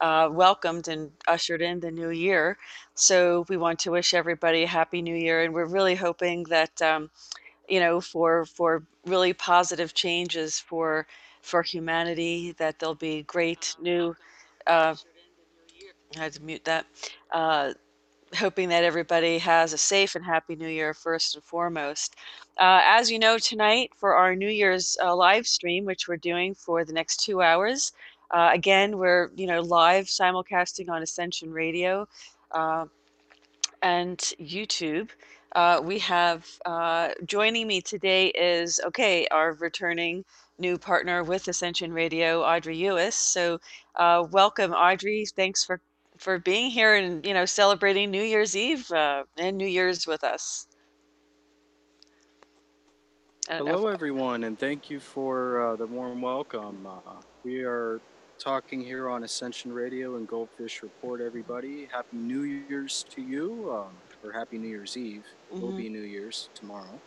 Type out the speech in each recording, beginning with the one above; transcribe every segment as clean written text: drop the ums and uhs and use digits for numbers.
welcomed and ushered in the new year. So we want to wish everybody a happy new year, and we're really hoping that for really positive changes for humanity, that there'll be great new. I had to mute that. Uh, Hoping that everybody has a safe and happy new year first and foremost. As you know, tonight for our New Year's live stream, which we're doing for the next 2 hours, again, we're live simulcasting on Ascension Radio uh, and YouTube. We have joining me today is our returning new partner with Ascension Radio, Audrey Ewis. So welcome, Audrey. Thanks for being here and celebrating New Year's Eve and New Year's with us. I don't know if Hello, everyone, and thank you for the warm welcome. We are talking here on Ascension Radio and Goldfish Report, everybody. Happy New Year's to you, or Happy New Year's Eve. It will be New Year's tomorrow.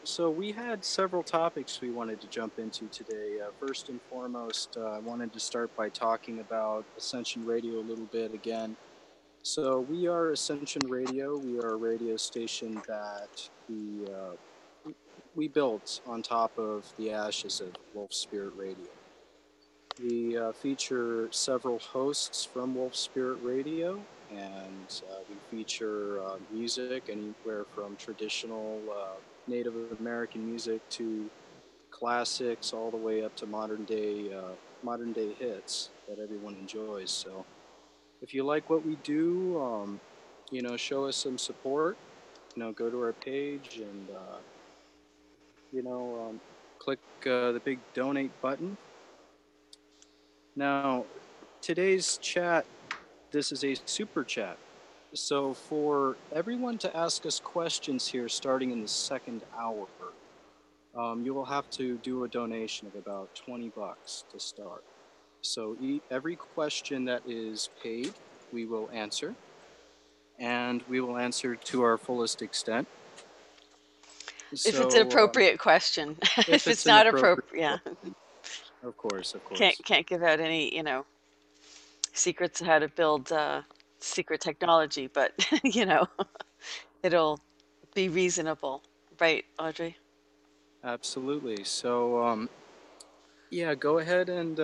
So we had several topics we wanted to jump into today. First and foremost, I wanted to start by talking about Ascension Radio a little bit again. So we are Ascension Radio. We are a radio station that we built on top of the ashes of Wolf Spirit Radio. We feature several hosts from Wolf Spirit Radio, and we feature music anywhere from traditional Native American music to classics, all the way up to modern day hits that everyone enjoys. So, if you like what we do, show us some support. Go to our page and you know, um, click the big donate button. Now, today's chat, this is a super chat. So for everyone to ask us questions here starting in the second hour, you will have to do a donation of about $20 to start. So every question that is paid, we will answer, and we will answer to our fullest extent. if it's an appropriate question. If it's not appropriate, yeah. Question. Of course. Can't give out any, secrets of how to build secret technology, but it'll be reasonable, right, Audrey? Absolutely. So, yeah, go ahead and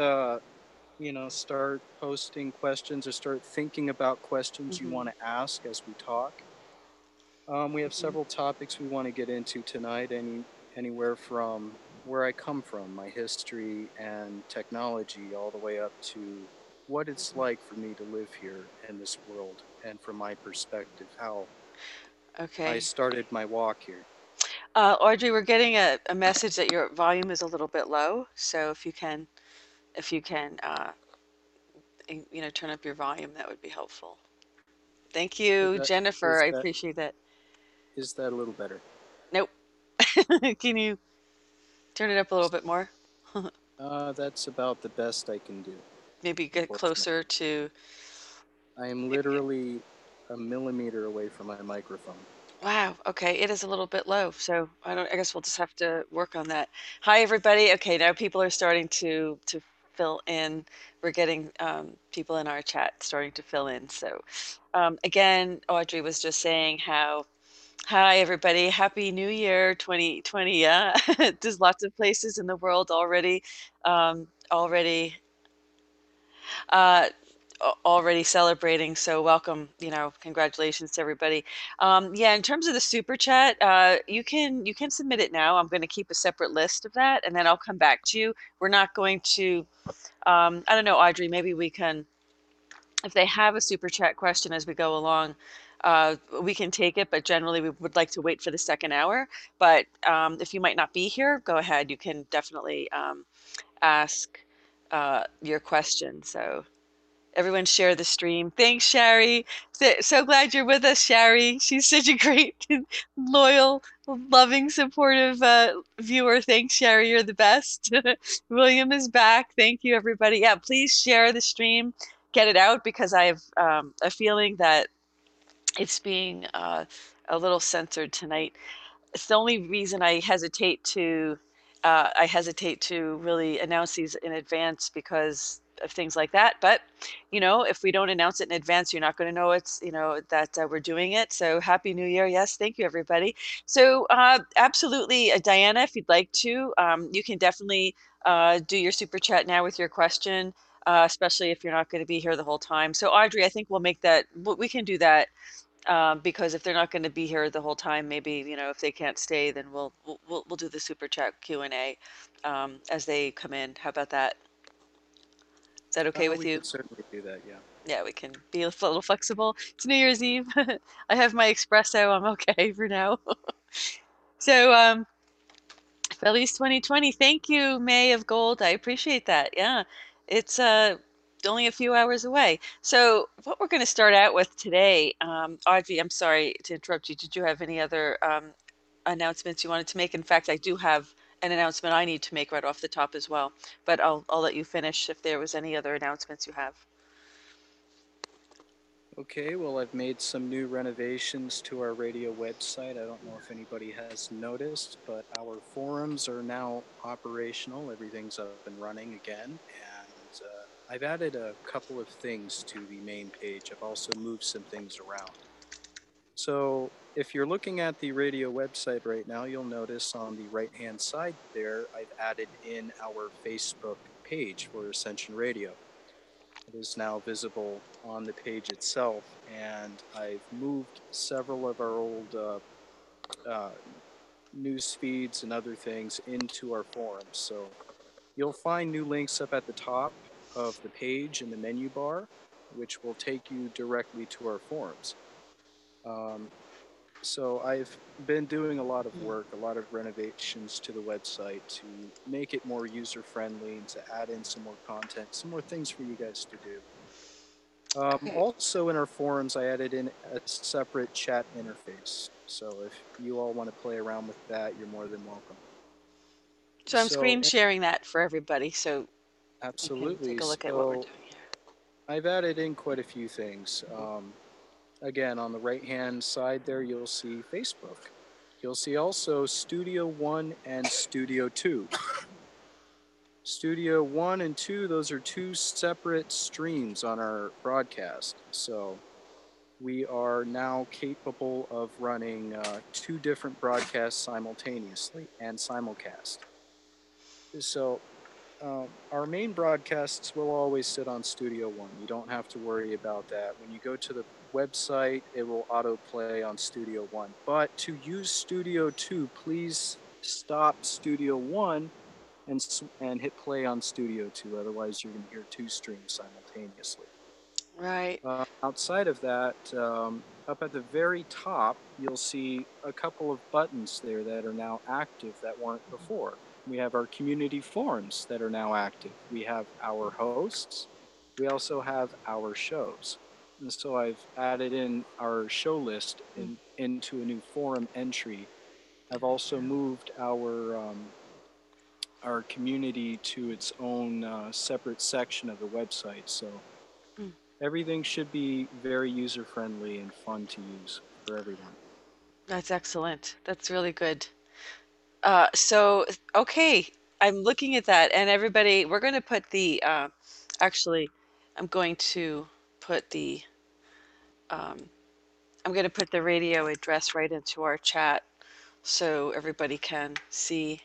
start posting questions or start thinking about questions you want to ask as we talk. We have several topics we want to get into tonight, anywhere from where I come from, my history and technology, all the way up to what it's like for me to live here in this world, and from my perspective, how I started my walk here. Audrey, we're getting a message that your volume is a little bit low, so if you can turn up your volume, that would be helpful. Thank Is you, that Jennifer. is I that appreciate that. is that a little better? Nope. Can you turn it up a little bit more? That's about the best I can do, Maybe get unfortunately. closer to. I am literally a millimeter away from my microphone. Wow. Okay, it is a little bit low, so I guess we'll just have to work on that. Hi, everybody. Okay, now people are starting to fill in. We're getting people in our chat starting to fill in. So, again, Audrey was just saying how. Hi, everybody. Happy New Year 2020. Yeah, there's lots of places in the world already uh, already celebrating. So welcome, congratulations to everybody. Yeah, in terms of the super chat, you can submit it now. I'm going to keep a separate list of that, and then I'll come back to you. We're not going to. I don't know, Audrey. Maybe we can, if they have a super chat question as we go along. We can take it, but generally we would like to wait for the second hour. But if you might not be here, go ahead. You can definitely ask your question. So everyone share the stream. Thanks, Shari. So glad you're with us, Shari. She's such a great, loyal, loving, supportive viewer. Thanks, Shari. You're the best. William is back. Thank you, everybody. Yeah, please share the stream. Get it out because I have a feeling that it's being a little censored tonight. It's the only reason I hesitate to really announce these in advance because of things like that. But if we don't announce it in advance, you're not going to know it's that we're doing it. So happy New Year! Yes, thank you everybody. So absolutely, Diana, if you'd like to, you can definitely do your super chat now with your question. Especially if you're not going to be here the whole time. So Audrey, I think we'll make that. We can do that because if they're not going to be here the whole time, maybe if they can't stay, then we'll do the super chat Q&A as they come in. How about that? Is that okay with We you? could certainly do that, yeah. Yeah, we can be a little flexible. It's New Year's Eve. I have my espresso. I'm okay for now. So, Feliz 2020. Thank you, May of Gold. I appreciate that. Yeah, it's only a few hours away. So, what we're going to start out with today, Audrey, I'm sorry to interrupt you. Did you have any other announcements you wanted to make? In fact, I do have an announcement I need to make right off the top as well, but I'll let you finish if there was any other announcements you have. Okay, well, I've made some new renovations to our radio website. I don't know if anybody has noticed, but our forums are now operational. Everything's up and running again. And I've added a couple of things to the main page. I've also moved some things around. So if you're looking at the radio website right now, you'll notice on the right-hand side there, I've added in our Facebook page for Ascension Radio. It is now visible on the page itself, and I've moved several of our old uh, news feeds and other things into our forums. So you'll find new links up at the top of the page in the menu bar, which will take you directly to our forums. Um, so I've been doing a lot of work, a lot of renovations to the website to make it more user friendly and to add in some more content, some more things for you guys to do. Great. Also in our forums, I added in a separate chat interface. So if you all want to play around with that, you're more than welcome. So I'm So screen sharing that for everybody, so you can absolutely. take a look at what we're So doing here. I've added in quite a few things. Again, on the right-hand side there, you'll see Facebook. You'll see also Studio One and Studio Two. Studio 1 and 2, those are two separate streams on our broadcast. So we are now capable of running two different broadcasts simultaneously and simulcast. So our main broadcasts will always sit on Studio One. You don't have to worry about that. When you go to the website, it will autoplay on Studio One. But to use Studio Two, please stop Studio One and hit play on Studio Two. Otherwise, you're going to hear two streams simultaneously. Right. Outside of that, up at the very top, you'll see a couple of buttons there that are now active that weren't before. We have our community forums that are now active. We have our hosts. We also have our shows. And so I've added in our show list into a new forum entry. I've also moved our community to its own separate section of the website. So Mm. everything should be very user friendly and fun to use for everyone. That's excellent. That's really good. So, okay, I'm looking at that, and everybody, we're going to put the, actually, I'm going to put the, um, I'm going to put the radio address right into our chat so everybody can see.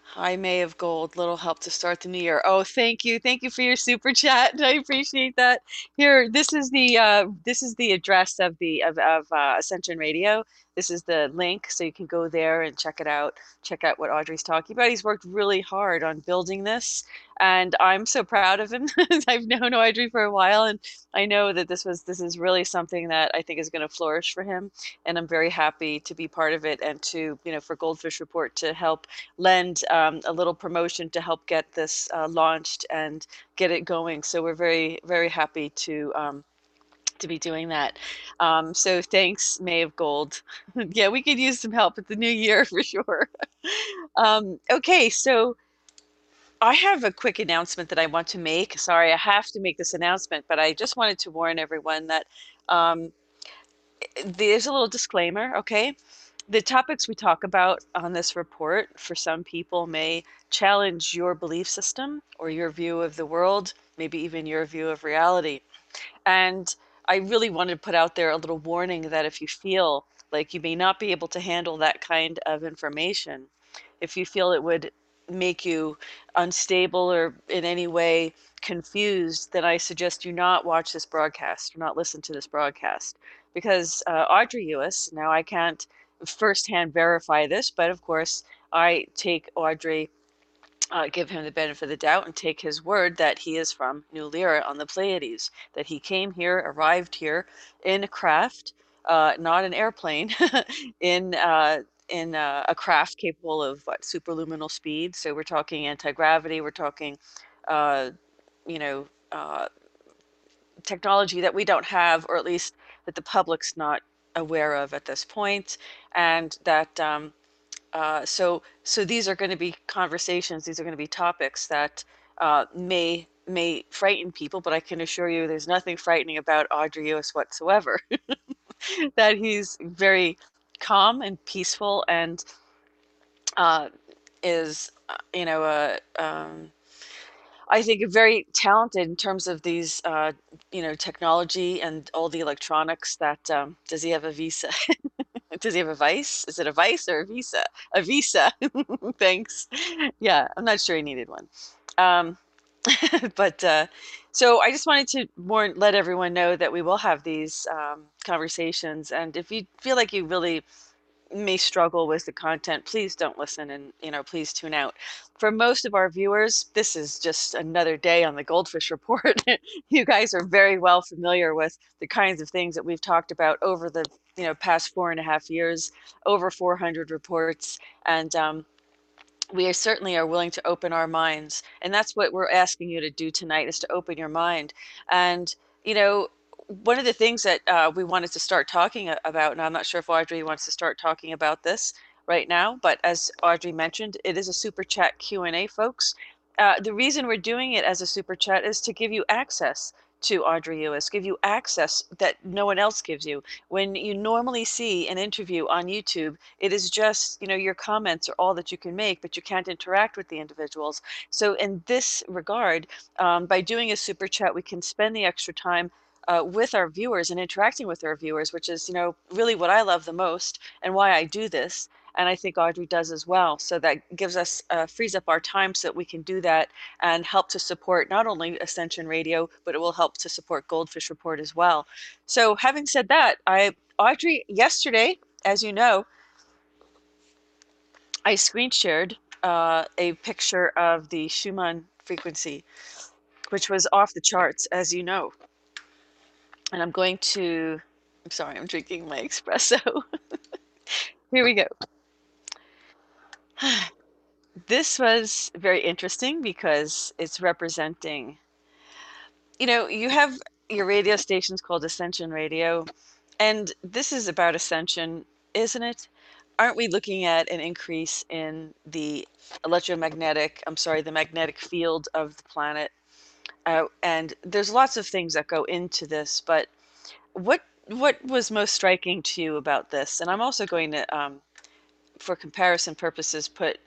Hi, May of Gold. Little help to start the new year. Oh, thank you. Thank you for your super chat. I appreciate that. Here, this is the address of the of Ascension Radio. This is the link, so you can go there and check it out. Check out what Audrey's talking about. He's worked really hard on building this, and I'm so proud of him. I've known Audrey for a while, and I know that this is really something that I think is going to flourish for him, and I'm very happy to be part of it and to, for Goldfish Report to help lend a little promotion to help get this launched and get it going. So we're very, very happy to be doing that. So thanks, May of Gold. Yeah, we could use some help at the new year for sure. Okay, so I have a quick announcement that I want to make. Sorry, I have to make this announcement, but I just wanted to warn everyone that um, there's a little disclaimer, okay? The topics we talk about on this report for some people may challenge your belief system or your view of the world, maybe even your view of reality. And I really wanted to put out there a little warning that if you feel like you may not be able to handle that kind of information, if you feel it would make you unstable or in any way confused, then I suggest you not watch this broadcast or not listen to this broadcast. Because Audrey Ewis, now I can't firsthand verify this, but of course I take Audrey, give him the benefit of the doubt and take his word that he is from New Lyra on the Pleiades, that he came here, arrived here in a craft, not an airplane, in a craft capable of what, superluminal speed. So we're talking anti-gravity, we're talking, uh, you know, technology that we don't have, or at least that the public's not aware of at this point, and that so these are going to be conversations, these are going to be topics that may frighten people, but I can assure you there's nothing frightening about Audrey Ewis whatsoever. That he's very calm and peaceful and uh, is, I think very talented in terms of these, technology and all the electronics that, does he have a visa? Does he have a vice? Is it a vice or a visa? A visa. Thanks. Yeah, I'm not sure he needed one. Um, but so I just wanted to let everyone know that we will have these conversations, and if you feel like you really may struggle with the content, please don't listen, and please tune out. For most of our viewers, this is just another day on the Goldfish Report. You guys are very well familiar with the kinds of things that we've talked about over the past 4.5 years, over 400 reports, and we certainly are willing to open our minds. And that's what we're asking you to do tonight, is to open your mind. And, one of the things that we wanted to start talking about, and I'm not sure if Audrey wants to start talking about this right now, but as Audrey mentioned, it is a super chat Q&A, folks. The reason we're doing it as a super chat is to give you access to Audrey Ewis, give you access that no one else gives you. When you normally see an interview on YouTube, it is just, your comments are all that you can make, but you can't interact with the individuals. So in this regard, by doing a super chat, we can spend the extra time with our viewers and interacting with our viewers, which is, really what I love the most and why I do this. And I think Audrey does as well. So that gives us, frees up our time so that we can do that and help to support not only Ascension Radio, but it will help to support Goldfish Report as well. So having said that, Audrey, yesterday, as you know, I screen shared a picture of the Schumann frequency, which was off the charts, as you know. And I'm sorry, I'm drinking my espresso. Here we go. This was very interesting because it's representing, you have your radio stations called Ascension Radio, and this is about Ascension, isn't it? Aren't we looking at an increase in the the magnetic field of the planet? And there's lots of things that go into this, but what was most striking to you about this? And I'm also going to, for comparison purposes, put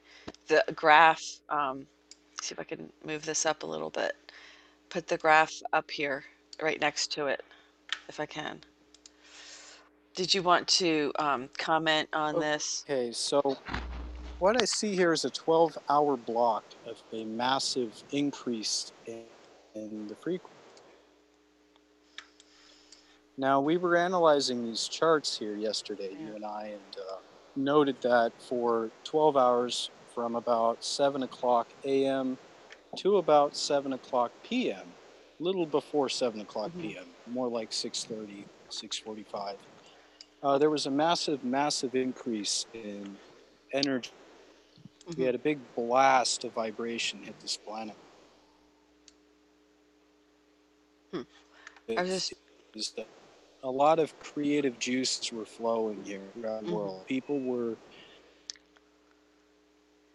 the graph. See if I can move this up a little bit. Put the graph up here, right next to it, if I can. Did you want to comment on this? Okay, so what I see here is a 12-hour block of a massive increase in the frequency. Now, we were analyzing these charts here yesterday, you and I, and noted that for 12 hours from about 7 o'clock a.m. to about 7 o'clock p.m., a little before 7 o'clock p.m., more like 6:30, 6:45, there was a massive increase in energy. We had a big blast of vibration hit this planet. A lot of creative juices were flowing here around the world. People were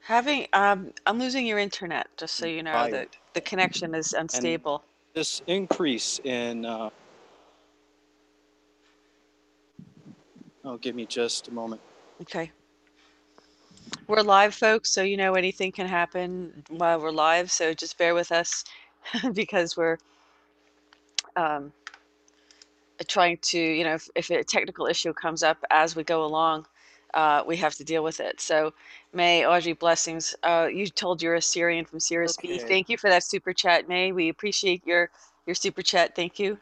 having. I'm losing your internet, just so you know. The connection is unstable. And this increase in oh, give me just a moment. Okay. We're live, folks, so you know anything can happen while we're live, so just bear with us because we're um, trying to, if a technical issue comes up as we go along, we have to deal with it. So, May, Audrey, blessings. You told you're a Syrian from Cirrus B. Okay. Thank you for that super chat, May. We appreciate your super chat. Thank you.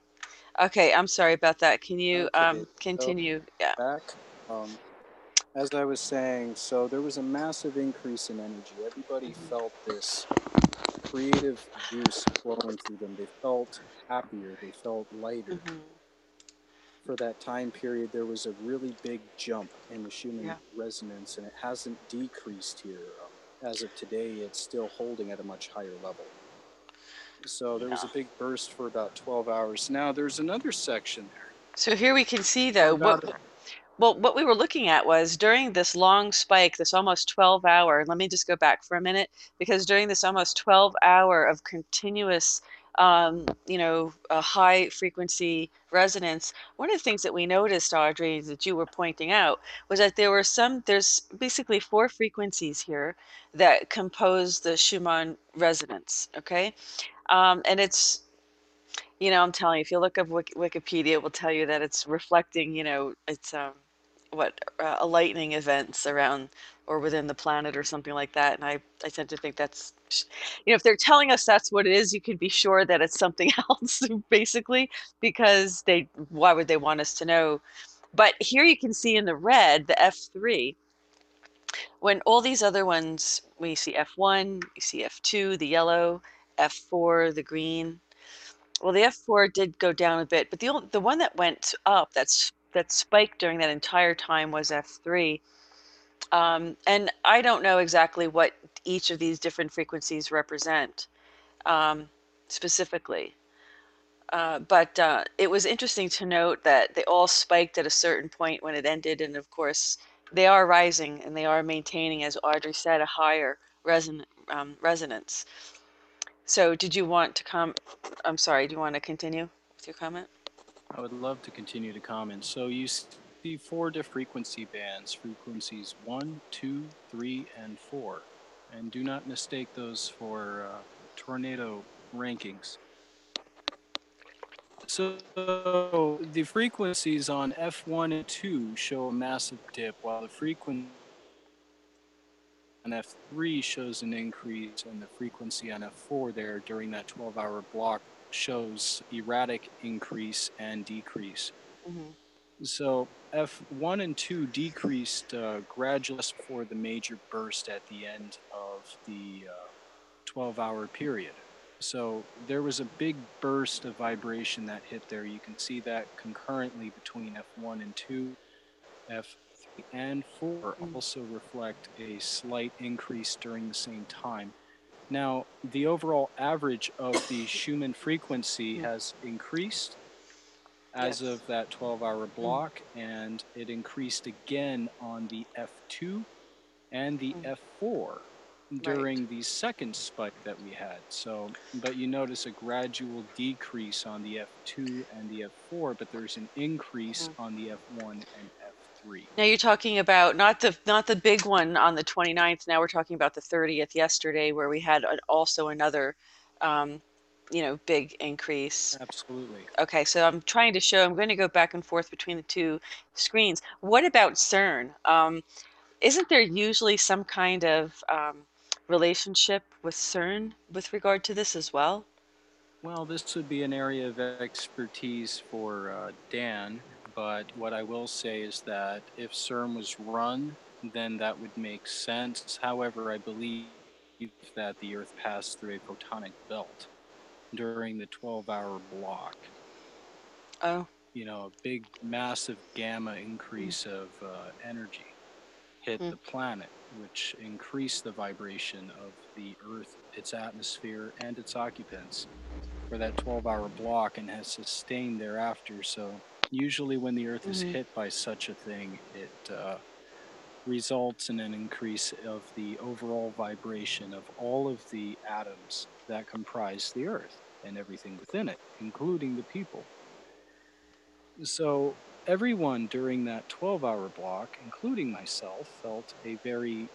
Okay, I'm sorry about that. Can you Okay. So continue? Yeah. back. As I was saying, so there was a massive increase in energy. Everybody felt this creative juice flowing through them. They felt happier. They felt lighter. Hmm. For that time period, there was a really big jump in the Yeah. Schumann resonance, and it hasn't decreased here. As of today, it's still holding at a much higher level. So there was Yeah. a big burst for about 12 hours. Now there's another section there So here we can see for though about what we were looking at was during this long spike, this almost 12-hour, let me just go back for a minute, because during this almost 12-hour of continuous, a high frequency resonance, one of the things that we noticed, Audrey, that you were pointing out, was that there's basically four frequencies here that compose the Schumann resonance, okay? And it's I'm telling you, if you look up Wikipedia, it will tell you that it's reflecting, it's lightning events around or within the planet or something like that. And I tend to think that's, if they're telling us that's what it is, you can be sure that it's something else, basically, because why would they want us to know? But here you can see in the red, the F3, when all these other ones, when you see F1, you see F2, the yellow, F4, the green. Well, the F4 did go down a bit, but the one that went up, that spiked during that entire time was F3. And I don't know exactly what each of these different frequencies represent um, specifically. But it was interesting to note that they all spiked at a certain point when it ended, and of course, they are rising and they are maintaining, as Audrey said, a higher resonance. So, did you want to come? I'm sorry, do you want to continue with your comment? I would love to continue to comment. So you see four different frequency bands, frequencies 1, 2, 3, and 4. And do not mistake those for tornado rankings. So the frequencies on F1 and 2 show a massive dip, while the frequency on F3 shows an increase, and the frequency on F4 there during that 12-hour block shows erratic increase and decrease. Hmm. So F1 and 2 decreased gradually before the major burst at the end of the 12-hour period. So there was a big burst of vibration that hit there. You can see that concurrently between F1 and 2. F3 and 4 also reflect a slight increase during the same time. Now, the overall average of the Schumann frequency has increased as Yes. of that 12-hour block, and it increased again on the F2 and the F4 Right. during the second spike that we had. So, but you notice a gradual decrease on the F2 and the F4, but there's an increase Mhm. on the F1 and F3. Now you're talking about not the big one on the 29th. Now we're talking about the 30th yesterday, where we had also another, um, big increase. Absolutely. Okay, so I'm trying to show. I'm going to go back and forth between the two screens. What about CERN? Isn't there usually some kind of relationship with CERN with regard to this as well? Well, this would be an area of expertise for Dan, but what I will say is that if CERN was run, then that would make sense. However, I believe that the Earth passed through a photonic belt during the 12-hour block. Oh. You know, a big, massive gamma increase of energy hit Mm-hmm. the planet, which increased the vibration of the Earth, its atmosphere, and its occupants for that 12-hour block and has sustained thereafter. So, usually, when the Earth is Mm-hmm. hit by such a thing, it results in an increase of the overall vibration of all of the atoms that comprise the Earth and everything within it, including the people. So, everyone during that 12-hour block, including myself, felt a very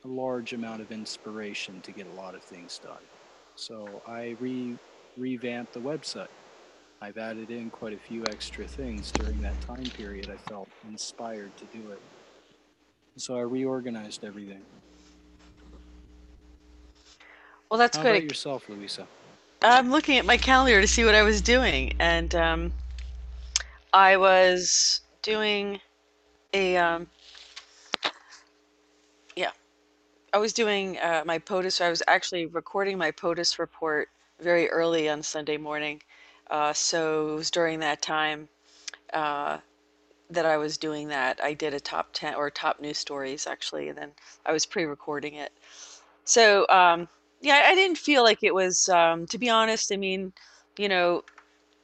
large amount of inspiration to get a lot of things done. So I revamped the website. I've added in quite a few extra things during that time period. I felt inspired to do it. So I reorganized everything. Well, that's How about good. yourself, Louisa? I'm looking at my calendar to see what I was doing, and I was doing a yeah, I was doing my POTUS. I was actually recording my POTUS report very early on Sunday morning. So it was during that time uh, that I was doing that. I did a top 10 or top news stories actually, and then I was pre-recording it. So yeah, I didn't feel like it was, to be honest. I mean, you know,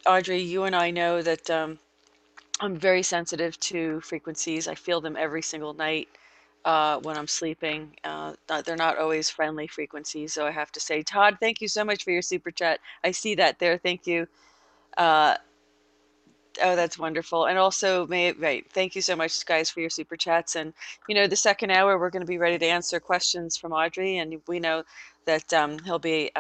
Audrey, you and I know that I'm very sensitive to frequencies. I feel them every single night when I'm sleeping. They're not always friendly frequencies, so I have to say, Todd, thank you so much for your super chat. I see that there. Thank you. Uh, Oh, that's wonderful. And also, right, thank you so much, guys, for your super chats. And, the second hour, we're going to be ready to answer questions from Audrey, and we know that he'll be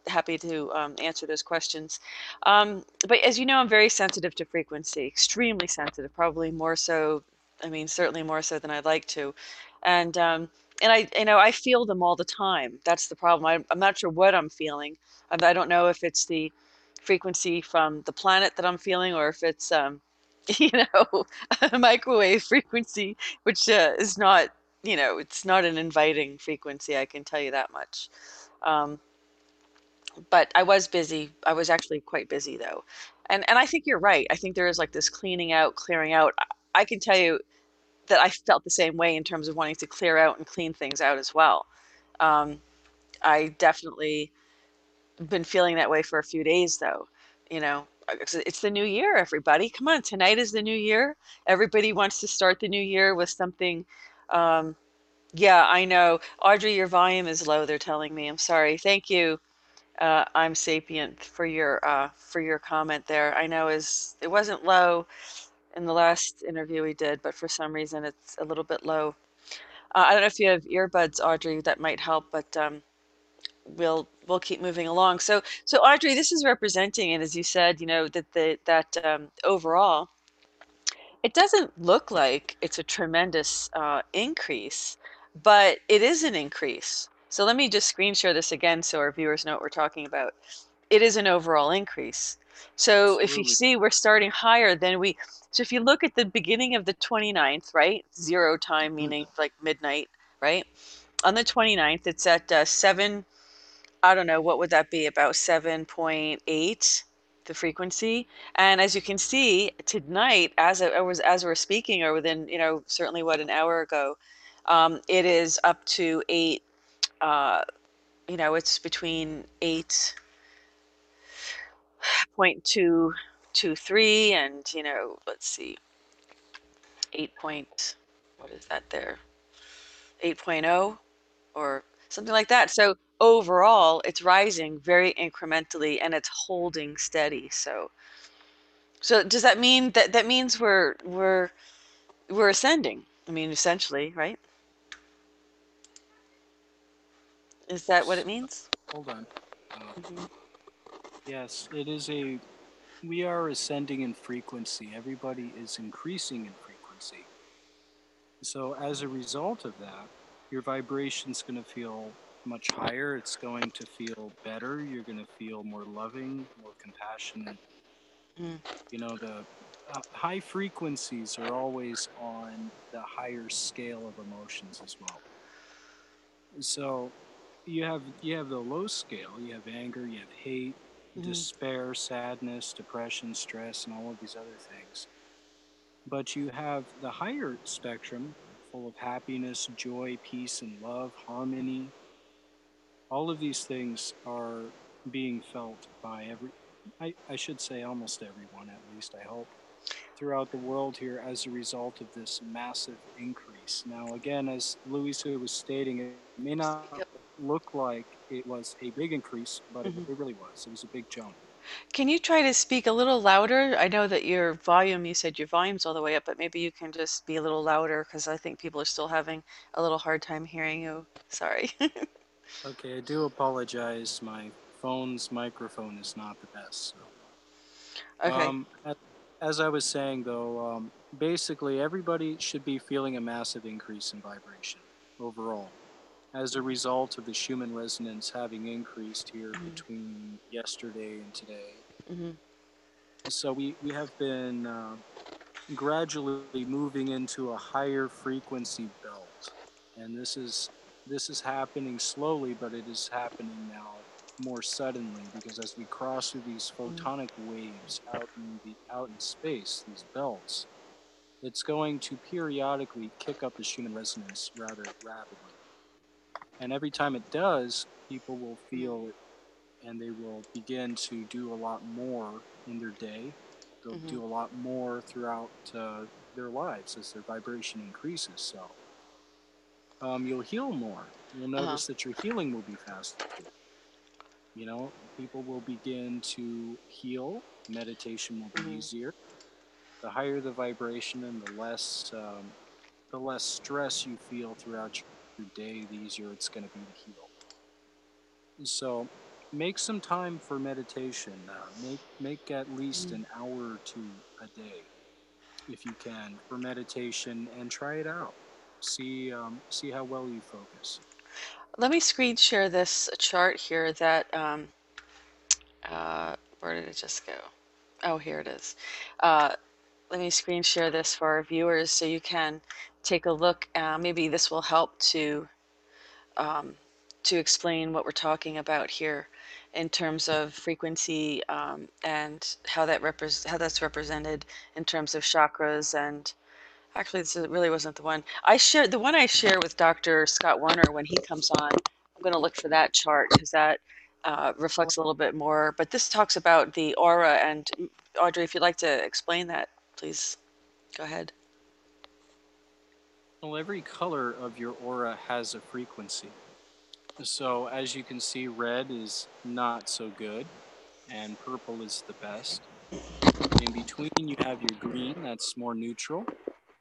happy to answer those questions. But as you know, I'm very sensitive to frequency, extremely sensitive, probably more so, I mean, certainly more so than I'd like to. And I feel them all the time. That's the problem. I'm not sure what I'm feeling. I don't know if it's the frequency from the planet that I'm feeling, or if it's you know a microwave frequency, which is not, it's not an inviting frequency. I can tell you that much. Um, but I was busy. I was actually quite busy though, and I think you're right. I think there is like this cleaning out, clearing out. I can tell you that I felt the same way in terms of wanting to clear out and clean things out as well. Um, I definitely been feeling that way for a few days though. It's the new year, everybody. Come on, tonight is the new year. Everybody wants to start the new year with something. Um, yeah, I know. Audrey, your volume is low, they're telling me. I'm sorry. Thank you. I'm sapient for your comment there. I know it wasn't low in the last interview we did, but for some reason it's a little bit low. I don't know if you have earbuds, Audrey, that might help, but we'll keep moving along. So Audrey, this is representing, and as you said, that overall, it doesn't look like it's a tremendous increase, but it is an increase. So let me just screen share this again so our viewers know what we're talking about. It is an overall increase. So if you Absolutely. see, we're starting higher than we. So if you look at the beginning of the 29th, right? Zero time, Mhm. meaning like midnight, right? On the 29th, it's at 7, I don't know, what would that be? About 7.8, the frequency. And as you can see tonight, as we're speaking, or within, certainly what, an hour ago, it is up to 8. Uh, it's between 8.223 and, let's see, 8 point, what is that there? 8.0 or something like that. So overall, it's rising very incrementally and it's holding steady. So does that mean that means we're ascending? I mean, essentially, right? Is that what it means? Hold on. Uh, Hmm. yes, it is a. We are ascending in frequency. Everybody is increasing in frequency. So as a result of that, your vibration's going to feel much higher. It's going to feel better. You're going to feel more loving, more compassionate. Mm. The high frequencies are always on the higher scale of emotions as well. So you have the low scale. You have anger, you have hate, Hmm. despair, sadness, depression, stress, and all of these other things. But you have the higher spectrum full of happiness, joy, peace, and love, harmony. All of these things are being felt by I should say almost everyone, at least I hope, throughout the world here as a result of this massive increase. Now, again, as Louisa was stating, it may not Yep. look like it was a big increase, but it Hmm. really was. It was a big jump. Can you try to speak a little louder? I know that your volume, you said your volume's all the way up, but maybe you can just be a little louder because I think people are still having a little hard time hearing you. Sorry. Okay, I do apologize. My phone's microphone is not the best. So, Okay. as I was saying though, basically everybody should be feeling a massive increase in vibration overall as a result of the Schumann resonance having increased here Hmm. between yesterday and today. Hmm. So we have been gradually moving into a higher frequency belt, and this is happening slowly, but it is happening now more suddenly because as we cross through these photonic waves out in space, these belts, it's going to periodically kick up the Schumann resonance rather rapidly. And every time it does, people will feel it and they will begin to do a lot more in their day. They'll Hmm. do a lot more throughout their lives as their vibration increases. So you'll heal more. You'll Uh-huh. notice that your healing will be faster. You know, people will begin to heal. Meditation will be Hmm. easier. The higher the vibration and the less stress you feel throughout your day, the easier it's going to be to heal. So make some time for meditation. Make at least an hour or two a day, if you can, for meditation, and try it out. See how well you focus. Let me screen share this chart here that, where did it just go? Oh, here it is. Uh, Let me screen share this for our viewers so you can take a look. Maybe this will help um, to explain what we're talking about here in terms of frequency, and how that's represented in terms of chakras. And actually, this really wasn't the one I shared. The one I share with Dr. Scott Warner when he comes on. I'm going to look for that chart because that Well, reflects a little bit more. But this talks about the aura. And Audrey, if you'd like to explain that, please go ahead. well, every color of your aura has a frequency. So as you can see, red is not so good, and purple is the best. In between, you have your green, that's more neutral.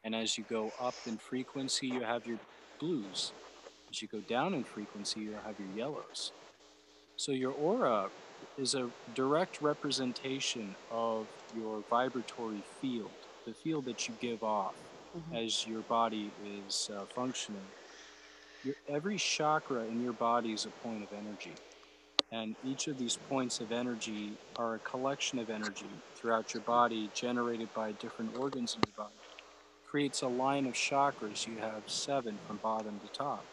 And as you go up in frequency, you have your blues. As you go down in frequency, you have your yellows. So your aura is a direct representation of your vibratory field, the field that you give off Hmm. as your body is functioning. Every chakra in your body is a point of energy. And each of these points of energy are a collection of energy throughout your body generated by different organs in your body. Creates a line of chakras. You have 7 from bottom to top.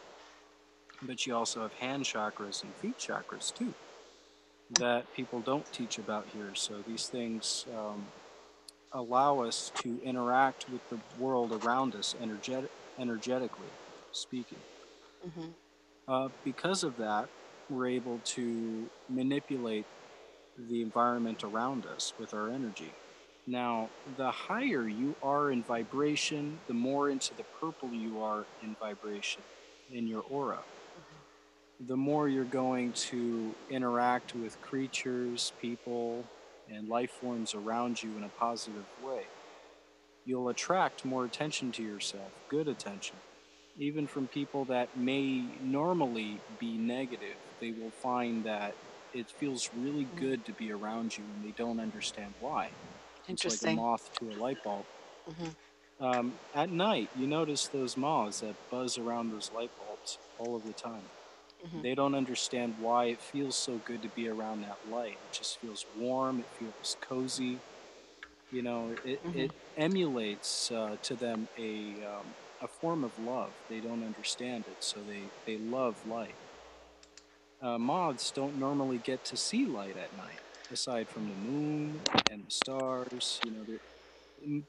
But you also have hand chakras and feet chakras too that people don't teach about here. So these things allow us to interact with the world around us energetically speaking. Hmm. Because of that, we're able to manipulate the environment around us with our energy. Now, the higher you are in vibration, the more into the purple you are in vibration in your aura, the more you're going to interact with creatures, people, and life forms around you in a positive way. You'll attract more attention to yourself, good attention. Even from people that may normally be negative, they will find that it feels really good to be around you and they don't understand why. It's like a Interesting. moth to a light bulb. Hmm. At night, you notice those moths that buzz around those light bulbs all of the time. Hmm. They don't understand why it feels so good to be around that light. It just feels warm, it feels cozy. You know, Hmm. it emulates to them a form of love. They don't understand it, so they love light. Moths don't normally get to see light at night, aside from the moon and the stars. You know,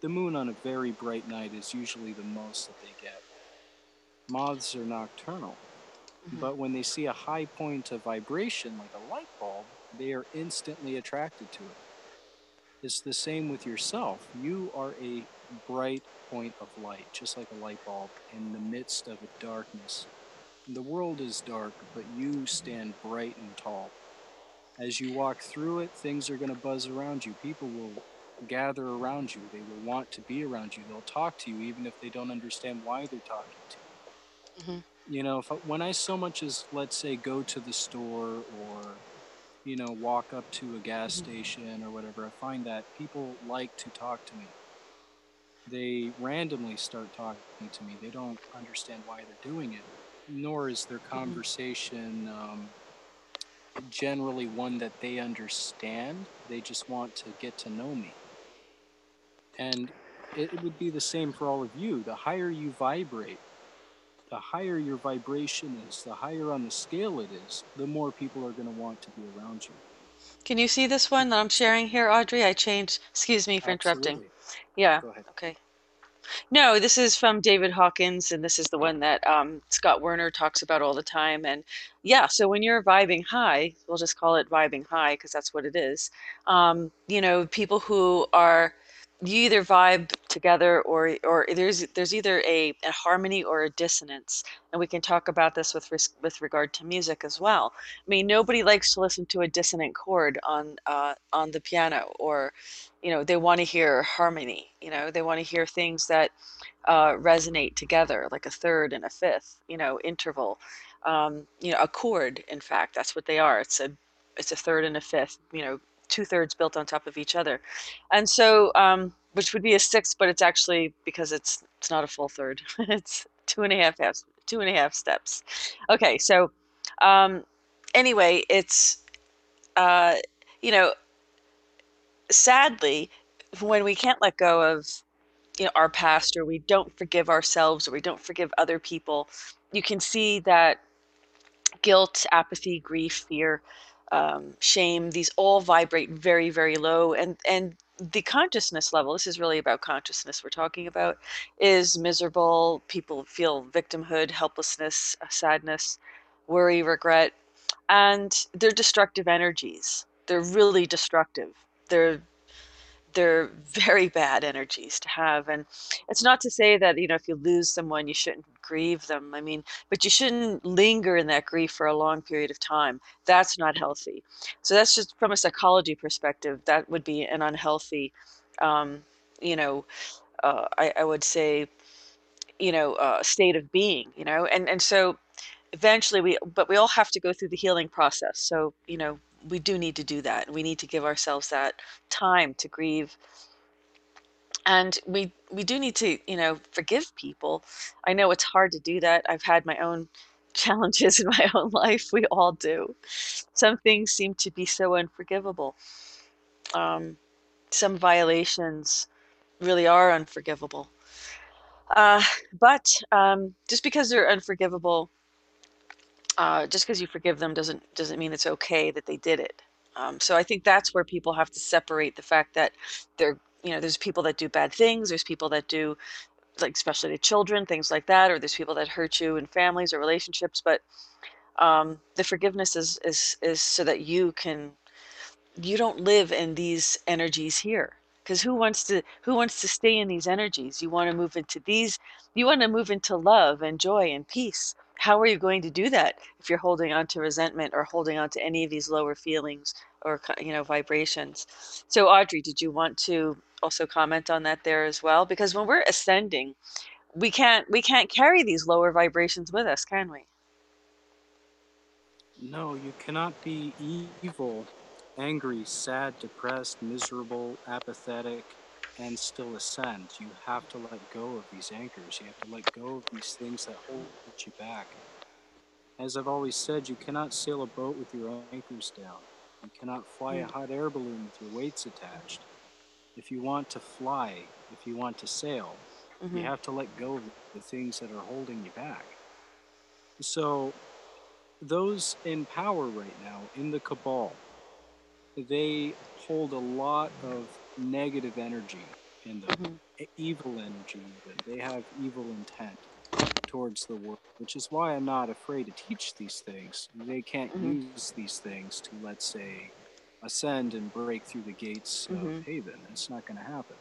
the moon on a very bright night is usually the most that they get. Moths are nocturnal, Hmm. but when they see a high point of vibration like a light bulb, they are instantly attracted to it. It's the same with yourself. You are a bright point of light, just like a light bulb in the midst of a darkness. The world is dark, but you stand bright and tall. As you walk through it, things are going to buzz around you. People will gather around you. They will want to be around you. They'll talk to you even if they don't understand why they're talking to you. Hmm. When I so much as, let's say, go to the store or, walk up to a gas Hmm. station or whatever, I find that people like to talk to me. They randomly start talking to me. They don't understand why they're doing it, nor is their Hmm. conversation generally one that they understand. They just want to get to know me. And it would be the same for all of you. The higher you vibrate, the higher your vibration is, the higher on the scale it is, the more people are going to want to be around you. Can you see this one that I'm So, sharing here, Audrey? I changed, excuse me for interrupting. absolutely. Yeah, Go ahead. okay. No, this is from David Hawkins, and this is the one that Scott Werner talks about all the time. And yeah, so when you're vibing high, we'll just call it vibing high because that's what it is. People who are you either vibe together or there's either a harmony or a dissonance, and we can talk about this with regard to music as well. I mean, nobody likes to listen to a dissonant chord on the piano, or they want to hear harmony. They want to hear things that resonate together, like a third and a fifth, interval. A chord, in fact, that's what they are. It's a third and a fifth, two thirds built on top of each other, and so which would be a sixth, but it's actually because it's not a full third. It's two and a half steps. Okay, so um, anyway, it's uh, you know sadly when we can't let go of our past, or we don't forgive ourselves, or we don't forgive other people, you can see that guilt, apathy, grief, fear, shame, these all vibrate very, very low. And the consciousness level, this is really about consciousness we're talking about, is miserable. People feel victimhood, helplessness, sadness, worry, regret, and they're destructive energies. They're really destructive. They're very bad energies to have. And it's not to say that, if you lose someone, you shouldn't grieve them. I mean, but you shouldn't linger in that grief for a long period of time. That's not healthy. So that's just from a psychology perspective, that would be an unhealthy, um, you know, I would say, state of being, and so eventually but we all have to go through the healing process. So, we do need to do that. We need to give ourselves that time to grieve, and we do need to forgive people. I know it's hard to do that. I've had my own challenges in my own life. We all do. Some things seem to be so unforgivable. um, some violations really are unforgivable, uh, but just because they're unforgivable, just because you forgive them doesn't mean it's okay that they did it. So I think that's where people have to separate the fact that there's people that do bad things, there's people that do, like, especially to children, things like that, or there's people that hurt you in families or relationships. But the forgiveness is so that you don't live in these energies here. Because who wants to stay in these energies? You want to move into love and joy and peace. How are you going to do that if you're holding on to resentment or holding on to any of these lower feelings or vibrations? So Audrey, did you want to also comment on that there as well? Because when we're ascending, we can't carry these lower vibrations with us, can we? No, you cannot be evil, angry, sad, depressed, miserable, apathetic, and still ascend. You have to let go of these anchors. You have to let go of these things that hold you back. As I've always said, you cannot sail a boat with your anchors down. You cannot fly a Mm, hot air balloon with your weights attached. If you want to fly, if you want to sail, you mhm, have to let go of the things that are holding you back. So, those in power right now in the cabal, they hold a lot of negative energy in them, mhm, evil energy, even. They have evil intent towards the world, which is why I'm not afraid to teach these things. They can't mhm, use these things to, let's say, ascend and break through the gates of mhm, Haven. It's not going to happen.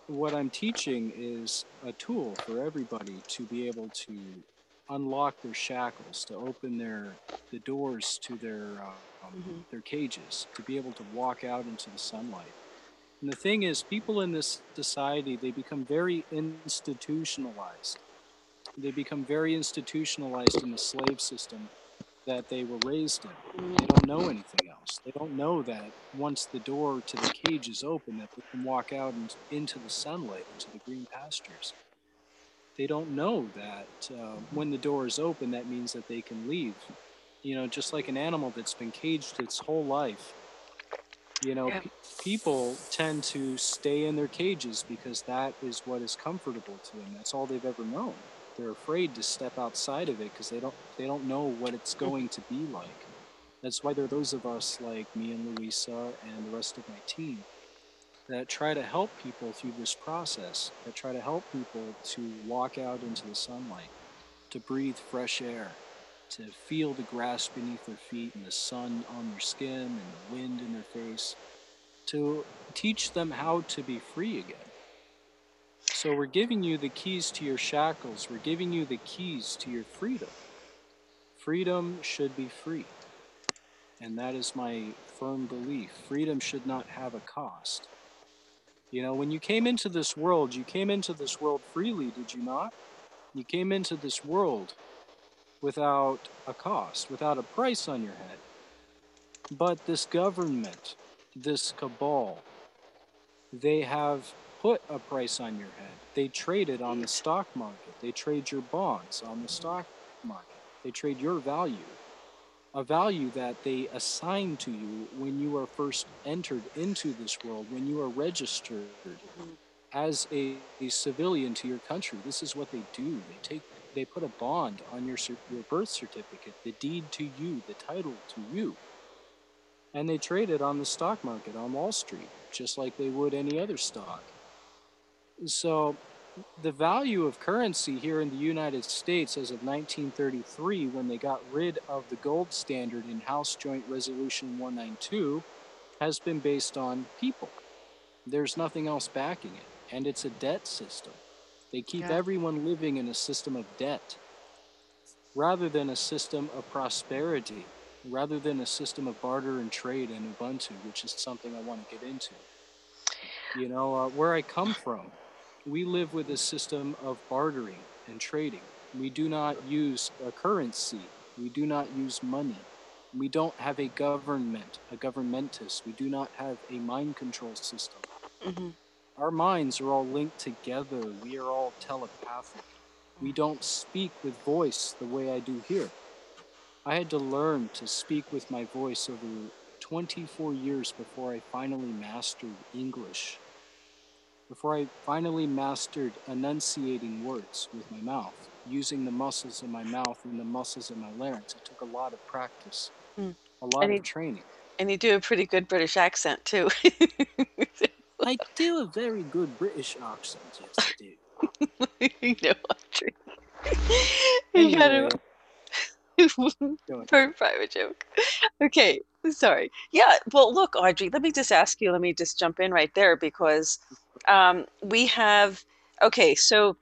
What I'm teaching is a tool for everybody to be able to unlock their shackles, to open the doors to Mm-hmm. their cages, to be able to walk out into the sunlight. And the thing is, people in this society, they become very institutionalized. They become very institutionalized in the slave system that they were raised in. They don't know anything else. They don't know that once the door to the cage is open, that they can walk out and into the sunlight, into the green pastures. They don't know that when the door is open, that means that they can leave. You know, just like an animal that's been caged its whole life. You know, Yeah. people tend to stay in their cages because that is what is comfortable to them. That's all they've ever known. They're afraid to step outside of it because they don't know what it's going to be like. That's why there are those of us like me and Louisa and the rest of my team that try to help people through this process, that try to help people to walk out into the sunlight, to breathe fresh air, to feel the grass beneath their feet and the sun on their skin and the wind in their face, to teach them how to be free again. So we're giving you the keys to your shackles, we're giving you the keys to your freedom. Freedom should be free. And that is my firm belief. Freedom should not have a cost. You know, when you came into this world, you came into this world freely, did you not? You came into this world without a cost, without a price on your head. But this government, this cabal, they have put a price on your head. They trade it on the Indeed. stock market. They trade your bonds on the stock market. They trade your value, a value that they assign to you when you are first entered into this world, when you are registered as a civilian to your country. This is what they do. They put a bond on your birth certificate, the deed to you, the title to you, and they trade it on the stock market on Wall Street, just like they would any other stock. So the value of currency here in the United States as of 1933, when they got rid of the gold standard in House Joint Resolution 192, has been based on people. There's nothing else backing it, and it's a debt system. They keep Yeah. everyone living in a system of debt rather than a system of prosperity, rather than a system of barter and trade and Ubuntu, which is something I want to get into. You know, where I come from, we live with a system of bartering and trading. We do not use a currency. We do not use money. We don't have a government, a governmentus. We do not have a mind control system. Mm-hmm. Our minds are all linked together. We are all telepathic. We don't speak with voice the way I do here. I had to learn to speak with my voice over 24 years before I finally mastered English, before I finally mastered enunciating words with my mouth, using the muscles in my mouth and the muscles in my larynx. It took a lot of practice, Mm. a lot And of you training. and you do a pretty good British accent too. I do a very good British accent, yes, I do. You know, Audrey. You gotta Anyway, go ahead. very private joke. Okay, sorry. Yeah, well, look, Audrey, let me just ask you, let me just jump in right there because we have, okay, so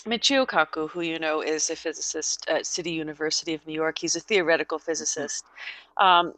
Michio Kaku, who you know is a physicist at City University of New York, he's a theoretical Mhm. physicist.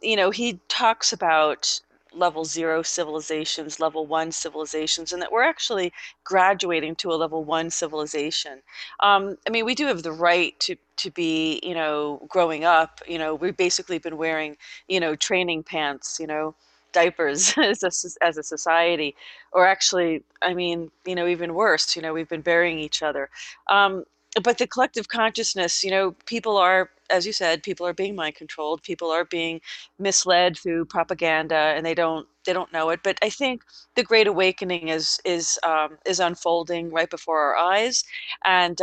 You know, he talks about level zero civilizations, level one civilizations, and that we're actually graduating to a level one civilization. I mean, we do have the right to be, you know, growing up. You know, we've basically been wearing, you know, training pants, you know, diapers as a society, or actually, I mean, you know, even worse, you know, we've been burying each other. Um, but the collective consciousness, you know, people are, as you said, people are being mind controlled. People are being misled through propaganda, and they don't know it. But I think the Great Awakening is unfolding right before our eyes. And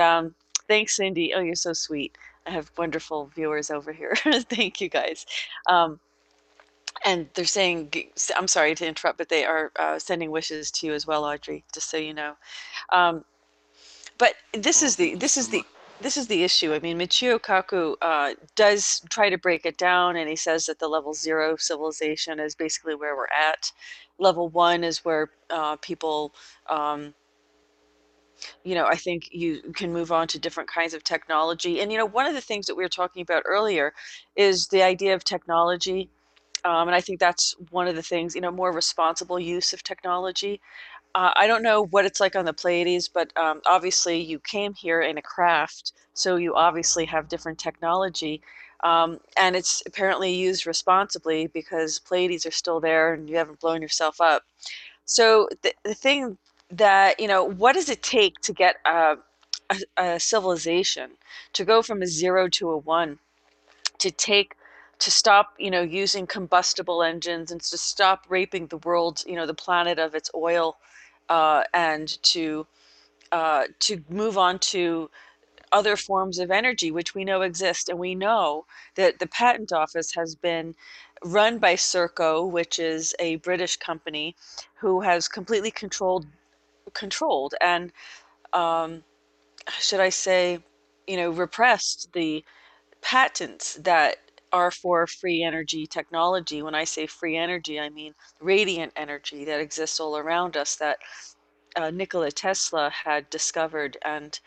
thanks, Cindy. Oh, you're so sweet. I have wonderful viewers over here. Thank you, guys. Um, and they're saying, I'm sorry to interrupt, but they are sending wishes to you as well, Audrey. Just so you know. Um, but this Oh, is the thank you this so is the much. this is the issue. I mean, Michio Kaku does try to break it down, and he says that the level zero civilization is basically where we're at. Level one is where people um, I think you can move on to different kinds of technology. And, one of the things that we were talking about earlier is the idea of technology. And I think that's one of the things, more responsible use of technology. I don't know what it's like on the Pleiades, but obviously you came here in a craft, so you obviously have different technology. And it's apparently used responsibly because Pleiades are still there and you haven't blown yourself up. So the thing that, what does it take to get a civilization to go from a zero to a one, to take to stop, using combustible engines and to stop raping the world, the planet of its oil, and to move on to other forms of energy, which we know exist. And we know that the patent office has been run by Serco, which is a British company who has completely controlled and, um, should I say, repressed the patents that are for free energy technology. When I say free energy, I mean radiant energy that exists all around us, that Nikola Tesla had discovered, and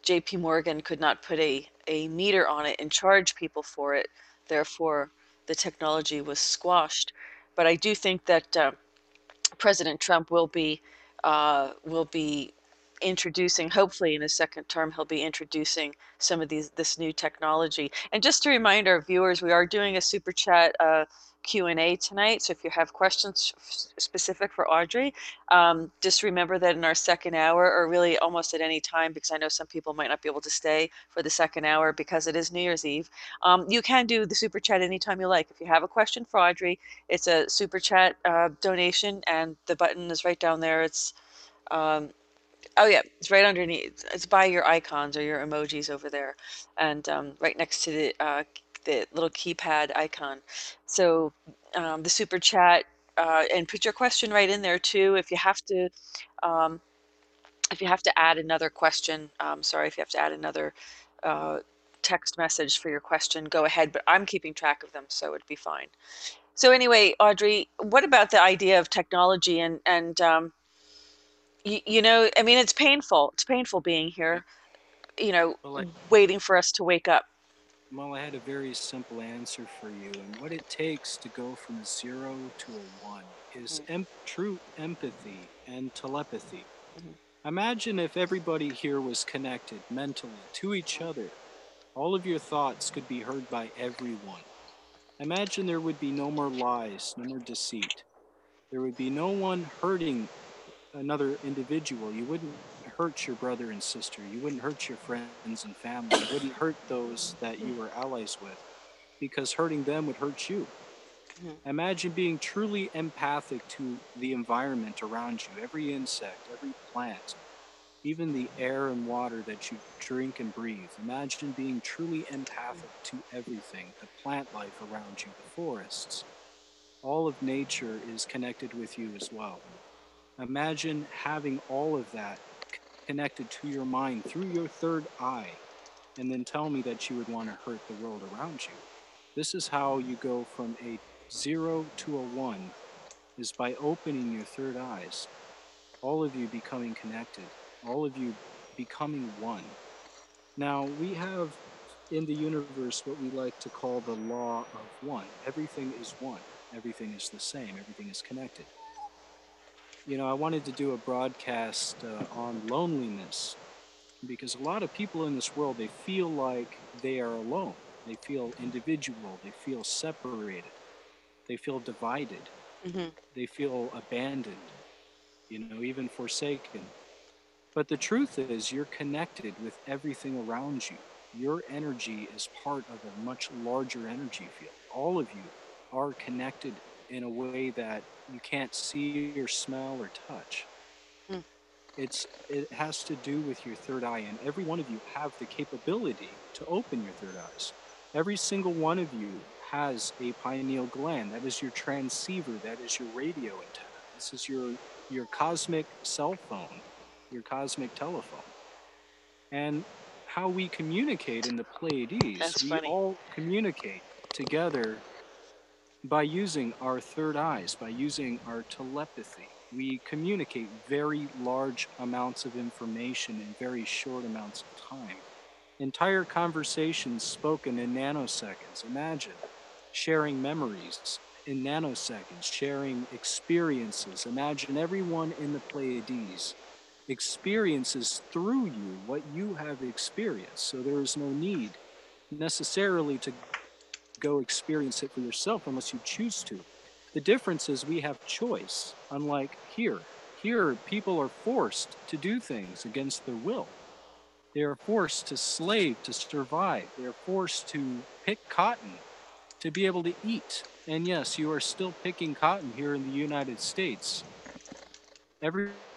JP Morgan could not put a meter on it and charge people for it. Therefore, the technology was squashed. But I do think that President Trump will be introducing, hopefully in his second term, he'll be introducing some of this new technology. And just to remind our viewers, we are doing a super chat Q&A tonight. So if you have questions specific for Audrey, just remember that in our second hour, or really almost at any time, because I know some people might not be able to stay for the second hour because it is New Year's Eve, you can do the super chat anytime you like. If you have a question for Audrey, it's a super chat donation, and the button is right down there. It's oh yeah, it's right underneath. It's by your icons or your emojis over there, and right next to the little keypad icon. So the super chat, and put your question right in there too. Um, if you have to add another question, sorry, if you have to add another uh, text message for your question, go ahead. But I'm keeping track of them, so it'd be fine. So anyway, Audrey, what about the idea of technology and I mean, it's painful. It's painful being Yeah. here, you know, Well, I, waiting for us to wake up. well, I had a very simple answer for you, and what it takes to go from a zero to a one is Mhm, true empathy and telepathy. mhm, Imagine if everybody here was connected mentally to each other. All of your thoughts could be heard by everyone. Imagine there would be no more lies, no more deceit. There would be no one hurting another individual. You wouldn't hurt your brother and sister. You wouldn't hurt your friends and family. You wouldn't hurt those that you were allies with because hurting them would hurt you. mhm, Imagine being truly empathic to the environment around you, every insect, every plant, even the air and water that you drink and breathe. Imagine being truly empathic to everything, the plant life around you, the forests. All of nature is connected with you as well. Imagine having all of that connected to your mind through your third eye, and then tell me that you would want to hurt the world around you. This is how you go from a zero to a one, is by opening your third eyes, all of you becoming connected, all of you becoming one. Now, we have in the universe what we like to call the law of one. Everything is one, everything is the same, everything is connected. I wanted to do a broadcast on loneliness because a lot of people in this world, they feel like they are alone. They feel individual, they feel separated, they feel divided, mhm. they feel abandoned, even forsaken. But the truth is, you're connected with everything around you. Your energy is part of a much larger energy field. All of you are connected in a way that you can't see or smell or touch. Mm. It has to do with your third eye, and every one of you have the capability to open your third eyes. Every single one of you has a pineal gland. That is your transceiver. That is your radio antenna. This is your cosmic cell phone, your cosmic telephone. And how we communicate in the Pleiades, That's we funny. all communicate together by using our third eyes, by using our telepathy. We communicate very large amounts of information in very short amounts of time. Entire conversations spoken in nanoseconds. Imagine sharing memories in nanoseconds, sharing experiences. Imagine everyone in the Pleiades experiences through you what you have experienced. So there is no need necessarily to go experience it for yourself unless you choose to. The difference is we have choice, unlike here. Here, people are forced to do things against their will. They are forced to slave to survive. They are forced to pick cotton to be able to eat. And yes, you are still picking cotton here in the United States. Everyone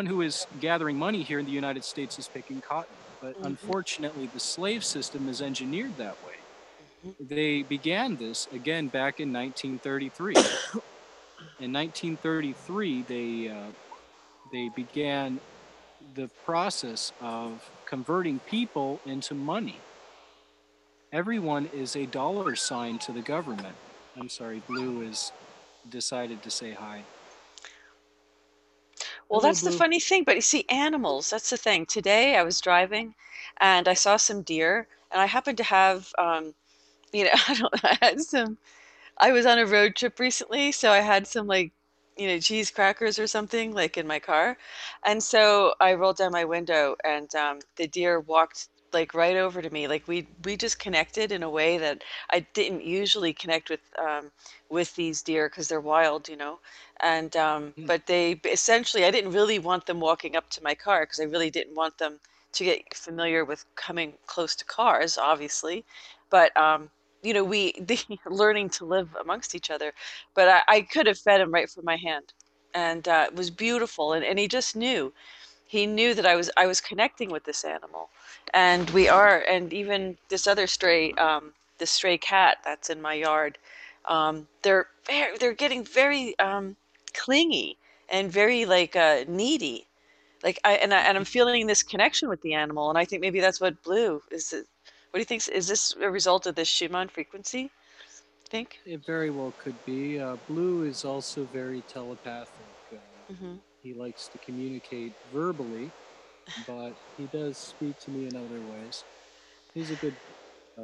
who is gathering money here in the United States is picking cotton. But Hmm. unfortunately, the slave system is engineered that way. Hmm. They began this again back in 1933. In 1933, they began the process of converting people into money. Everyone is a dollar sign to the government. I'm sorry, Blue has decided to say hi. Well, Hello, that's the Blue. funny thing, but you see, animals, that's the thing. Today I was driving and I saw some deer, and I happened to have, I don't, I had some, I was on a road trip recently, so I had some like, cheese crackers or something like in my car. And so I rolled down my window and the deer walked like right over to me. Like we just connected in a way that I didn't usually connect with these deer because they're wild, you know. And Hmm. but they essentially I didn't really want them walking up to my car because I really didn't want them to get familiar with coming close to cars, obviously. But they learning to live amongst each other. But I could have fed him right from my hand, and it was beautiful. And he just knew. He knew that I was connecting with this animal, and we are. And even this stray cat that's in my yard, they're getting very clingy and very like needy. Like I'm feeling this connection with the animal, and I think maybe that's what Blue is. What do you think? Is this a result of this Schumann frequency? Think? It very well could be. Blue is also very telepathic. Hmm. He likes to communicate verbally, but he does speak to me in other ways. He's a good. Uh,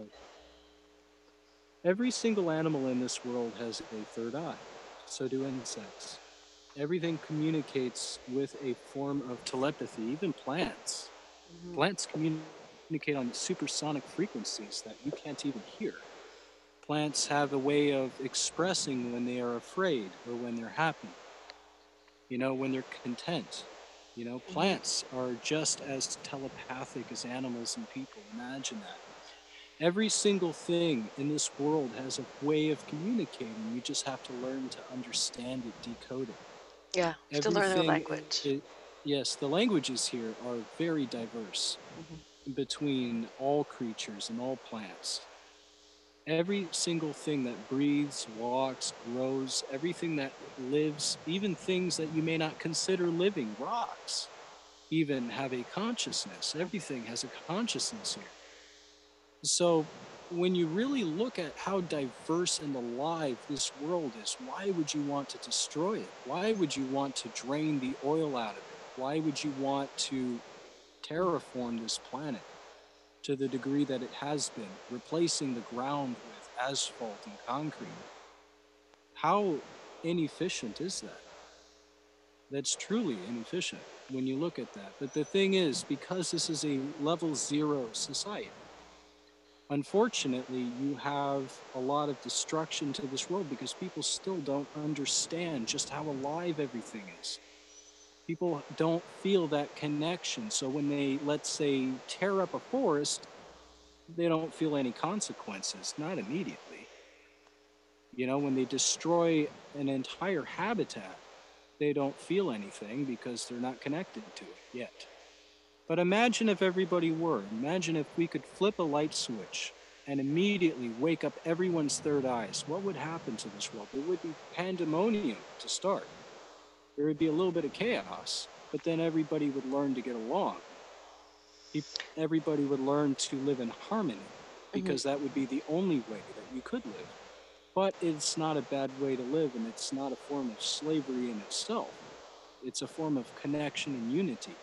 every single animal in this world has a third eye. So do insects. Everything communicates with a form of telepathy, even plants. Hmm. Plants communicate on supersonic frequencies that you can't even hear. Plants have a way of expressing when they are afraid or when they're happy, when they're content. Hmm. Plants are just as telepathic as animals and people. Imagine that. Every single thing in this world has a way of communicating. You just have to learn to understand it, decode it. Yeah, have to learn their Everything, language. yes, the languages here are very diverse Hmm. between all creatures and all plants. Every single thing that breathes, walks, grows, everything that lives, even things that you may not consider living, rocks, even have a consciousness. Everything has a consciousness here. So, when you really look at how diverse and alive this world is, why would you want to destroy it? Why would you want to drain the oil out of it? Why would you want to terraform this planet to the degree that it has been, replacing the ground with asphalt and concrete? How inefficient is that? That's truly inefficient when you look at that. But the thing is, because this is a level zero society, unfortunately, you have a lot of destruction to this world because people still don't understand just how alive everything is. People don't feel that connection. So when they, let's say, tear up a forest, they don't feel any consequences, not immediately. When they destroy an entire habitat, they don't feel anything because they're not connected to it yet. But imagine if everybody were. Imagine if we could flip a light switch and immediately wake up everyone's third eyes. What would happen to this world? There would be pandemonium to start. There would be a little bit of chaos, but then everybody would learn to get along. Everybody would learn to live in harmony Hmm. because that would be the only way that you could live. But it's not a bad way to live, and it's not a form of slavery in itself. it's a form of connection and unity.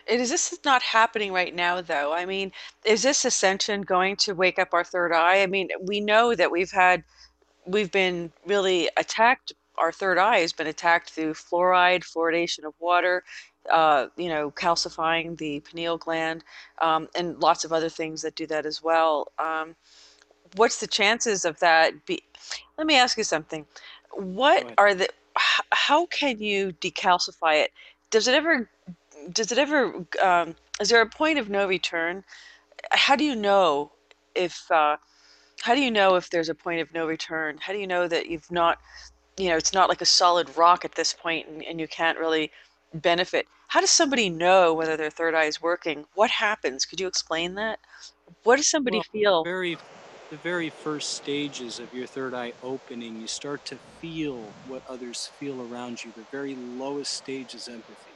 Is this not happening right now, though? I mean, is this ascension going to wake up our third eye? I mean, we know that we've been really attacked. Our third eye has been attacked through fluoride, fluoridation of water, calcifying the pineal gland, and lots of other things that do that as well. What's the chances of that be? Let me ask you something. Go What ahead. are the, how can you decalcify it? Does it ever, is there a point of no return? How do you know if, how do you know if there's a point of no return? How do you know that you've not, it's not like a solid rock at this point and you can't really benefit? How does somebody know whether their third eye is working? What happens? Could you explain that? What does somebody Well, the feel? very the very first stages of your third eye opening, you start to feel what others feel around you. The very lowest stage is empathy.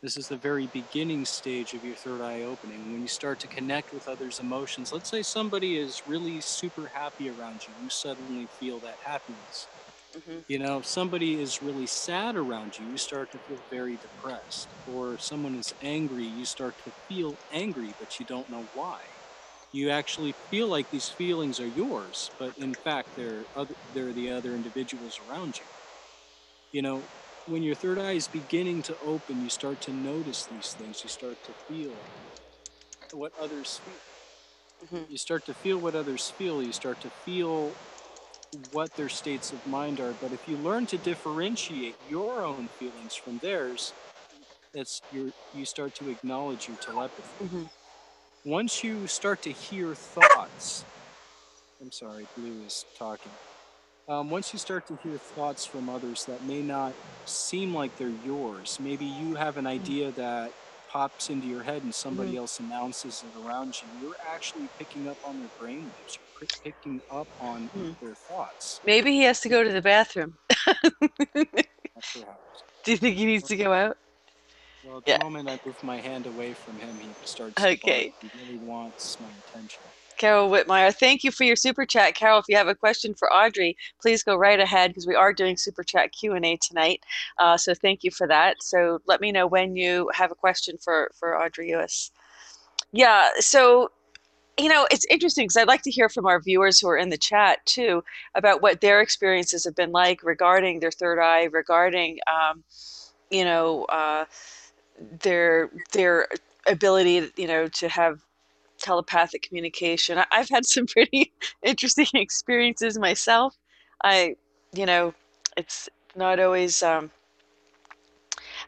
This is the very beginning stage of your third eye opening. When you start to connect with others' emotions, let's say somebody is really super happy around you, you suddenly feel that happiness. Hmm. You know, if somebody is really sad around you, you start to feel very depressed. Or if someone is angry, you start to feel angry, but you don't know why. You actually feel like these feelings are yours, but in fact they're the other individuals around you. You know, when your third eye is beginning to open, you start to notice these things. You start to feel what others feel. Hmm. You start to feel what others feel. You start to feel what their states of mind are. But if you learn to differentiate your own feelings from theirs, you start to acknowledge your telepathy. Hmm. Once you start to hear thoughts, I'm sorry, Blue is talking. Once you start to hear thoughts from others that may not seem like they're yours, maybe you have an idea that pops into your head and Hmm. somebody else announces it around you, you're actually picking up on their brainwaves. You're picking up on Hmm. their thoughts. Maybe he has to go to the bathroom. Perhaps. Do you think he needs to go out? Well, at the Yeah. moment I move my hand away from him, he starts to bark. Okay. He really wants my attention. Carol Whitmire, thank you for your super chat. Carol, if you have a question for Audrey, please go right ahead because we are doing super chat Q&A tonight. So thank you for that. So let me know when you have a question for Audrey Ewis. Yeah, so it's interesting because I'd like to hear from our viewers who are in the chat too about what their experiences have been like regarding their third eye, regarding you know, uh, their ability, to have telepathic communication. Have had some pretty interesting experiences myself. I, you know, it's not always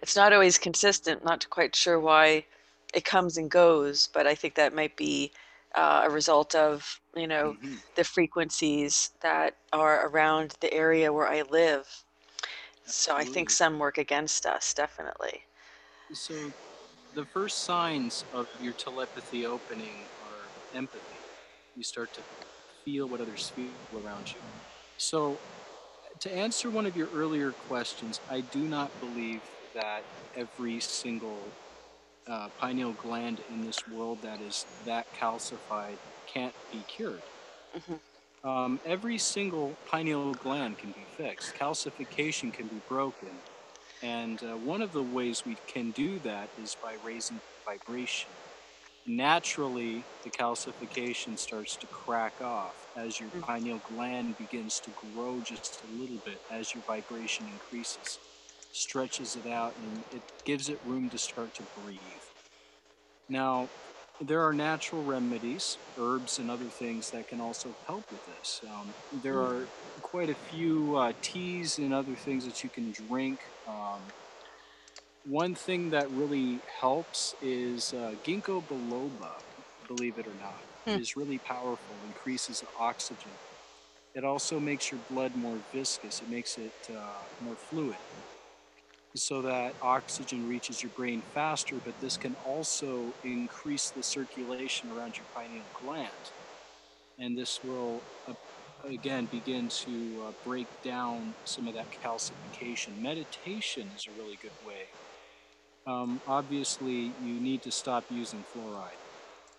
it's not always consistent. Not quite sure why it comes and goes, but I think that might be a result of Hmm. the frequencies that are around the area where I live. So I think Absolutely. some work against us, definitely. So the first signs of your telepathy opening are empathy. You start to feel what others feel around you. So, to answer one of your earlier questions, I do not believe that every single pineal gland in this world that is that calcified can't be cured. Hmm. Every single pineal gland can be fixed. Calcification can be broken. And one of the ways we can do that is by raising vibration. Naturally, the calcification starts to crack off as your pineal gland begins to grow just a little bit as your vibration increases, stretches it out, and it gives it room to start to breathe. Now, there are natural remedies, herbs, and other things that can also help with this. There are quite a few teas and other things that you can drink. One thing that really helps is ginkgo biloba, believe it or not. It is really powerful, increases oxygen. It also makes your blood more viscous, it makes it more fluid so that oxygen reaches your brain faster, but this can also increase the circulation around your pineal gland. And this will, again, begin to break down some of that calcification. Meditation is a really good way. Obviously, you need to stop using fluoride.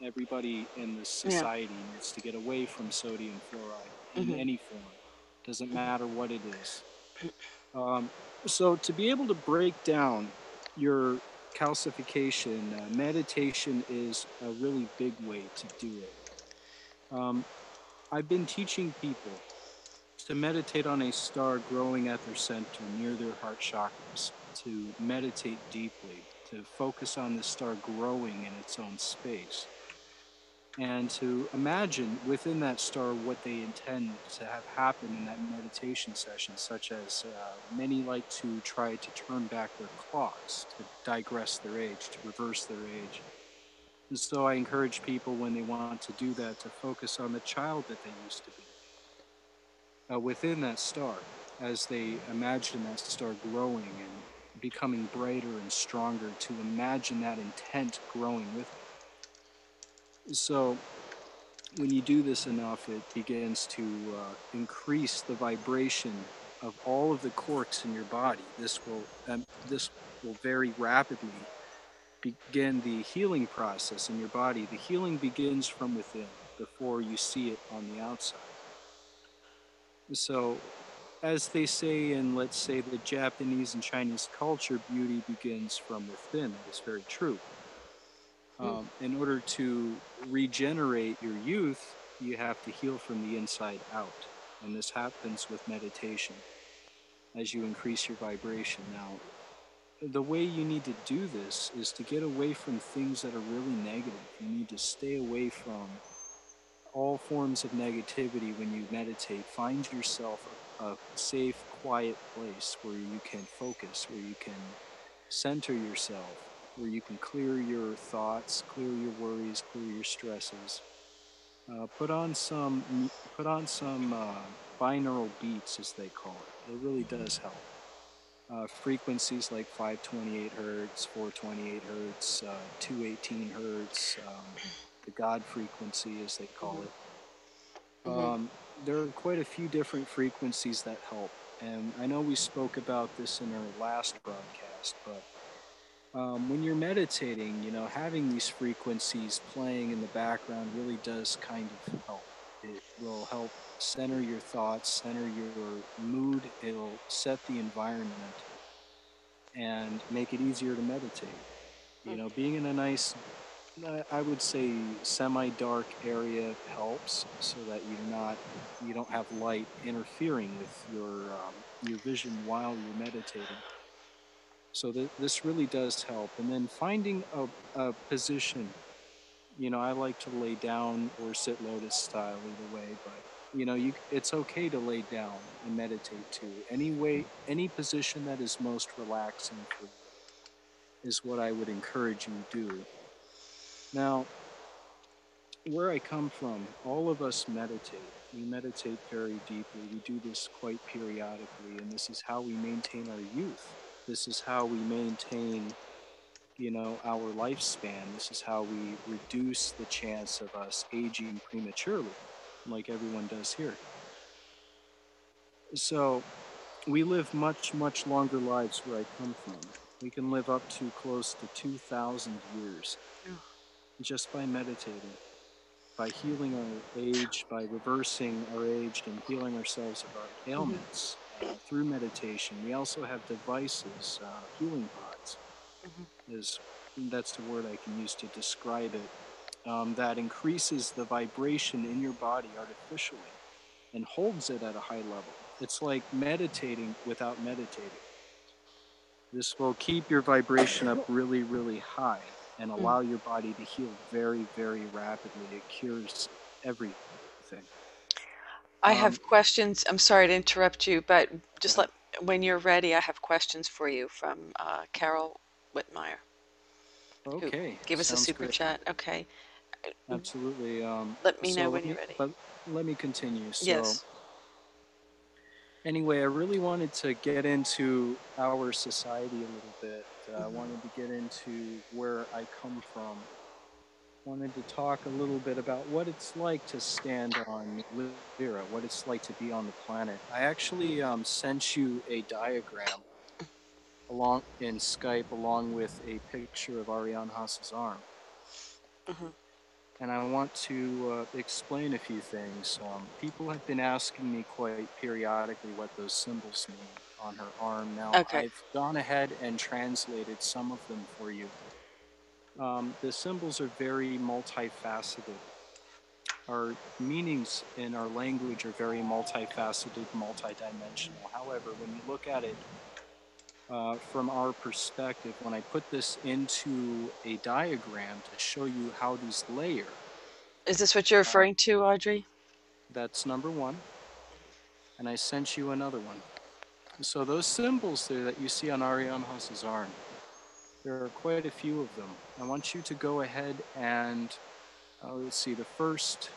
Everybody in this Yeah. society needs to get away from sodium fluoride in Hmm. any form. Doesn't matter what it is. Um, so to be able to break down your calcification, meditation is a really big way to do it. Um, I've been teaching people to meditate on a star growing at their center near their heart chakras, to meditate deeply, to focus on the star growing in its own space, and to imagine within that star what they intend to have happen in that meditation session, such as many like to try to turn back their clocks, to digress their age, to reverse their age. And so I encourage people when they want to do that to focus on the child that they used to be within that star as they imagine that star growing and becoming brighter and stronger, to imagine that intent growing with it. So when you do this enough, it begins to increase the vibration of all of the corks in your body. This will very rapidly begin the healing process in your body. The healing begins from within before you see it on the outside. So, as they say in, let's say, the Japanese and Chinese culture, beauty begins from within. That is very true. Mm. In order to regenerate your youth, you have to heal from the inside out. And this happens with meditation as you increase your vibration. Now, the way you need to do this is to get away from things that are really negative. You need to stay away from all forms of negativity when you meditate. Find yourself a safe, quiet place where you can focus, where you can center yourself, where you can clear your thoughts, clear your worries, clear your stresses. Put on some binaural beats, as they call it. It really does help. Frequencies like 528 hertz, 428 hertz, 218 hertz, the God frequency, as they call it. Hmm. There are quite a few different frequencies that help. And I know we spoke about this in our last broadcast, but when you're meditating, having these frequencies playing in the background really does kind of help. It will help center your thoughts, center your mood. It'll set the environment and make it easier to meditate. Being in a nice, I would say, semi-dark area helps so that you don't have light interfering with your vision while you're meditating. So this really does help. And then finding a position. I like to lay down or sit lotus style, either way, but it's okay to lay down and meditate too. Any position that is most relaxing for you is what I would encourage you to do. Now, where I come from, all of us meditate. We meditate very deeply. We do this quite periodically, and this is how we maintain our youth. This is how we maintain, our lifespan. This is how we reduce the chance of us aging prematurely, like everyone does here. So, we live much, much longer lives where I come from. We can live up to close to 2,000 years just by meditating, by healing our age, by reversing our age and healing ourselves of our Hmm. ailments through meditation. We also have devices, healing pods, is that's the word I can use to describe it, that increases the vibration in your body artificially and holds it at a high level. It's like meditating without meditating. This will keep your vibration up really, really high and Mm. allow your body to heal very, very rapidly. It cures everything. I Um, have questions. I'm sorry to interrupt you, but just yeah. when you're ready, I have questions for you from Carol Whitmire, who Okay, gave us a sounds super great. chat. Okay, Absolutely. let me know So when you're ready. let me continue. So Yes. anyway, I really wanted to get into our society a little bit. I wanted to get into where I come from. Wanted to talk a little bit about what it's like to stand on Lyra, what it's like to be on the planet. I actually sent you a diagram along in Skype along with a picture of Ariane Haas's arm. Hmm. And I want to explain a few things. People have been asking me quite periodically what those symbols mean on her arm. Now, Okay. I've gone ahead and translated some of them for you. The symbols are very multifaceted. Our meanings in our language are very multifaceted, multidimensional. However, when you look at it from our perspective, when I put this into a diagram to show you how these layer, Is this what you're uh, referring to, Audrey? that's number one. And I sent you another one. So those symbols there that you see on Arianhas's arm, there are quite a few of them. I want you to go ahead and let's see, the first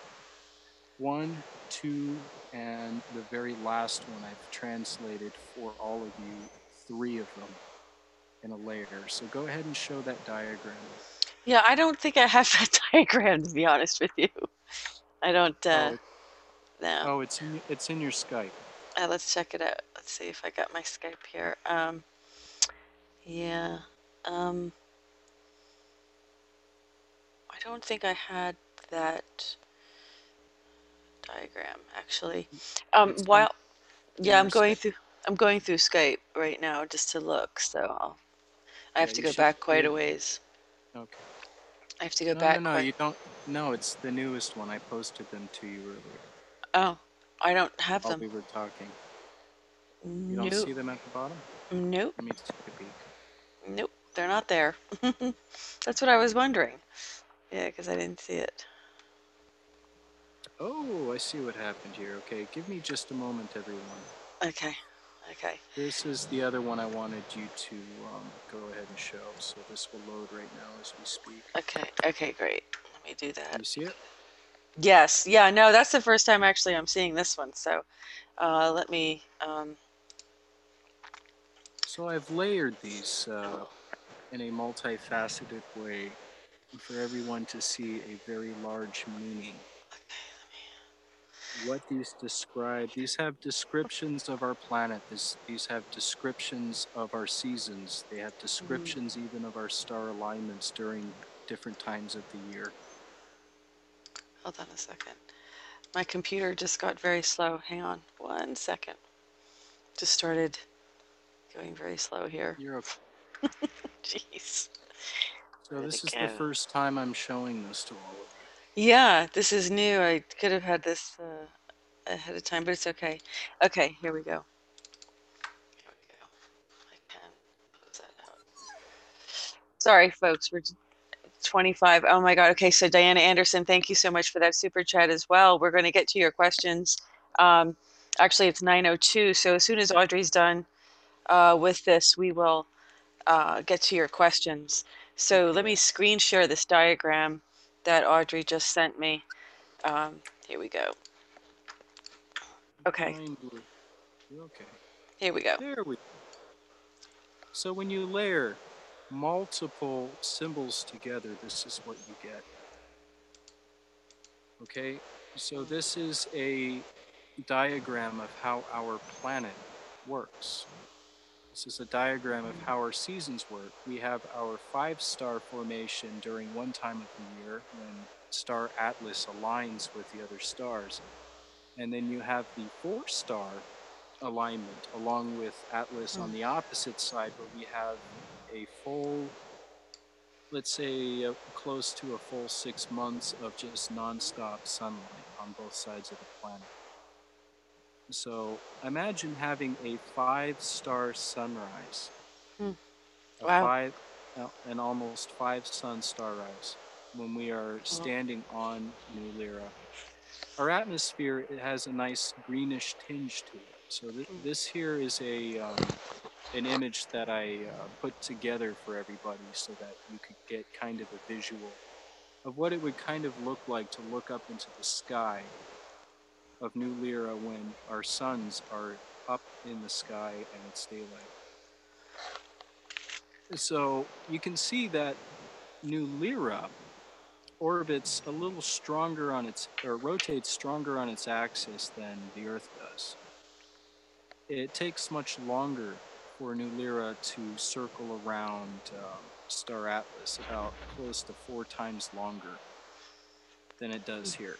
one, two, and the very last one I've translated for all of you, three of them in a layer. So go ahead and show that diagram. Yeah, I don't think I have that diagram, to be honest with you. I don't, Oh, no. it's in your Skype. Let's check it out. Let's see if I got my Skype here. Yeah. Um, I don't think I had that diagram actually. It's While in yeah, your Skype. I'm going through Skype right now just to look. So I Yeah, have to you go should back be quite a able. ways. Okay. I have to go No, no, back no. quite. You don't. No, it's the newest one. I posted them to you earlier Oh, I don't have while them. we were talking. You don't Nope. see them at the bottom? Nope. Let me take a peek. Nope. They're not there. That's what I was wondering. Yeah, because I didn't see it. Oh, I see what happened here. Okay, give me just a moment, everyone. Okay. Okay. This is the other one I wanted you to go ahead and show. So this will load right now as we speak. Okay. Okay. Great. Let me do that. You see it? Yes. Yeah. No, that's the first time actually I'm seeing this one. So let me. So I've layered these in a multifaceted way for everyone to see a very large meaning. What these describe, these have descriptions of our planet, these have descriptions of our seasons, they have Mhm. descriptions even of our star alignments during different times of the year. Hold on a second. My computer just got very slow. Hang on 1 second. Just started going very slow here. You're okay. Jeez. So Where'd this it is the go? first time I'm showing this to all of you. Yeah, this is new. I could have had this ahead of time, but it's okay. Okay, here we go. Here we go. I can close that out. Sorry, folks. We're 25. Oh my God. Okay, so Diana Anderson, thank you so much for that super chat as well. We're going to get to your questions. Um, Actually, it's 9:02, so as soon as Audrey's done with this, we will get to your questions. So let Okay. me screen share this diagram that Audrey just sent me. Here we go. Okay, Find where, okay. here we go. There we go. So when you layer multiple symbols together, this is what you get. Okay, so this is a diagram of how our planet works. This is a diagram of how our seasons work. We have our five-star formation during one time of the year when star Atlas aligns with the other stars. And then you have the four-star alignment along with Atlas on the opposite side where we have a full, let's say, close to a full 6 months of just nonstop sunlight on both sides of the planet. So imagine having a five-star sunrise, Hmm. a Wow. five, an almost five-sun star rise when we are Well, standing on New Lyra. Our atmosphere, it has a nice greenish tinge to it. So this here is a an image that I put together for everybody so that you could get kind of a visual of what it would kind of look like to look up into the sky of New Lyra when our suns are up in the sky and it's daylight. So you can see that New Lyra orbits a little stronger on its, or rotates stronger on its axis than the Earth does. It takes much longer for New Lyra to circle around Star Atlas, about close to 4 times longer than it does here.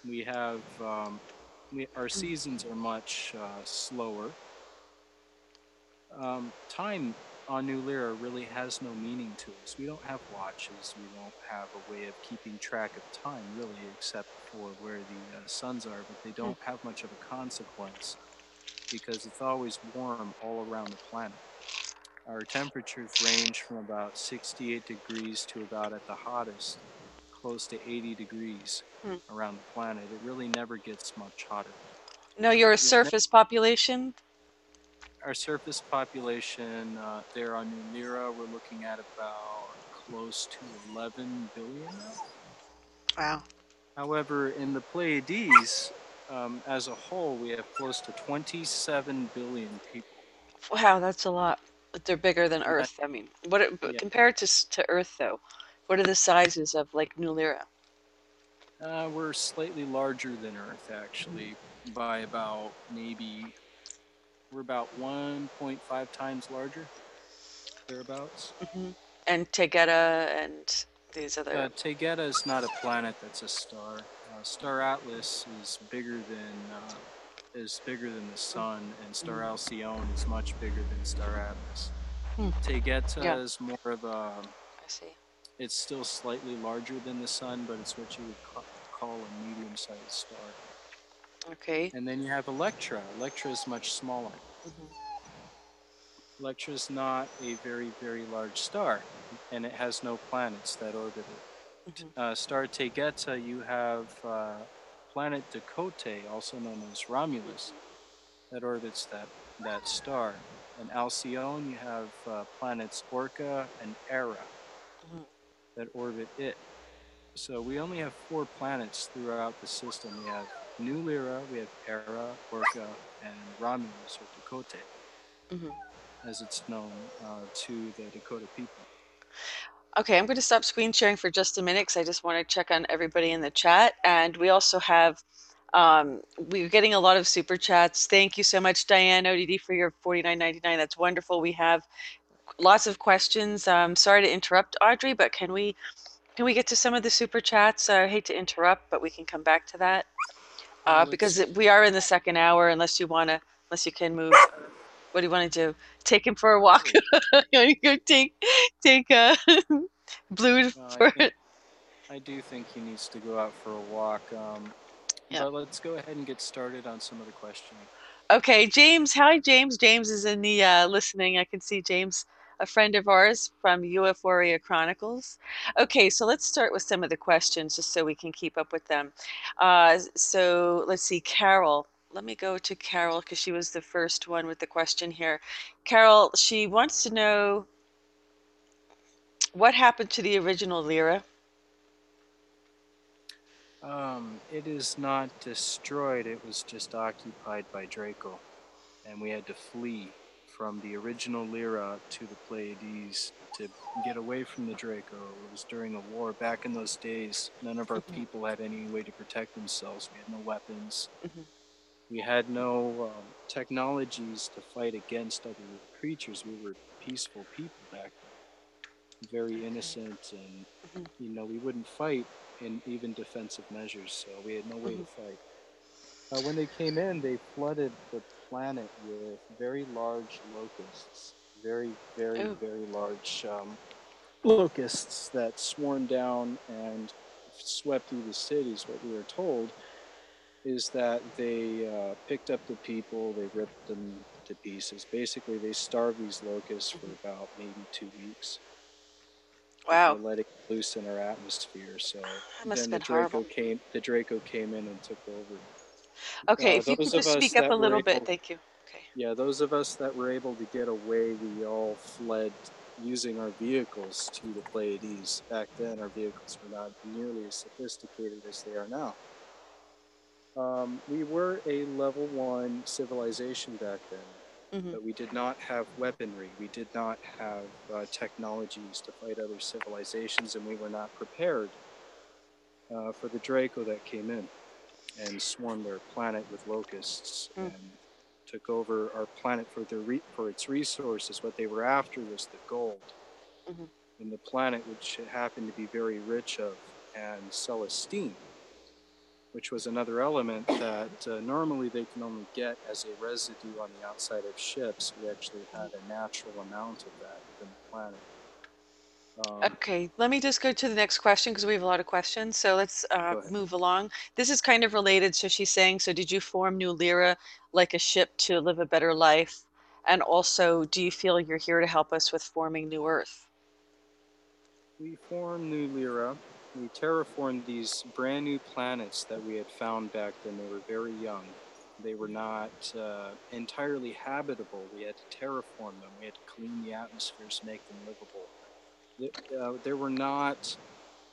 We have our seasons are much slower. Time on New Lyra really has no meaning to us. We don't have watches. We don't have a way of keeping track of time, really, except for where the suns are, but they Mm. don't have much of a consequence because it's always warm all around the planet. Our temperatures range from about 68 degrees to about, at the hottest, close to 80 degrees Mm. around the planet. It really never gets much hotter. No, you're a When surface population. our surface population there on New Lyra, we're looking at about close to 11 billion now. Wow. However, in the Pleiades, as a whole, we have close to 27 billion people. Wow, that's a lot. But they're bigger than Yeah, Earth. I mean, what but yeah. compared to Earth though? What are the sizes of like New Lyra? We're slightly larger than Earth, Mm-hmm. actually, by about maybe we're about 1.5 times larger, thereabouts. Mm-hmm. And Tegeta and these other. Taygeta is not a planet; that's a star. Star Atlas is bigger than the Sun, and Star Mm-hmm. Alcyone is much bigger than Star Atlas. Hmm. Yeah, Taygeta is more of a. I see. It's still slightly larger than the Sun, but it's what you would call a medium-sized star. Okay. And then you have Electra. Electra is much smaller. Mm-hmm. Electra is not a very, very large star, and it has no planets that orbit it. Mm-hmm. Star Taygeta, you have planet Decote, also known as Romulus, that orbits that star. And Alcyone, you have planets Orca and Era Mm-hmm. that orbit it. So we only have four planets throughout the system. We have New Lyra, we have Era, Orca, and Romulus or Decote, Mm-hmm. as it's known to the Dakota people. Okay, I'm going to stop screen sharing for just a minute because I just want to check on everybody in the chat. And we also have, we're getting a lot of super chats. Thank you so much, Diane ODD, for your 49.99. That's wonderful. We have lots of questions. Sorry to interrupt, Audrey, but can we get to some of the super chats? I hate to interrupt, but we can come back to that because Let's we are in the second hour. Unless you can move. What do you want to do? Take him for a walk. oh, You go take Blue I for think I do think he needs to go out for a walk. yeah. But let's go ahead and get started on some of the questioning. Okay, James. Hi, James. James is in the listening. I can see James, a friend of ours from UF Warrior Chronicles. Okay, so let's start with some of the questions just so we can keep up with them. So let's see, Carol. Let me go to Carol because she was the first one with the question here. Carol, she wants to know what happened to the original Lyra. It is not destroyed, it was just occupied by Draco. And we had to flee from the original Lyra to the Pleiades to get away from the Draco. It was during a war. Back in those days, none of our Mhm, people had any way to protect themselves. We had no weapons. mhm, We had no technologies to fight against other creatures. We were peaceful people back then, very okay. innocent, and Mhm, we wouldn't fight in even defensive measures, so we had no way mhm. to fight. When they came in, they flooded the planet with very large locusts, very, very, Oh, very large locusts that swarmed down and swept through the cities. What we were told is that they picked up the people, they ripped them to pieces. Basically, they starved these locusts for mhm. about maybe 2 weeks before Wow, letting loose in our atmosphere. So that must have then been horrible. The Draco came in and took over. Okay, if you Those could of just us speak up a that were little bit, able, thank you. Okay. yeah, those of us that were able to get away, we all fled using our vehicles to the Pleiades. Back then, our vehicles were not nearly as sophisticated as they are now. We were a level one civilization back then, Hmm. but we did not have weaponry. We did not have technologies to fight other civilizations, and we were not prepared for the Draco that came in and swarmed our planet with locusts and took over our planet for for its resources. What they were after was the gold Hmm. in the planet, which it happened to be very rich of, and Celestine. which was another element that normally they can only get as a residue on the outside of ships. We actually had a natural amount of that within the planet. Um, Okay, let me just go to the next question because we have a lot of questions. So let's Go ahead. move along. This is kind of related. So she's saying, so did you form New Lyra like a ship to live a better life? And also, do you feel you're here to help us with forming New Earth? We formed New Lyra. We terraformed these brand new planets that we had found back then. They were very young. They were not entirely habitable. We had to terraform them. We had to clean the atmospheres, make them livable. There were not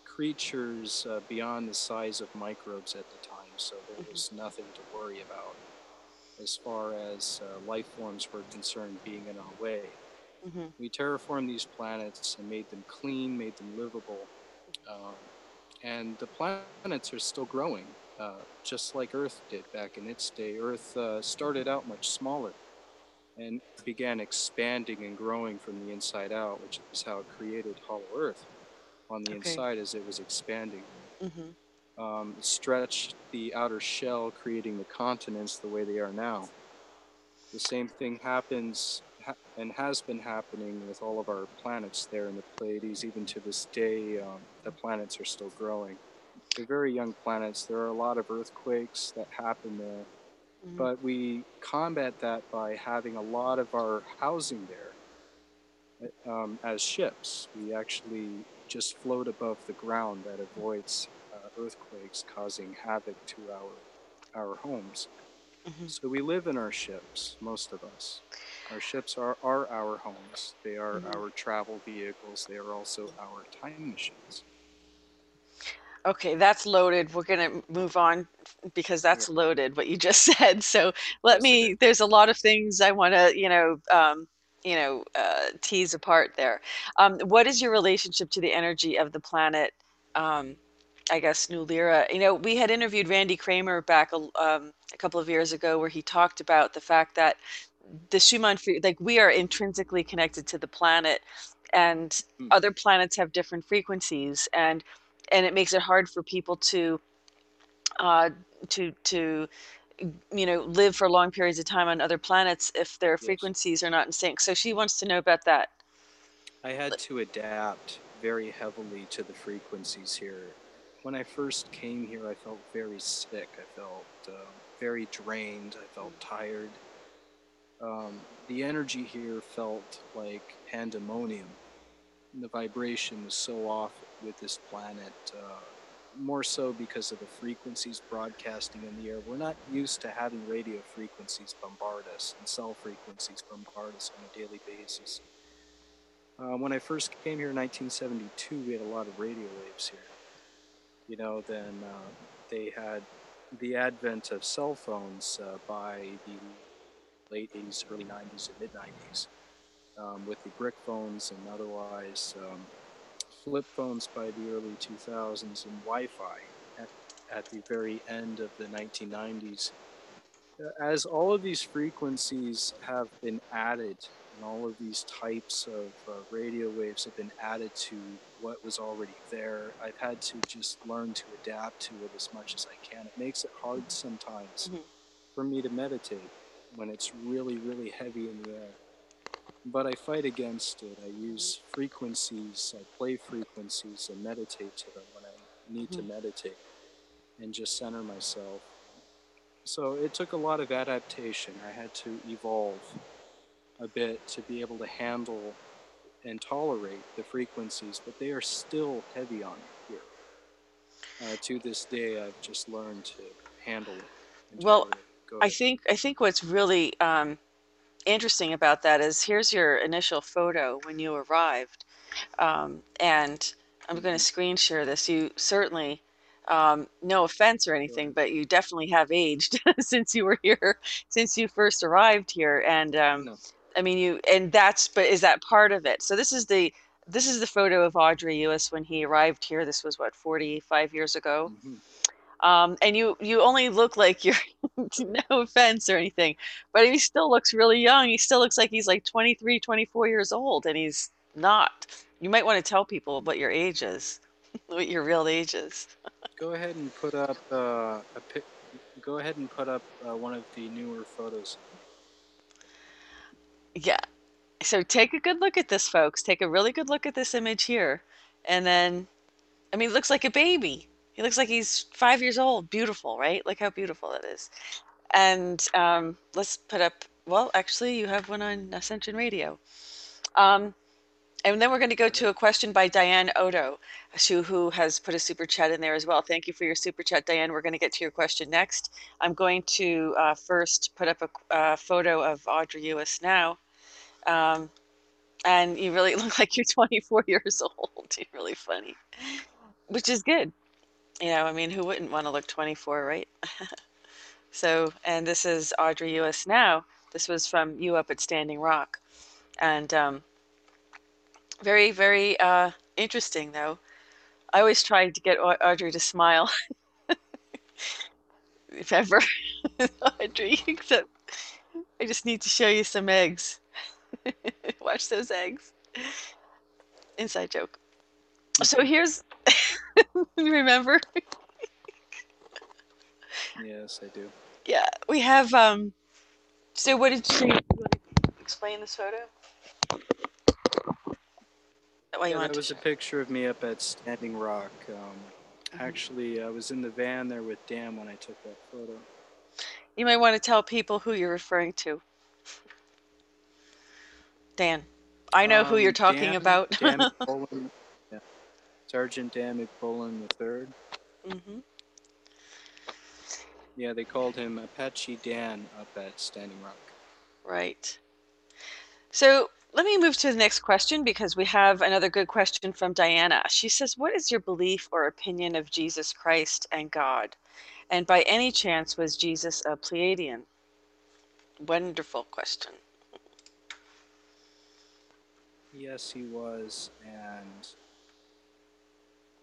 creatures beyond the size of microbes at the time, so there Mhm, was nothing to worry about as far as life forms were concerned being in our way. mhm. We terraformed these planets and made them clean, made them livable, um, and the planets are still growing, just like Earth did back in its day. Earth started out much smaller and began expanding and growing from the inside out, which is how it created Hollow Earth on the Okay. inside as it was expanding. Hmm. Stretched the outer shell, creating the continents the way they are now. The same thing happens and has been happening with all of our planets there in the Pleiades. Even to this day, the planets are still growing. They're very young planets. There are a lot of earthquakes that happen there, Hmm. but we combat that by having a lot of our housing there as ships. We actually just float above the ground that avoids earthquakes causing havoc to our homes. Hmm. So we live in our ships, most of us. Our ships are our homes. They are Hmm. our travel vehicles. They are also our time machines. Okay, that's loaded. We're gonna move on because Yeah. that's loaded, what you just said. So Yes, it is. there's a lot of things I want to, tease apart there. What is your relationship to the energy of the planet? Um, I guess New Lyra. We had interviewed Randy Kramer back a couple of years ago where he talked about the fact that the Schumann, like we are intrinsically connected to the planet, and Hmm. other planets have different frequencies, and it makes it hard for people uh, to live for long periods of time on other planets if their Yes. frequencies are not in sync. So she wants to know about that. I had to adapt very heavily to the frequencies here. When I first came here, I felt very sick. I felt very drained. I felt tired. The energy here felt like pandemonium. The vibration was so off with this planet, more so because of the frequencies broadcasting in the air. We're not used to having radio frequencies bombard us and cell frequencies bombard us on a daily basis. When I first came here in 1972, we had a lot of radio waves here. Then they had the advent of cell phones by the late 80s, early 90s, and mid 90s, with the brick phones and otherwise flip phones by the early 2000s and Wi-Fi at, at the very end of the 1990s. As all of these frequencies have been added and all of these types of radio waves have been added to what was already there, I've had to just learn to adapt to it as much as I can. It makes it hard sometimes Mhm, for me to meditate when it's really, really heavy in the air. But I fight against it. I use frequencies, I play frequencies and meditate to them when I need to mhm. meditate and just center myself. So it took a lot of adaptation. I had to evolve a bit to be able to handle and tolerate the frequencies, but they are still heavy on me here. To this day, I've just learned to handle it and Well, tolerate it. Go I ahead. think I think what's really interesting about that is here's your initial photo when you arrived. And I'm going to Mm-hmm. screen share this. You certainly, no offense or Go anything, ahead. but you definitely have aged since you were here, since you first arrived here. And No. I mean, but is that part of it? So this is the photo of Audrey Lewis when he arrived here. This was what, 45 years ago? Mm-hmm. And you only look like you're, no offense or anything, but he still looks really young. He still looks like he's like 23, 24 years old, and he's not. You might want to tell people what your age is. what your real age is. Go ahead and put up Go ahead and put up one of the newer photos. Yeah. So take a good look at this, folks. Take a really good look at this image here. And then, I mean, it looks like a baby. He looks like he's 5 years old. Beautiful, right? Look how beautiful it is. And let's put up, well, actually, you have one on Ascension Radio. Um, and then we're going to Go go ahead. to a question by Diane Odo, who has put a super chat in there as well. Thank you for your super chat, Diane. We're going to get to your question next. I'm going to first put up a photo of Audrey Ewis now. Um, and you really look like you're 24 years old. You're really funny, which is good. I mean, who wouldn't want to look 24, right? So, and this is Audrey Ewis now. This was from You Up at Standing Rock. And very, very interesting, though. I always tried to get Audrey to smile, if ever. Audrey, except I just need to show you some eggs. Watch those eggs. Inside joke. So here's, remember? Yes, I do. Yeah, we have, so what did you explain this photo? Why you Yeah, that wanted to was a show? picture of me up at Standing Rock. Mhm. Actually, I was in the van there with Dan when I took that photo. You might want to tell people who you're referring to. Dan. I know who you're talking about. Dan McBullen, yeah, Sergeant Dan McBullen III. hmm Yeah, they called him Apache Dan up at Standing Rock. Right. So let me move to the next question because we have another good question from Diana. She says, what is your belief or opinion of Jesus Christ and God? And by any chance, was Jesus a Pleiadian? Wonderful question. Yes, he was, and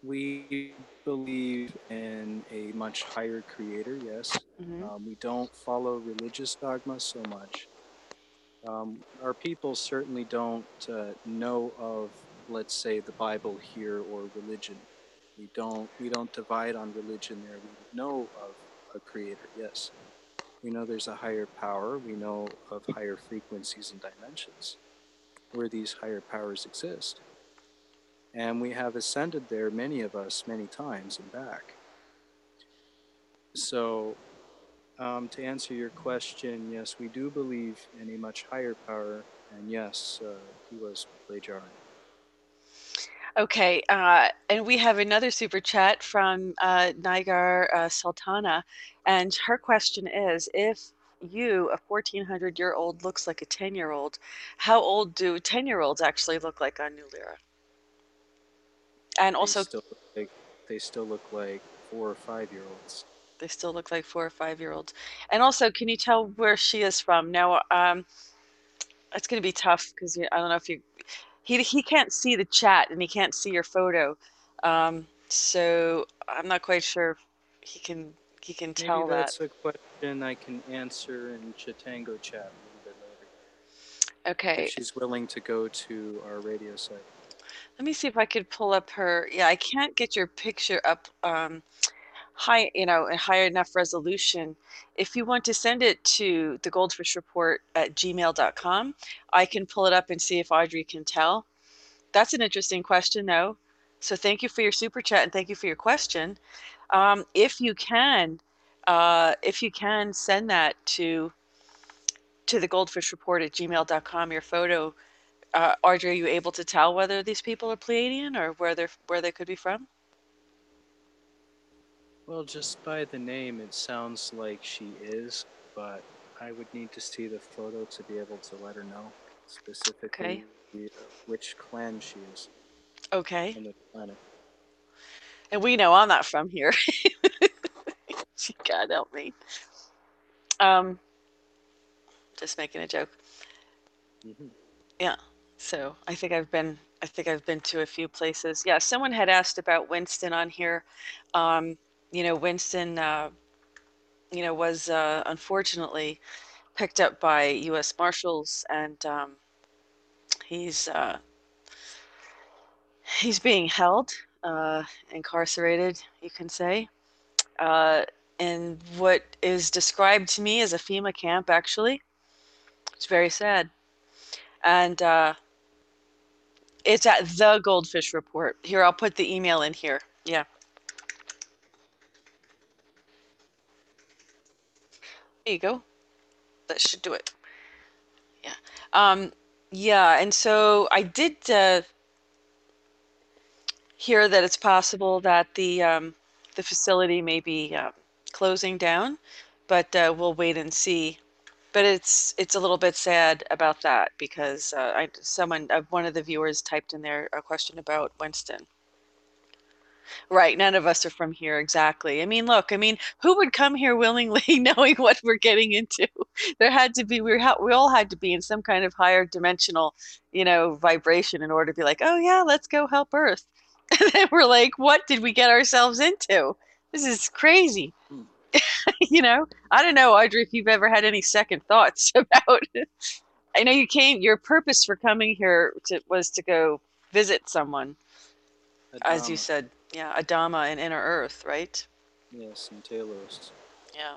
we believe in a much higher creator, yes. hmm We don't follow religious dogma so much. Our people certainly don't know of, let's say, the Bible here or religion. We don't divide on religion there. We know of a creator, yes. We know there's a higher power. We know of higher frequencies and dimensions where these higher powers exist. And we have ascended there, many of us, many times and back. So, to answer your question, yes, we do believe in a much higher power, and yes, he was Plagiarin. Okay, and we have another super chat from Nigar Sultana, and her question is, if you, a 1400-year-old, looks like a 10-year-old, how old do 10-year-olds actually look like on New Lyra? And They also, still look like they still look like 4 or 5 year olds. they still look like 4 or 5-year-olds. And also, can you tell where she is from? Now, it's going to be tough because I don't know if you he can't see the chat and he can't see your photo, so I'm not quite sure if he can Maybe tell that. that's a question I can answer in Chitango chat a little bit later, if Okay, she's willing to go to our radio site. let me see if I could pull up her. Yeah, I can't get your picture up high, in high enough resolution. If you want to send it to the Goldfish Report at gmail.com, I can pull it up and see if Audrey can tell. That's an interesting question, though. So thank you for your super chat and thank you for your question. If you can send that to the Goldfish Report at gmail.com, your photo, Audrey, are you able to tell whether these people are Pleiadian or where they could be from? Well, just by the name, it sounds like she is, but I would need to see the photo to be able to let her know Okay. specifically which clan she is Okay. on the planet. And we know I'm not from here. God help me. Um, just making a joke. Hmm. Yeah. So I think I've been to a few places. Yeah, someone had asked about Winston on here. Um, Winston, was unfortunately picked up by U.S. Marshals, and he's uh, he's being held. incarcerated, you can say, uh, in what is described to me as a FEMA camp, actually. It's very sad. And it's at the Goldfish Report. Here, I'll put the email in here. Yeah, there you go. That should do it. Yeah. Um, yeah, and so I did hear that it's possible that the facility may be closing down, but we'll wait and see. But it's a little bit sad about that because one of the viewers typed in there a question about Winston. Right, none of us are from here exactly. I mean, look, I mean, who would come here willingly knowing what we're getting into? There had to be we all had to be in some kind of higher dimensional, vibration in order to be like, "Oh yeah, let's go help Earth." And then we're like, "What did we get ourselves into? This is crazy." Hmm. I don't know, Audrey, if you've ever had any second thoughts about I know your purpose for coming here was to go visit someone, as you Adama, said, yeah, Adama and Inner Earth, right? yes, and Talos. Yeah.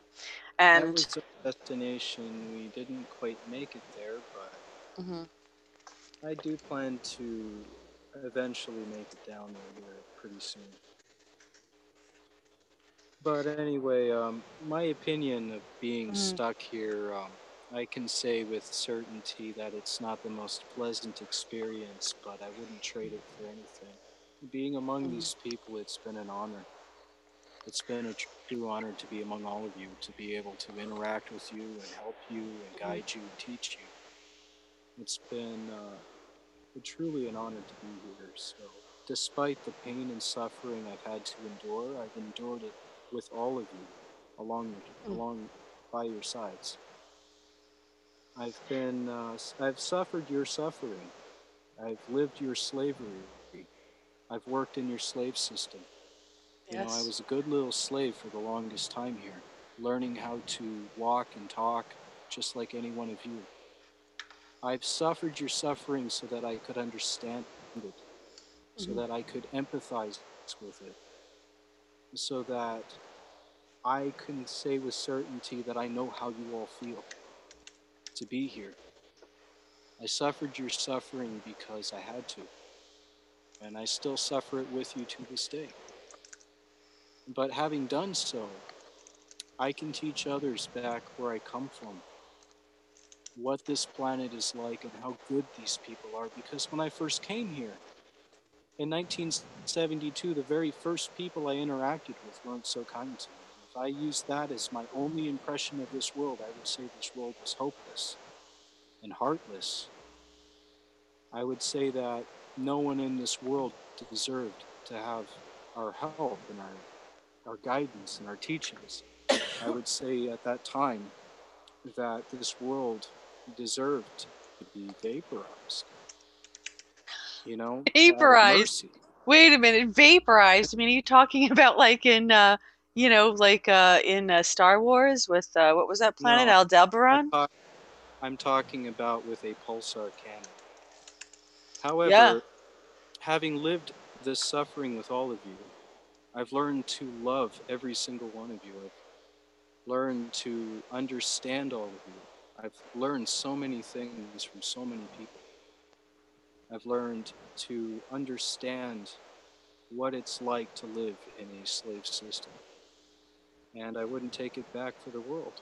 That And was our destination. We didn't quite make it there, but mhm, I do plan to eventually make it down there here pretty soon. But anyway, my opinion of being mhm, stuck here, I can say with certainty that it's not the most pleasant experience, but I wouldn't trade it for anything. Being among mhm, these people, it's been an honor. It's been a true honor to be among all of you, to be able to interact with you and help you and mhm, guide you and teach you. It's been truly an honor to be here. So, despite the pain and suffering I've had to endure, I've endured it with all of you mhm. along by your sides. I've suffered your suffering. I've lived your slavery. I've worked in your slave system. You know, I Yes. was a good little slave for the longest time here, learning how to walk and talk just like any one of you. I've suffered your suffering so that I could understand it, so Mhm. that I could empathize with it, so that I can say with certainty that I know how you all feel to be here. I suffered your suffering because I had to, and I still suffer it with you to this day. But having done so, I can teach others back where I come from what this planet is like and how good these people are. Because when I first came here in 1972, the very first people I interacted with weren't so kind to me. And if I used that as my only impression of this world, I would say this world was hopeless and heartless. I would say that no one in this world deserved to have our help and our guidance and our teachings. I would say at that time that this world deserved to be vaporized, out of Vaporized. mercy. Wait a minute, vaporized. I mean, are you talking about like in in Star Wars with what was that planet? No, I'm, Aldebaran? talk- I'm talking about with a pulsar cannon. Yeah. However, having lived this suffering with all of you, I've learned to love every single one of you. I've learned to understand all of you. I've learned so many things from so many people. I've learned to understand what it's like to live in a slave system. And I wouldn't take it back for the world.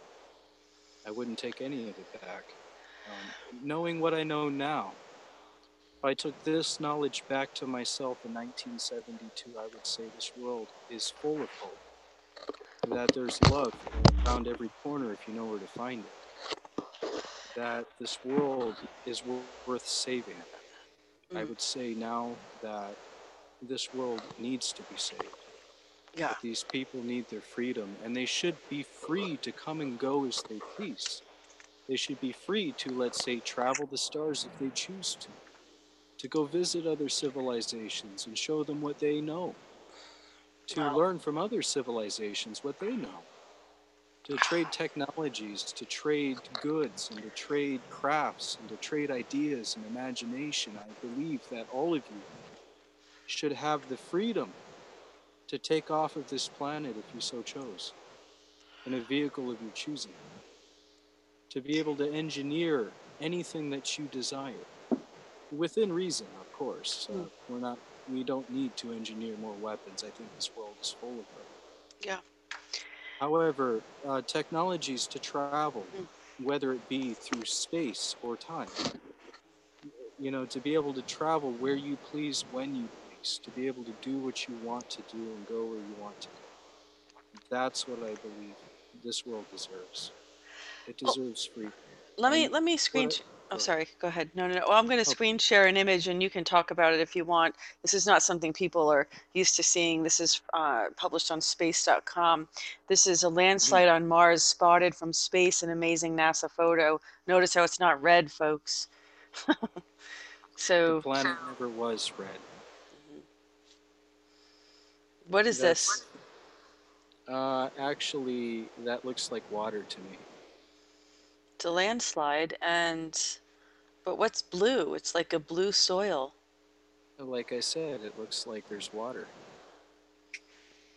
I wouldn't take any of it back. Knowing what I know now, if I took this knowledge back to myself in 1972, I would say this world is full of hope, that there's love around every corner if you know where to find it, that this world is worth saving. I Mm, would say now that this world needs to be saved, yeah. that these people need their freedom, and they should be free to come and go as they please. They should be free to, let's say, travel the stars if they choose to go visit other civilizations and show them what they know, to Well, learn from other civilizations what they know, to trade technologies, to trade goods, and to trade crafts, and to trade ideas and imagination. I believe that all of you should have the freedom to take off of this planet if you so chose, in a vehicle of your choosing, to be able to engineer anything that you desire, within reason, of course. Mm. We don't need to engineer more weapons. I think this world is full of them. Yeah. However, technologies to travel, Mm. whether it be through space or time, to be able to travel where you please, when you please, to be able to do what you want to do and go where you want to go. That's what I believe this world deserves. It Well, deserves freedom. let me And let me what screen. I, Oh, go ahead. sorry. Go ahead. No, no, no. Well, I'm going to Oh, screen share an image, and you can talk about it if you want. This is not something people are used to seeing. This is published on space.com. This is a mhm. landslide on Mars spotted from space, an amazing NASA photo. Notice how it's not red, folks. The So, planet never was red. what is That's this? actually, that looks like water to me. It's a landslide, but what's blue? It's like a blue soil. Like I said, it looks like there's water.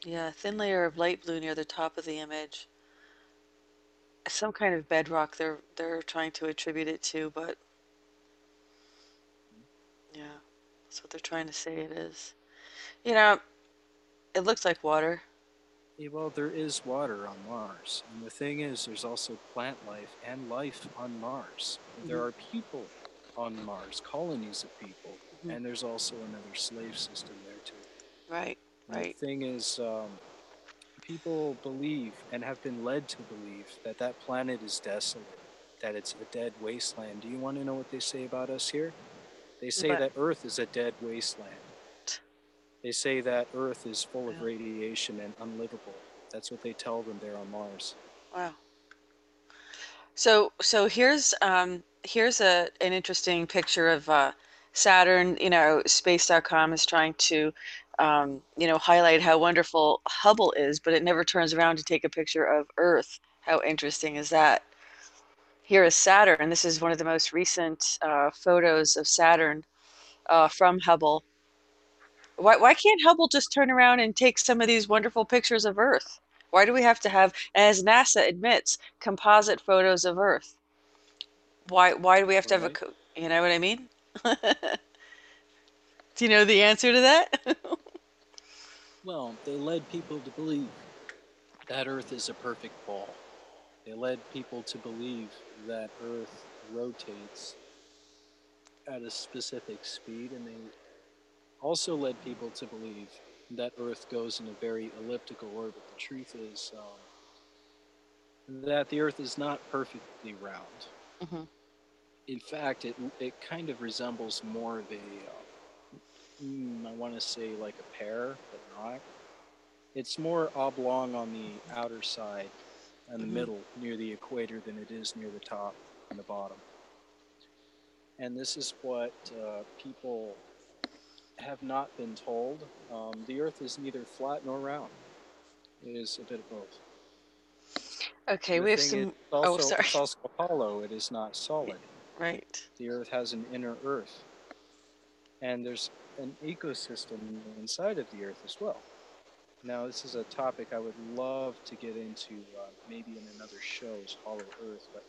Yeah, a thin layer of light blue near the top of the image. Some kind of bedrock they're trying to attribute it to, but yeah, that's what they're trying to say it is. You know, it looks like water. Yeah, well, there is water on Mars. And the thing is, there's also plant life and life on Mars. There Hmm. are people on Mars, colonies of people. Hmm. And there's also another slave system there, too. Right, And the right. thing is, people believe and have been led to believe that that planet is desolate, that it's a dead wasteland. Do you want to know what they say about us here? They say But that Earth is a dead wasteland. They say that Earth is full of well, radiation and unlivable. That's what they tell them there on Mars. wow. So here's an interesting picture of Saturn. Space.com is trying to highlight how wonderful Hubble is, but it never turns around to take a picture of Earth. How interesting is that? Here is Saturn. This is one of the most recent photos of Saturn from Hubble. Why can't Hubble just turn around and take some of these wonderful pictures of Earth? Why do we have to have, as NASA admits, composite photos of Earth? Why do we have to have Right? you know what I mean? Do you know the answer to that? Well, they led people to believe that Earth is a perfect ball. They led people to believe that Earth rotates at a specific speed, and they also led people to believe that Earth goes in a very elliptical orbit. The truth is that the Earth is not perfectly round. Hmm. In fact, it kind of resembles more of a I want to say like a pear, but not. It's more oblong on the outer side and the Hmm. middle near the equator than it is near the top and the bottom. And this is what people have not been told. The Earth is neither flat nor round. It is a bit of both. Okay, And the we have thing is, some. Oh, sorry. it's also hollow. It is not solid. Right. The Earth has an inner Earth, and there's an ecosystem inside of the Earth as well. Now, this is a topic I would love to get into, maybe in another show, is Hollow Earth. But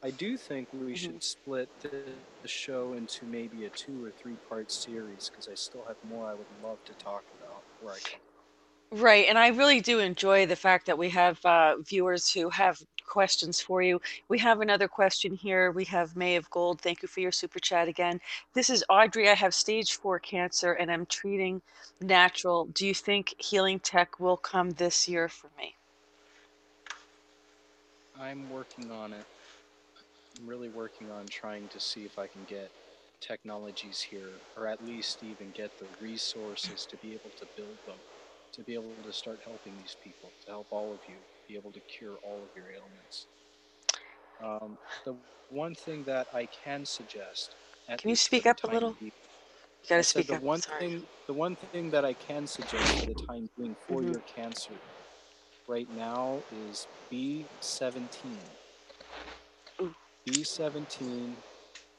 I do think we Hmm. should split the show into maybe a 2 or 3 part series, because I still have more I would love to talk about where I come from. Right, and I really do enjoy the fact that we have viewers who have questions for you. We have another question here. We have May of Gold. Thank you for your super chat again. This is Audrey. I have stage 4 cancer and I'm treating natural. Do you think healing tech will come this year for me? I'm working on it. I'm really working on trying to see if I can get technologies here, or at least even get the resources to be able to build them, to be able to start helping these people, to help all of you be able to cure all of your ailments. The one thing that I can suggest, at Can you least for speak the up a time little? being, You got I to said speak up. Sorry. the one thing that I can suggest for the time being for Hmm. your cancer right now is B17. Ooh. B17,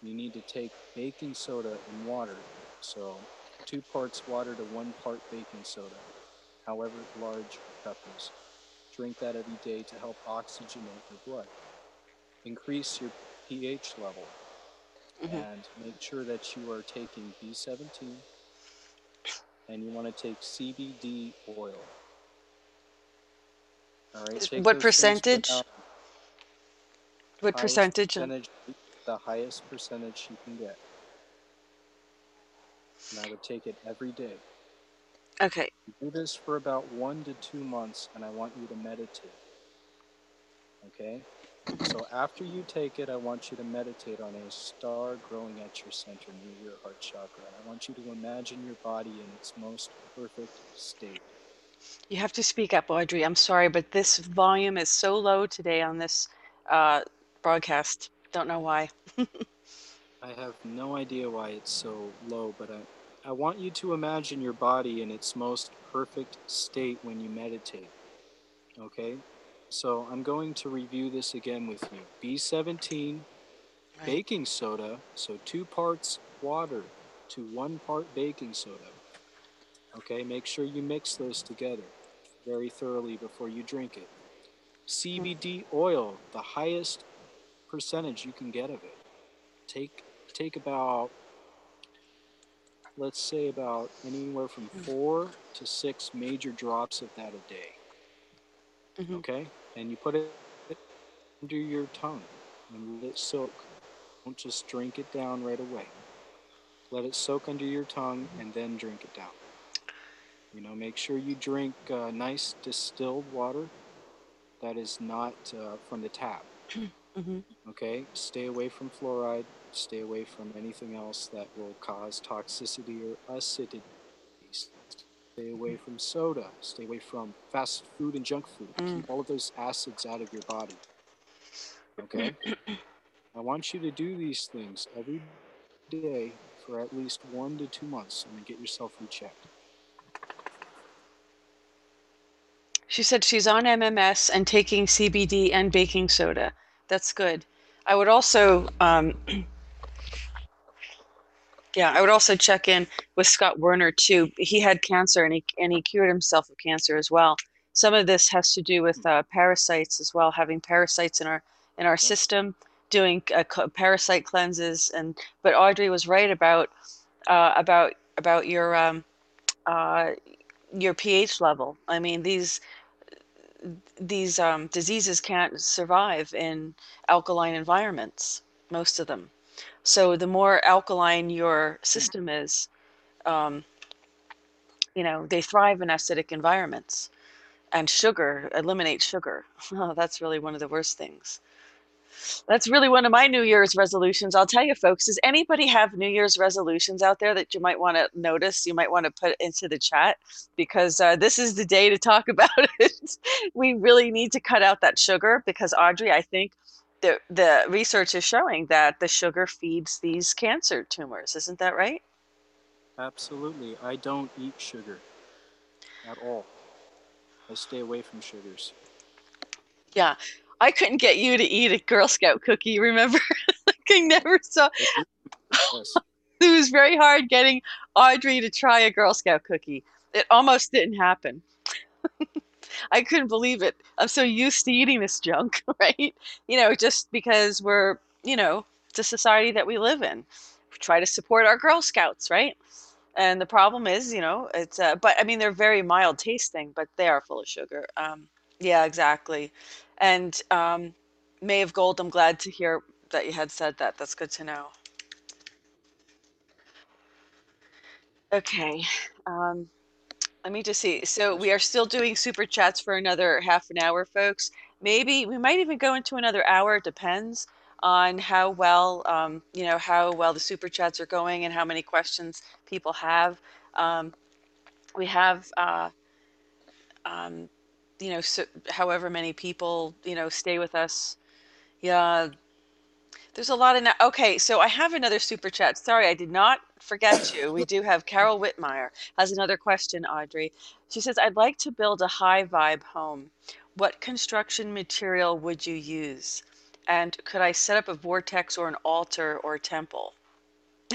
you need to take baking soda and water. So 2 parts water to 1 part baking soda, however large your cup is. Drink that every day to help oxygenate your blood. Increase your pH level Hmm. and make sure that you are taking B17 and you want to take CBD oil. All right, take What those things for percentage? about What highest percentage? percentage, the highest percentage you can get. And I would take it every day. Okay. Do this for about 1 to 2 months, and I want you to meditate. Okay? So after you take it, I want you to meditate on a star growing at your center near your heart chakra. And I want you to imagine your body in its most perfect state. You have to speak up, Audrey. I'm sorry, but this volume is so low today on this uh, broadcast. Don't know why. I have no idea why it's so low, but I want you to imagine your body in its most perfect state when you meditate. Okay? So I'm going to review this again with you. B17, Right. baking soda, so 2 parts water to 1 part baking soda. Okay, make sure you mix those together very thoroughly before you drink it. CBD oil, the highest percentage you can get of it. Take take about, let's say, about anywhere from 4 to 6 major drops of that a day. Mm-hmm. Okay? And you put it under your tongue and let it soak. Don't just drink it down right away. Let it soak under your tongue and then drink it down. Make sure you drink nice distilled water that is not from the tap. Mm-hmm. Okay? Stay away from fluoride. Stay away from anything else that will cause toxicity or acidity. Stay away from soda. Stay away from fast food and junk food. Mm. Keep all of those acids out of your body. Okay? I want you to do these things every day for at least 1 to 2 months and then get yourself rechecked. She said she's on MMS and taking CBD and baking soda. That's good. I would also, yeah, I would also check in with Scott Werner too. He had cancer and he cured himself of cancer as well. Some of this has to do with parasites as well, having parasites in our Yep. system, doing parasite cleanses. And but Audrey was right about uh, your pH level. I mean, these diseases can't survive in alkaline environments, most of them. So the more alkaline your system is, um, they thrive in acidic environments. And sugar, eliminate sugar. Oh, that's really one of the worst things. That's really one of my New Year's resolutions. I'll tell you, folks, does anybody have New Year's resolutions out there that you might want to notice? You might want to put into the chat because this is the day to talk about it. We really need to cut out that sugar because, Audrey, I think the research is showing that the sugar feeds these cancer tumors. Isn't that right? Absolutely. I don't eat sugar at all. I stay away from sugars. Yeah. I couldn't get you to eat a Girl Scout cookie, remember? I never saw. It used to be, yes. It was very hard getting Audrey to try a Girl Scout cookie. It almost didn't happen. I couldn't believe it. I'm so used to eating this junk, right? Just because it's a society that we live in. We try to support our Girl Scouts, right? And the problem is, but I mean, they're very mild tasting, but they are full of sugar. Yeah, exactly. And May of Gold, I'm glad to hear that you had said that. That's good to know. Okay. Um, Let me just see. So we are still doing super chats for another half an hour, folks. Maybe we might even go into another hour. It depends on how well the super chats are going and how many questions people have. We have, um, so however many people, stay with us. Yeah, there's a lot of okay, so I have another super chat. Sorry, I did not forget you. We do have Carol Whitmire has another question, Audrey. She says, I'd like to build a high vibe home. What construction material would you use? And could I set up a vortex or an altar or a temple?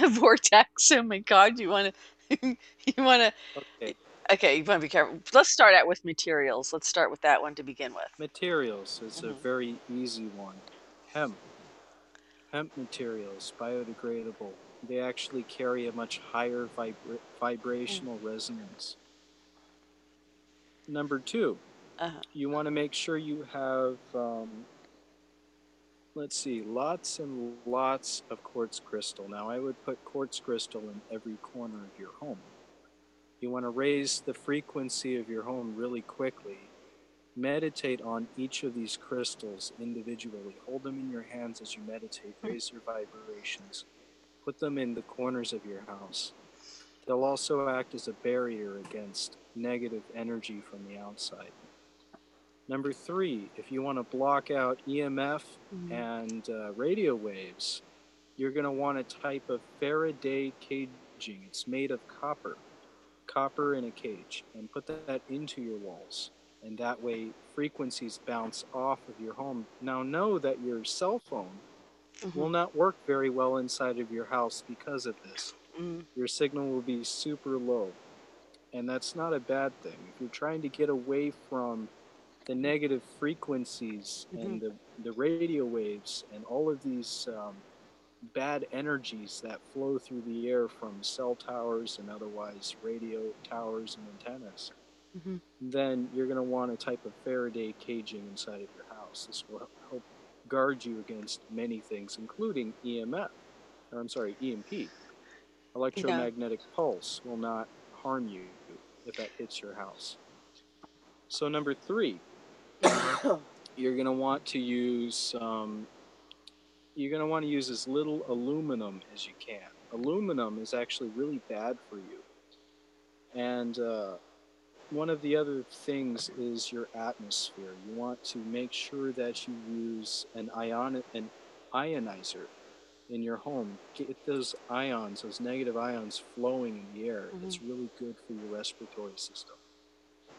A vortex. Oh my God, you want to? You want to, Okay, okay, you want to be careful. Let's start out with materials. Let's start with that one to begin with. materials is a Hmm. very easy one. Hemp. Hemp materials, biodegradable. They actually carry a much higher vibrational resonance. Number two, Uh-huh. you want to make sure you have, let's see, lots and lots of quartz crystal. Now, I would put quartz crystal in every corner of your home. You want to raise the frequency of your home really quickly. Meditate on each of these crystals individually. Hold them in your hands as you meditate. Raise your vibrations. Put them in the corners of your house. They'll also act as a barrier against negative energy from the outside. Number three, if you want to block out EMF Mm-hmm. and radio waves, you're going to want a type of Faraday caging. It's made of copper in a cage, and put that into your walls. And that way, frequencies bounce off of your home. Now, know that your cell phone Hmm. will not work very well inside of your house because of this. Hmm. Your signal will be super low, and that's not a bad thing. If you're trying to get away from the negative frequencies Hmm. and the radio waves and all of these bad energies that flow through the air from cell towers and otherwise radio towers and antennas, Hmm. then you're going to want a type of Faraday caging inside of your house. This will help guard you against many things, including EMF, or I'm sorry, EMP. Yeah. Electromagnetic pulse will not harm you if that hits your house. So, number three, you're going to want to use you're going to want to use as little aluminum as you can. Aluminum is actually really bad for you. And one of the other things is your atmosphere. You want to make sure that you use an ionizer in your home. Get those ions, those negative ions flowing in the air. Hmm. It's really good for your respiratory system.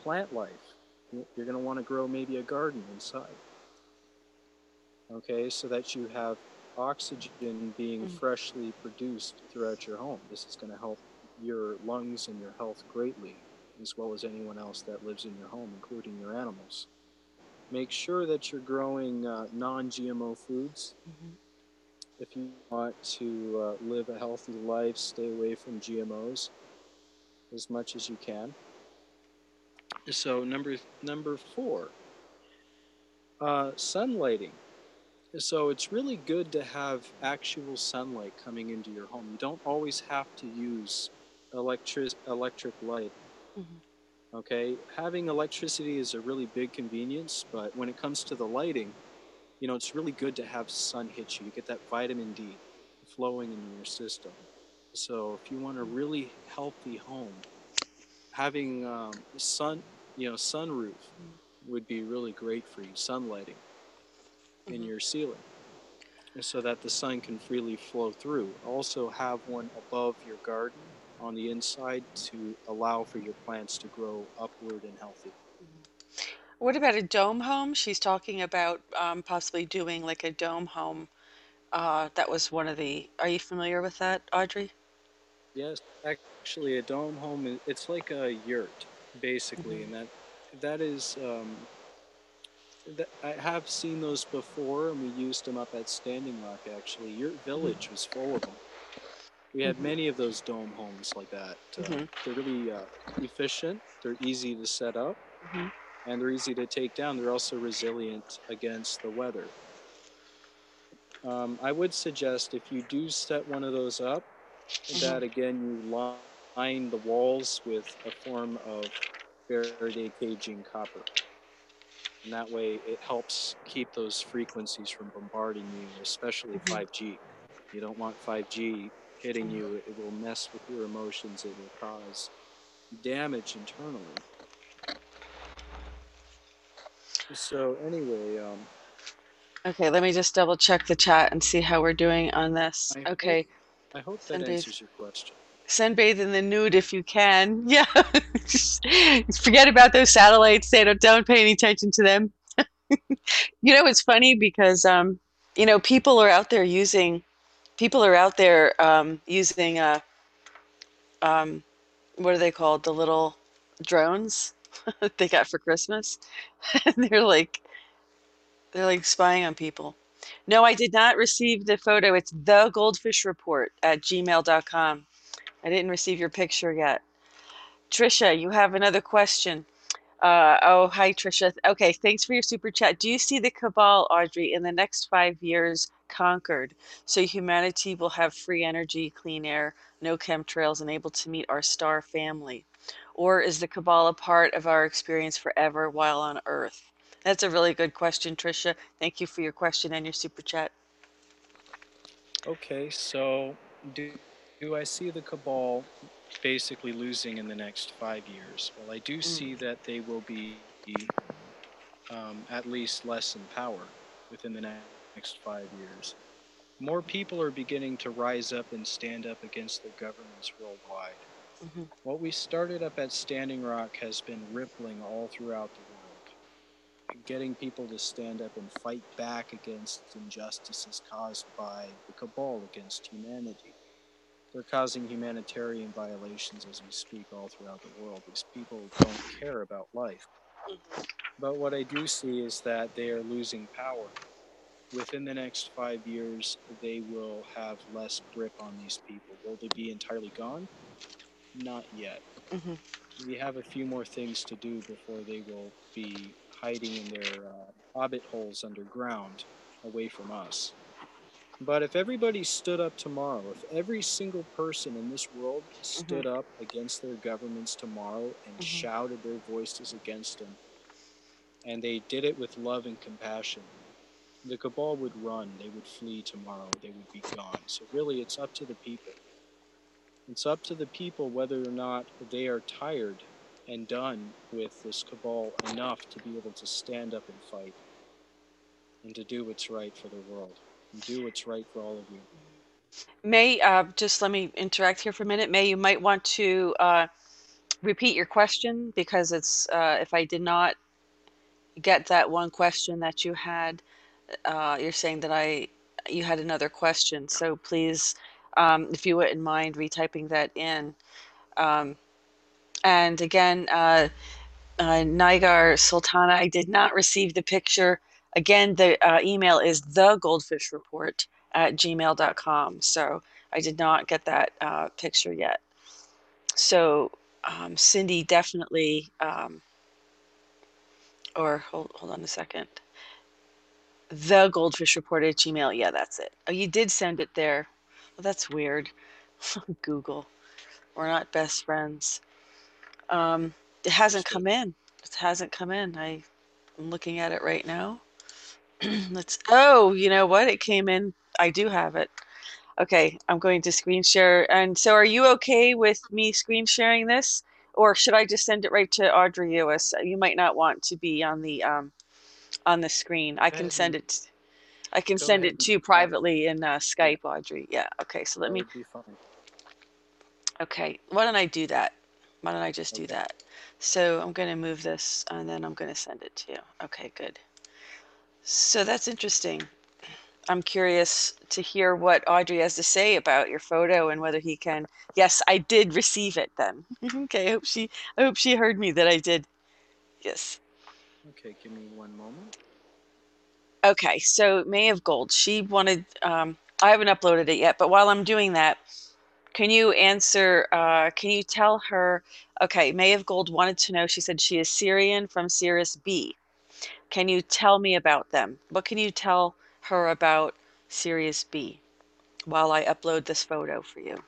Plant life. You're going to want to grow maybe a garden inside. Okay, so that you have oxygen being freshly produced throughout your home. This is going to help your lungs and your health greatly, as well as anyone else that lives in your home, including your animals. Make sure that you're growing non GMO foods. Hmm. If you want to live a healthy life, stay away from GMOs as much as you can. So, number four, sunlighting. So it's really good to have actual sunlight coming into your home. You don't always have to use electric light. Hmm. Okay, having electricity is a really big convenience, but when it comes to the lighting, it's really good to have sun hit you. You get that vitamin D flowing into your system. So if you want a really healthy home, having sunroof would be really great for you. Sunlighting in Hmm. your ceiling, so that the sun can freely flow through. Also, have one above your garden on the inside to allow for your plants to grow upward and healthy. What about a dome home? She's talking about possibly doing like a dome home. That was one of the. Are you familiar with that, Audrey? Yes, actually, a dome home it's like a yurt basically, and Hmm. that is that I have seen those before, and we used them up at Standing Rock. Actually, Yurt Village was full of them. We had Hmm. many of those dome homes like that. Hmm. They're really efficient. They're easy to set up, Hmm. and they're easy to take down. They're also resilient against the weather. I would suggest if you do set one of those up, Hmm. that again you line the walls with a form of Faraday caging copper. And that way it helps keep those frequencies from bombarding you, especially Hmm. 5G. You don't want 5G hitting you, it will mess with your emotions, it will cause damage internally. So, anyway, Okay, let me just double check the chat and see how we're doing on this. I hope Okay, I hope that sunbathe, answers your question. sunbathe in the nude if you can. Yeah, just forget about those satellites. They don't pay any attention to them. It's funny because people are out there using what are they called? The little drones they got for Christmas. And they're like spying on people. No, I did not receive the photo. It's the goldfish report at gmail.com. I didn't receive your picture yet. Trisha, you have another question. Oh, hi, Trisha. Okay, thanks for your super chat. Do you see the cabal, Audrey, in the next 5 years conquered? So humanity will have free energy, clean air, no chemtrails, and able to meet our star family? Or is the cabal a part of our experience forever while on Earth? That's a really good question, Trisha. Thank you for your question and your super chat. Okay, so do, do I see the cabal basically losing in the next 5 years? Well, I do Mm, see that they will be at least less in power within the next 5 years. More people are beginning to rise up and stand up against their governments worldwide. mhm, What we started up at Standing Rock has been rippling all throughout the world, getting people to stand up and fight back against injustices caused by the cabal against humanity. They're causing humanitarian violations as we speak all throughout the world. These people don't care about life. But what I do see is that they are losing power. Within the next 5 years, they will have less grip on these people. Will they be entirely gone? Not yet. mhm, We have a few more things to do before they will be hiding in their hobbit holes underground away from us. But if everybody stood up tomorrow, if every single person in this world mhm, stood up against their governments tomorrow and mhm. shouted their voices against them, and they did it with love and compassion, the cabal would run, they would flee tomorrow, they would be gone. So really, it's up to the people. It's up to the people whether or not they are tired and done with this cabal enough to be able to stand up and fight and to do what's right for the world and do what's right for all of you. May, just let me interact here for a minute. May, you might want to repeat your question because it's if I did not get that one question that you had, you're saying that you had another question. So please, if you wouldn't mind retyping that in. Um, and again, Nigar Sultana, I did not receive the picture. Again, the email is thegoldfishreport at gmail.com. So I did not get that picture yet. So Cindy definitely, or hold on a second. The Goldfish Report at Gmail. Yeah, that's it. Oh, you did send it there. Well, that's weird. Google. We're not best friends. It hasn't Understood. come in. It hasn't come in. I'm looking at it right now. Let's. Oh, you know what? It came in. I do have it. Okay, I'm going to screen share. And so, are you okay with me screen sharing this, or should I just send it right to Audrey Ewis? You might not want to be on the screen. Go ahead and I can go send ahead it and to you do that. privately in Yeah, Skype, Audrey. Yeah. Okay. So let that me. would be fine. Okay. Why don't I do that? Why don't I just do Okay. that? So I'm going to move this and then I'm going to send it to you. Okay. Good. So that's interesting. I'm curious to hear what Audrey has to say about your photo and whether he can. Yes, I did receive it then. Okay. I hope she heard me that I did. Yes. Okay, give me one moment. Okay. So May of Gold. She wanted. I haven't uploaded it yet, but while I'm doing that, can you answer, can you tell her, okay, May of Gold wanted to know, she said she is Syrian from Sirius B. Can you tell me about them? What can you tell her about Sirius B while I upload this photo for you?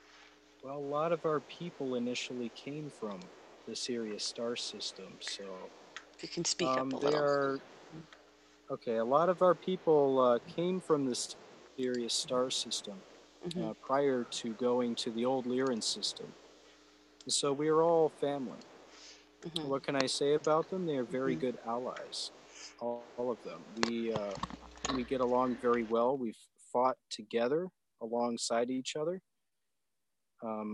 Well, a lot of our people initially came from the Sirius star system, so If you can speak up a they little. are okay. A lot of our people came from the Sirius star system Hmm. prior to going to the old Lyran system, so we are all family. Hmm. What can I say about them? They are very Hmm. good allies, all of them. We get along very well. We've fought together alongside each other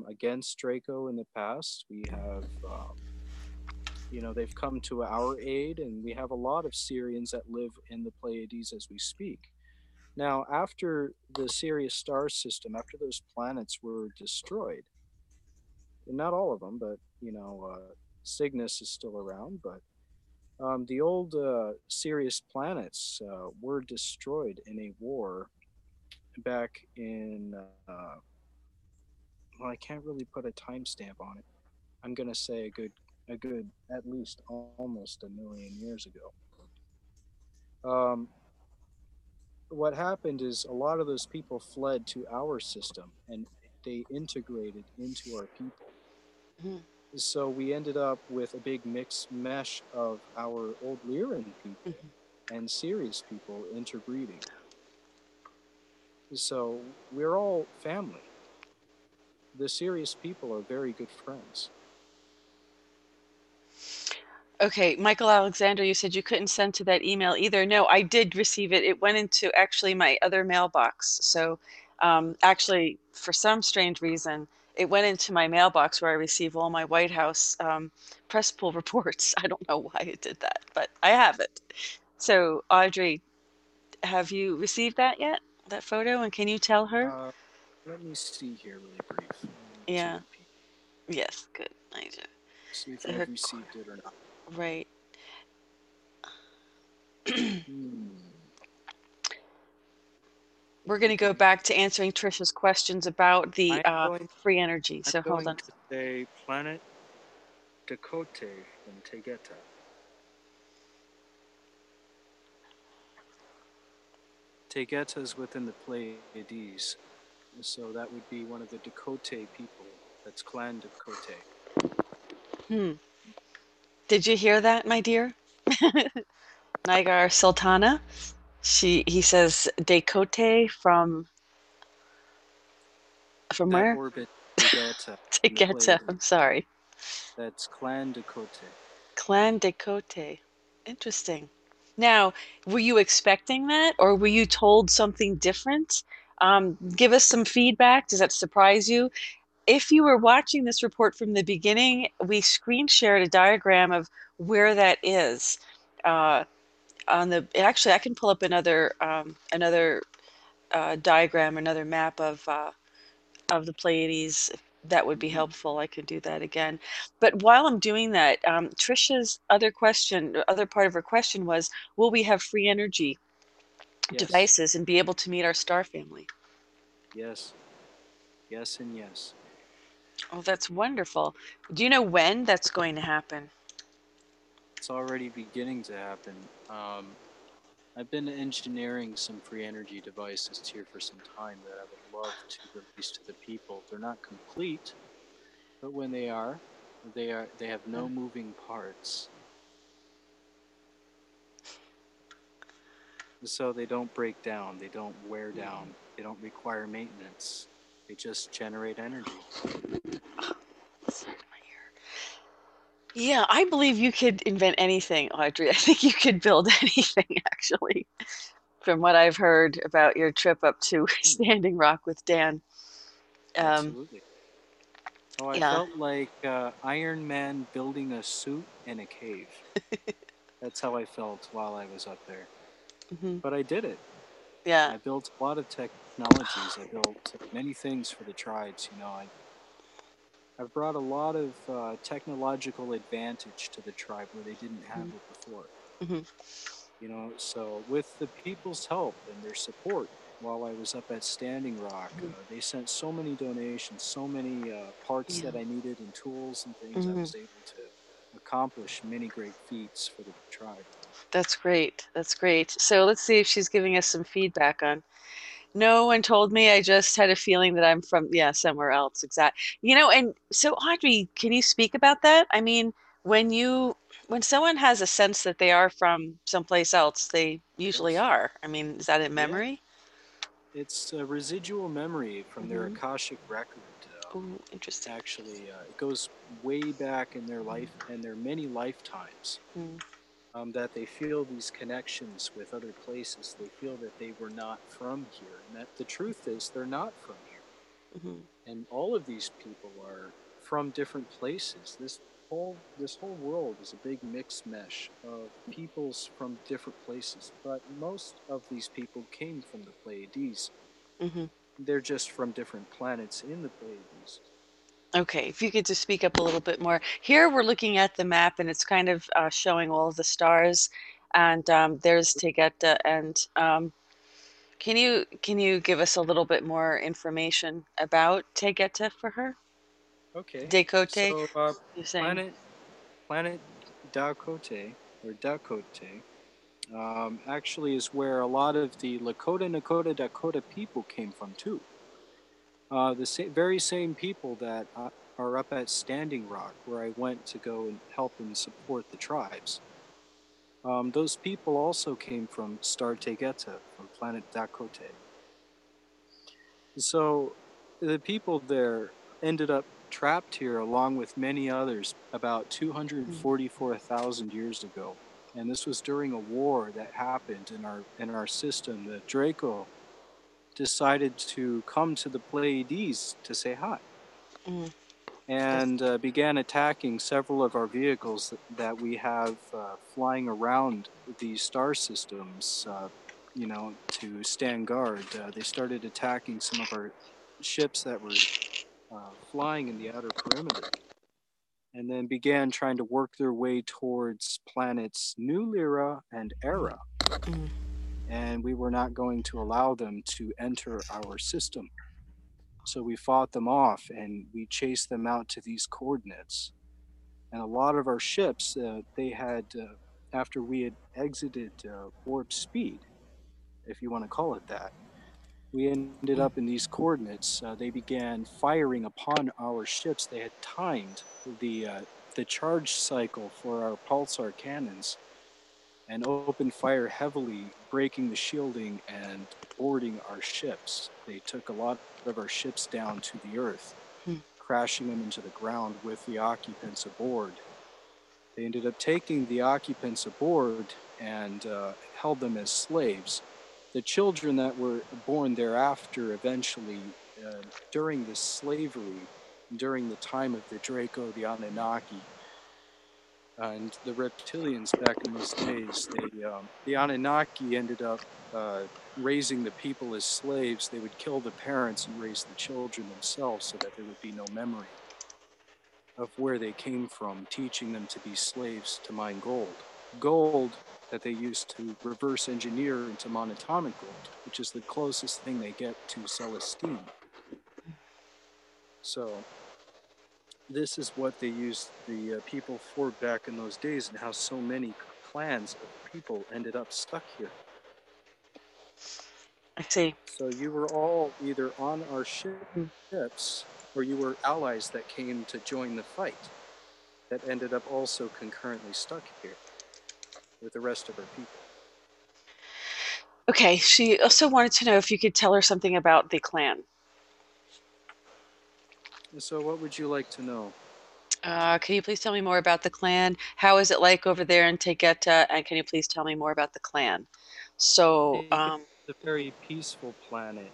against Draco in the past. We have, they've come to our aid, and we have a lot of Syrians that live in the Pleiades as we speak. Now, after the Sirius star system, after those planets were destroyed, not all of them, but Cygnus is still around. But the old Sirius planets were destroyed in a war back in. Well, I can't really put a timestamp on it. I'm gonna say a good, at least almost a million years ago. Um, what happened is a lot of those people fled to our system and they integrated into our people. Hmm. So we ended up with a big mix mesh of our old Lyran people Hmm. and Sirius people interbreeding. So we're all family. The Sirius people are very good friends. Okay, Michael Alexander, you said you couldn't send to that email either. No, I did receive it. It went into actually my other mailbox. So, actually, for some strange reason, it went into my mailbox where I receive all my White House press pool reports. I don't know why it did that, but I have it. So, Audrey, have you received that yet? That photo? And can you tell her? Uh, Let me see here really brief. Let me do Yeah. a peek. Yes. Good. I See if do. Her, I've received it or not. right. Hmm. We're going to go Okay. back to answering Trisha's questions about the I'm going. free energy. I'm So hold going on. to say Planet Dakote from Tegeta. Tegeta is within the Pleiades, so that would be one of the Dakote people. That's Clan Dakote. Hmm. Did you hear that, my dear? Nigar Sultana. He says Decote from That where? orbit Tegeta in the Tegeta. Pleiades. I'm sorry. That's Clan Dakote. Clan Decote. Interesting. Now, were you expecting that, or were you told something different? Give us some feedback. Does that surprise you? If you were watching this report from the beginning, we screen shared a diagram of where that is. Uh, on the actually, I can pull up another diagram, another map of the Pleiades. If that would be Hmm. helpful. I could do that again. But while I'm doing that, Trisha's other part of her question was, will we have free energy Yes, devices and be able to meet our star family? yes, yes, and yes. Oh, that's wonderful. Do you know when that's going to happen? It's already beginning to happen. I've been engineering some free energy devices here for some time that I would love to release to the people. They're not complete, but when they have Uh, no moving parts, so they don't break down, they don't wear down, they don't require maintenance. They just generate energy. Sorry, my ear. Yeah, I believe you could invent anything, Audrey. I think you could build anything, actually, from what I've heard about your trip up to Hmm, Standing Rock with Dan. Um, absolutely. Oh, I yeah. felt like Iron Man building a suit in a cave. That's how I felt while I was up there. Hmm. But I did it. Yeah. I built a lot of technologies. I built many things for the tribes. I've brought a lot of technological advantage to the tribe where they didn't have it before. Hmm. So with the people's help and their support while I was up at Standing Rock, Hmm. they sent so many donations, so many parts Yeah. that I needed and tools and things. I Hmm. was able to accomplish many great feats for the tribe. That's great. That's great. So let's see if she's giving us some feedback on. No one told me. I just had a feeling that I'm from, yeah, somewhere else. Exact. And so Audrey, can you speak about that? I mean, when you when someone has a sense that they are from someplace else, they usually Yes. are. I mean, is that in Yeah. memory? It's a residual memory from their Hmm. Akashic record. Oh, interesting. Actually, it goes way back in their life and their many lifetimes Mm-hmm. that they feel these connections with other places. They feel that they were not from here, and that the truth is they're not from here. Hmm. And all of these people are from different places. This whole world is a big mixed mesh of peoples from different places, but most of these people came from the Pleiades. Hmm. They're just from different planets in the Pleiades. Okay, if you could just speak up a little bit more. Here we're looking at the map and it's kind of showing all of the stars, and there's Tegeta. And can you give us a little bit more information about Tegeta for her? Okay. Decote, So, you're saying? planet planet Dakote or Dakote actually is where a lot of the Lakota, Nakota, Dakota people came from too. Very same people that are up at Standing Rock, where I went to go and help and support the tribes. Those people also came from Star Tegeta, from planet Dakote. So the people there ended up trapped here along with many others about Mm, 244,000 years ago. And this was during a war that happened in our system. The Draco decided to come to the Pleiades to say hi mm, and began attacking several of our vehicles that we have flying around these star systems, to stand guard. They started attacking some of our ships that were flying in the outer perimeter, and then began trying to work their way towards planets New Lyra and Era. mm, And we were not going to allow them to enter our system. So we fought them off and we chased them out to these coordinates. And a lot of our ships, they had, after we had exited warp speed, if you want to call it that, we ended mm, up in these coordinates. They began firing upon our ships. They had timed the charge cycle for our pulsar cannons and opened fire heavily, breaking the shielding and boarding our ships. They took a lot of our ships down to the earth, mm, crashing them into the ground with the occupants aboard. They ended up taking the occupants aboard and held them as slaves. The children that were born thereafter, eventually, during this slavery, during the time of the Draco, the Anunnaki, and the reptilians back in those days, the Anunnaki ended up raising the people as slaves. They would kill the parents and raise the children themselves so that there would be no memory of where they came from, teaching them to be slaves to mine gold. Gold that they used to reverse engineer into monatomic gold, which is the closest thing they get to Celestine. So, this is what they used the people for back in those days, and how so many clans of people ended up stuck here. I see. So, you were all either on our Mm. ships or you were allies that came to join the fight that ended up also concurrently stuck here with the rest of our people. Okay, she also wanted to know if you could tell her something about the clan. So, what would you like to know? Can you please tell me more about the clan? How is it like over there in Tegeta? And can you please tell me more about the clan? So, It's a very peaceful planet.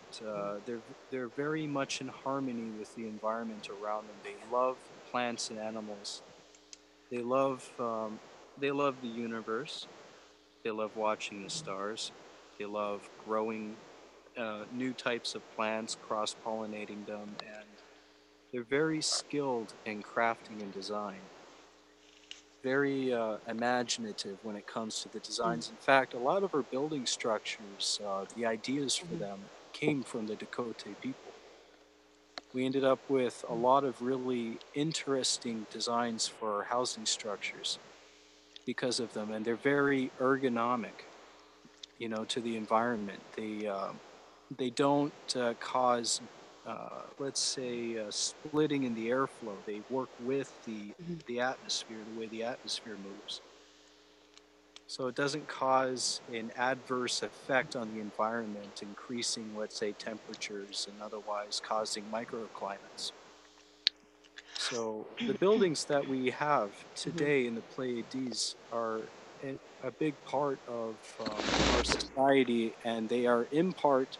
They're very much in harmony with the environment around them. They love plants and animals. They love um, they love the universe. They love watching the stars. They love growing new types of plants, cross pollinating them, and they're very skilled in crafting and design. Very imaginative when it comes to the mm, designs. In fact, a lot of our building structures, the ideas for mhm, them came from the Dakota people. We ended up with a mm, lot of really interesting designs for our housing structures because of them, and they're very ergonomic, to the environment. They don't cause, let's say, splitting in the airflow. They work with mhm. the atmosphere, the way the atmosphere moves. So it doesn't cause an adverse effect on the environment, increasing, let's say, temperatures and otherwise causing microclimates. So the buildings that we have Mhm. today in the Pleiades are a big part of our society, and they are in part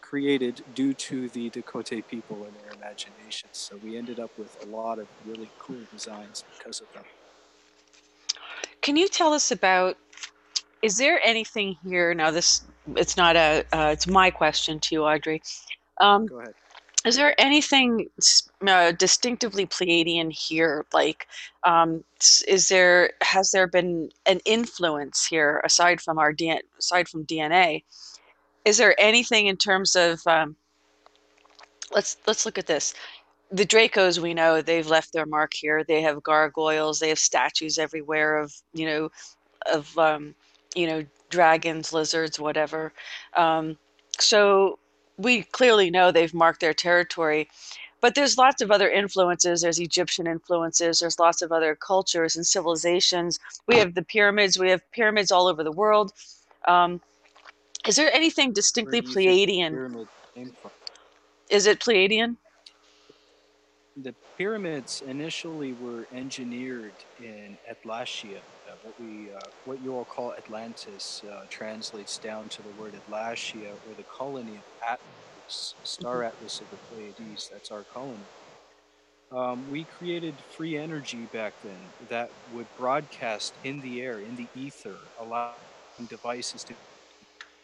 created due to the Dakota people and their imaginations. So we ended up with a lot of really cool designs because of them. Can you tell us about, is there anything here? Now, this, it's not a, it's my question to you, Audrey. Um, Go ahead. Is there anything distinctively Pleiadian here? Like, has there been an influence here aside from aside from DNA? Is there anything in terms of let's look at this. The Dracos, we know they've left their mark here. They have gargoyles. They have statues everywhere of of dragons, lizards, whatever. Um, so we clearly know they've marked their territory. But there's lots of other influences. There's Egyptian influences. There's lots of other cultures and civilizations. We have the pyramids. We have pyramids all over the world. Um, is there anything Where distinctly do you think the Pleiadian? pyramid came from? Is it Pleiadian? The pyramids initially were engineered in Atlasia. What you all call Atlantis translates down to the word Atlasia, or the colony of Atlas, Mhm. star atlas of the Pleiades. That's our colony. We created free energy back then that would broadcast in the air, in the ether, allowing devices to be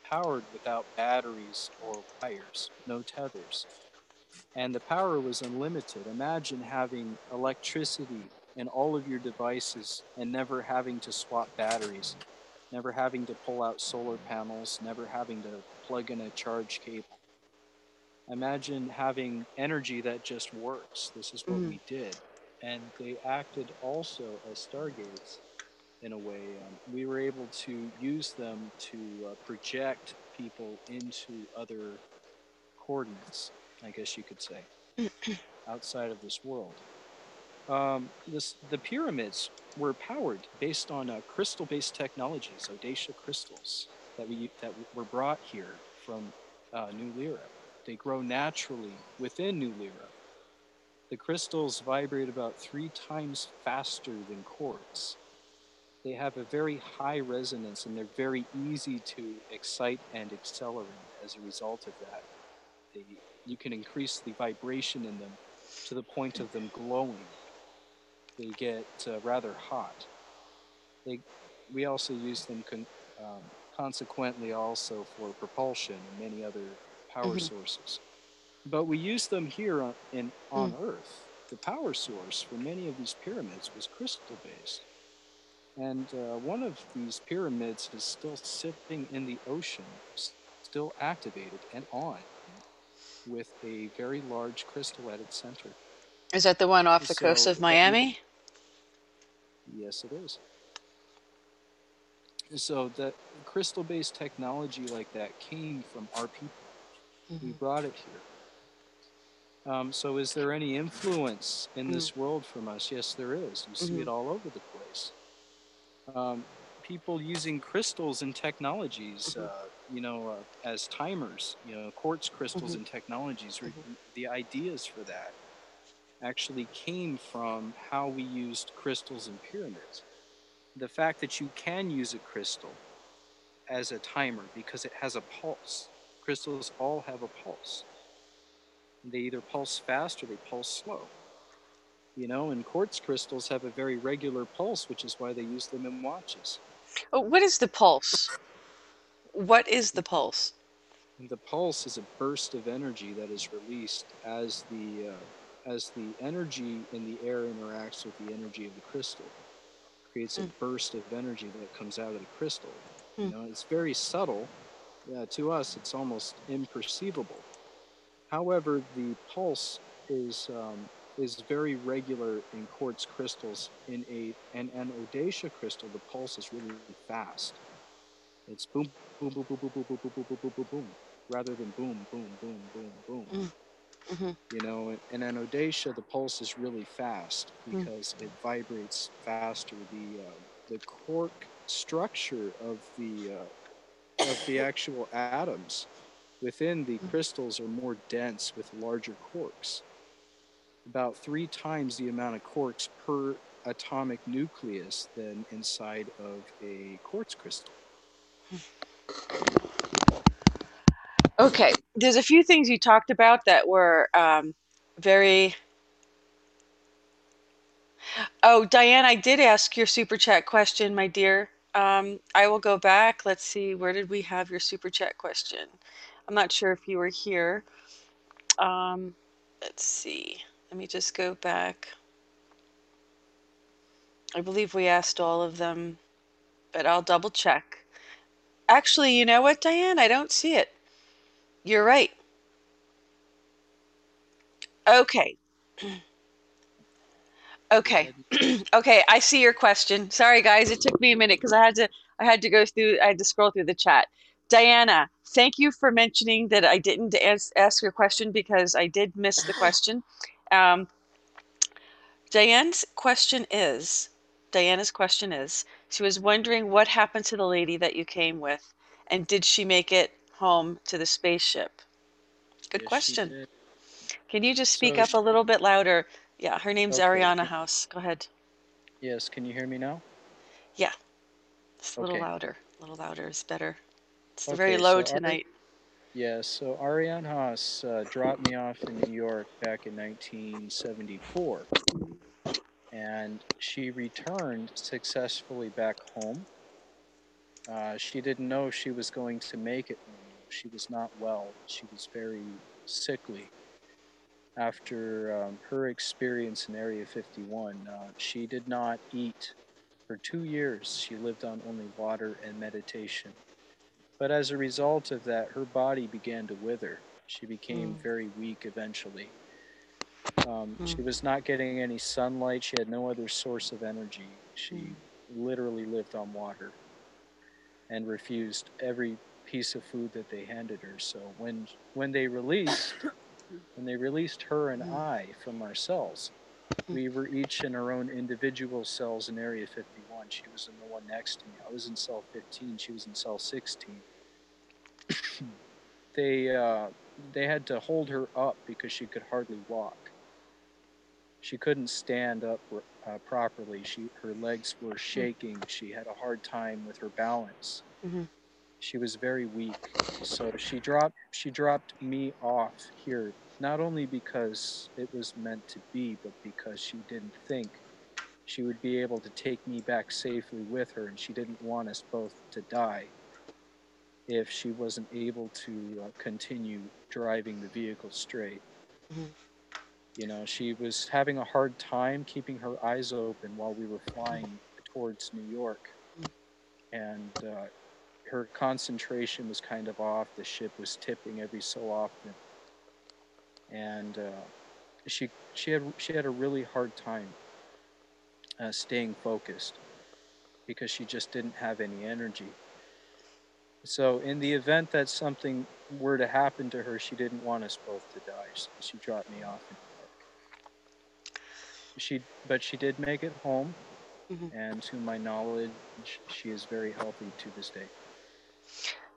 powered without batteries or wires, no tethers. And the power was unlimited. Imagine having electricity in all of your devices and never having to swap batteries, never having to pull out solar panels, never having to plug in a charge cable. Imagine having energy that just works. This is what Mhm. we did. And they acted also as stargates in a way. We were able to use them to project people into other coordinates, I guess you could say, outside of this world. The pyramids were powered based on crystal-based technologies, Odysseus crystals that were brought here from New Lyra. They grow naturally within New Lyra. The crystals vibrate about 3 times faster than quartz. They have a very high resonance and they're very easy to excite and accelerate as a result of that. You can increase the vibration in them to the point of them glowing. They get rather hot. They, we also use them consequently also for propulsion and many other power Mhm. sources. But we use them here on Mhm. Earth. The power source for many of these pyramids was crystal based. And one of these pyramids is still sitting in the ocean, still activated and on, with a very large crystal at its center. Is that the one off the coast So of that you, Miami? yes, it is. So that crystal-based technology like that came from our people. We Mhm. brought it here. So is there any influence in Mhm. this world from us? Yes, there is. You see it Mhm. all over the place. Um, People using crystals and technologies, Mhm. as timers, quartz crystals Mhm. and technologies. Mhm. The ideas for that actually came from how we used crystals and pyramids. The fact that you can use a crystal as a timer because it has a pulse. Crystals all have a pulse. They either pulse fast or they pulse slow. And quartz crystals have a very regular pulse, which is why they use them in watches. Oh, what is the pulse? What is the pulse? The pulse is a burst of energy that is released as the energy in the air interacts with the energy of the crystal. Creates a Mm. burst of energy that comes out of the crystal. Mm. It's very subtle. To us, it's almost imperceivable. However, the pulse is very regular in quartz crystals. An Odysseus crystal, the pulse is really fast. It's boom, boom, boom, boom, boom, boom, boom, boom, boom, boom, boom, boom, boom, rather than boom, boom, boom, boom, boom. Mm. Mhm. In an Odysseus, the pulse is really fast Mm. because it vibrates faster. The quark structure of the actual atoms within the Mm. crystals are more dense with larger quarks, about 3 times the amount of quarks per atomic nucleus than inside of a quartz crystal. Okay, there's a few things you talked about that were very. Oh, Diane, I did ask your super chat question, my dear. I will go back. Let's see, where did we have your super chat question? I'm not sure if you were here. let's see. Let me just go back. I believe we asked all of them, but I'll double check. Actually, you know what, Diane? I don't see it. You're right. Okay. Go Okay. ahead. Okay, I see your question. Sorry guys, it took me a minute because I had to scroll through the chat. Diana, thank you for mentioning that I didn't ask your question because I did miss the question. Um, Diane's question is, Diana's question is, she was wondering what happened to the lady that you came with, and did she make it home to the spaceship? Good Yes, she question. did. Can you just speak So, up a little bit louder? Yeah, her name's okay. Ariana House. Go ahead. Yes, can you hear me now? Yeah, just a little Okay. louder. A little louder is better. It's very Okay, low so Ari tonight. yes, so Ariane Haas dropped me off in New York back in 1974, and she returned successfully back home. She didn't know she was going to make it home, though. She was not well. She was very sickly after her experience in Area 51. She did not eat for 2 years. She lived on only water and meditation. But as a result of that, her body began to wither. She became Mm, very weak eventually. mm, She was not getting any sunlight. She had no other source of energy. mm, She literally lived on water and refused every piece of food that they handed her. So when they released her and mm, I from our cells, mm, we were each in our own individual cells in Area 51. She was in the one next to me. I was in cell 15. She was in cell 16. They uh, they had to hold her up because she could hardly walk. She couldn't stand up properly. Her legs were mm, shaking. She had a hard time with her balance. mhm, She was very weak. So she dropped me off here not only because it was meant to be, but because she didn't think she would be able to take me back safely with her, and she didn't want us both to die if she wasn't able to continue driving the vehicle straight. mhm, You know, she was having a hard time keeping her eyes open while we were flying towards New York, and her concentration was kind of off. The ship was tipping every so often, and she had a really hard time staying focused because she just didn't have any energy. So, in the event that something were to happen to her, she didn't want us both to die. So she dropped me off in New York. But she did make it home, mhm. and to my knowledge, she is very healthy to this day.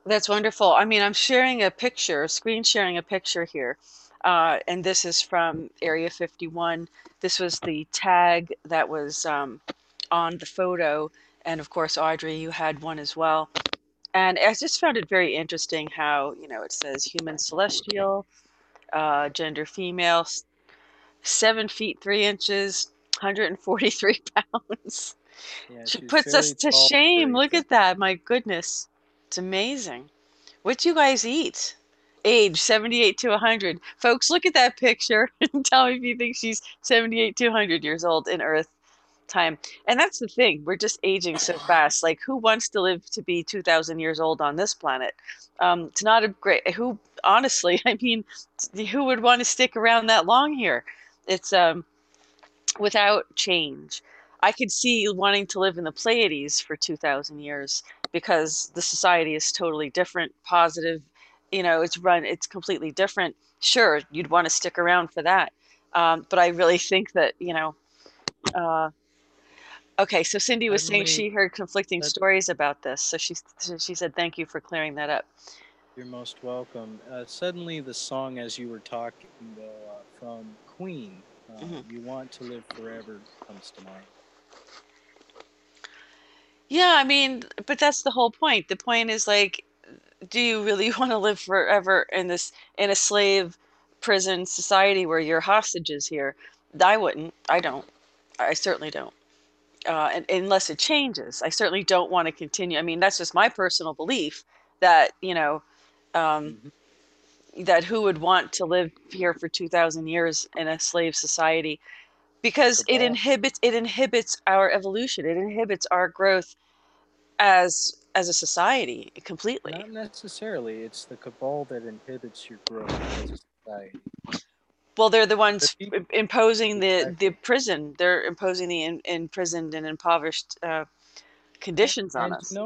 That's wonderful. I mean, I'm sharing a picture, screen sharing a picture here. And this is from Area 51. This was the tag that was on the photo. And of course, Audrey, you had one as well. And I just found it very interesting how, it says human celestial, gender female, 7 feet 3 inches, 143 pounds. Yeah, She she's puts us very to tall, shame. very Look thin. at that. My goodness. It's amazing. What do you guys eat? Age 78 to 100. Folks, look at that picture and tell me if you think she's 78 to 100 years old in Earth time. And that's the thing. We're just aging so fast. Like, who wants to live to be 2,000 years old on this planet? It's not a great, who, honestly, I mean, who would want to stick around that long here? It's without change. I could see wanting to live in the Pleiades for 2,000 years because the society is totally different, positive. It's completely different. Sure, you'd want to stick around for that. But I really think that, uh, okay, so Cindy was saying Suddenly, she heard conflicting that stories about this. So she said, thank you for clearing that up. you're most welcome. Suddenly, the song as you were talking, though, from Queen, Hmm. "You Want to Live Forever," comes to mind. Yeah, I mean, but that's the whole point. The point is like, do you really want to live forever in a slave prison society where you're hostages here? I wouldn't. I don't. I certainly don't. Unless it changes, I certainly don't want to continue. I mean, that's just my personal belief that um, Hmm. that who would want to live here for 2,000 years in a slave society, The because cabal? it inhibits our evolution. It inhibits our growth as a society completely. Not necessarily. It's the cabal that inhibits your growth as a society. Well, they're the The ones people, imposing the exactly. prison. They're imposing the imprisoned and impoverished And, conditions on and us.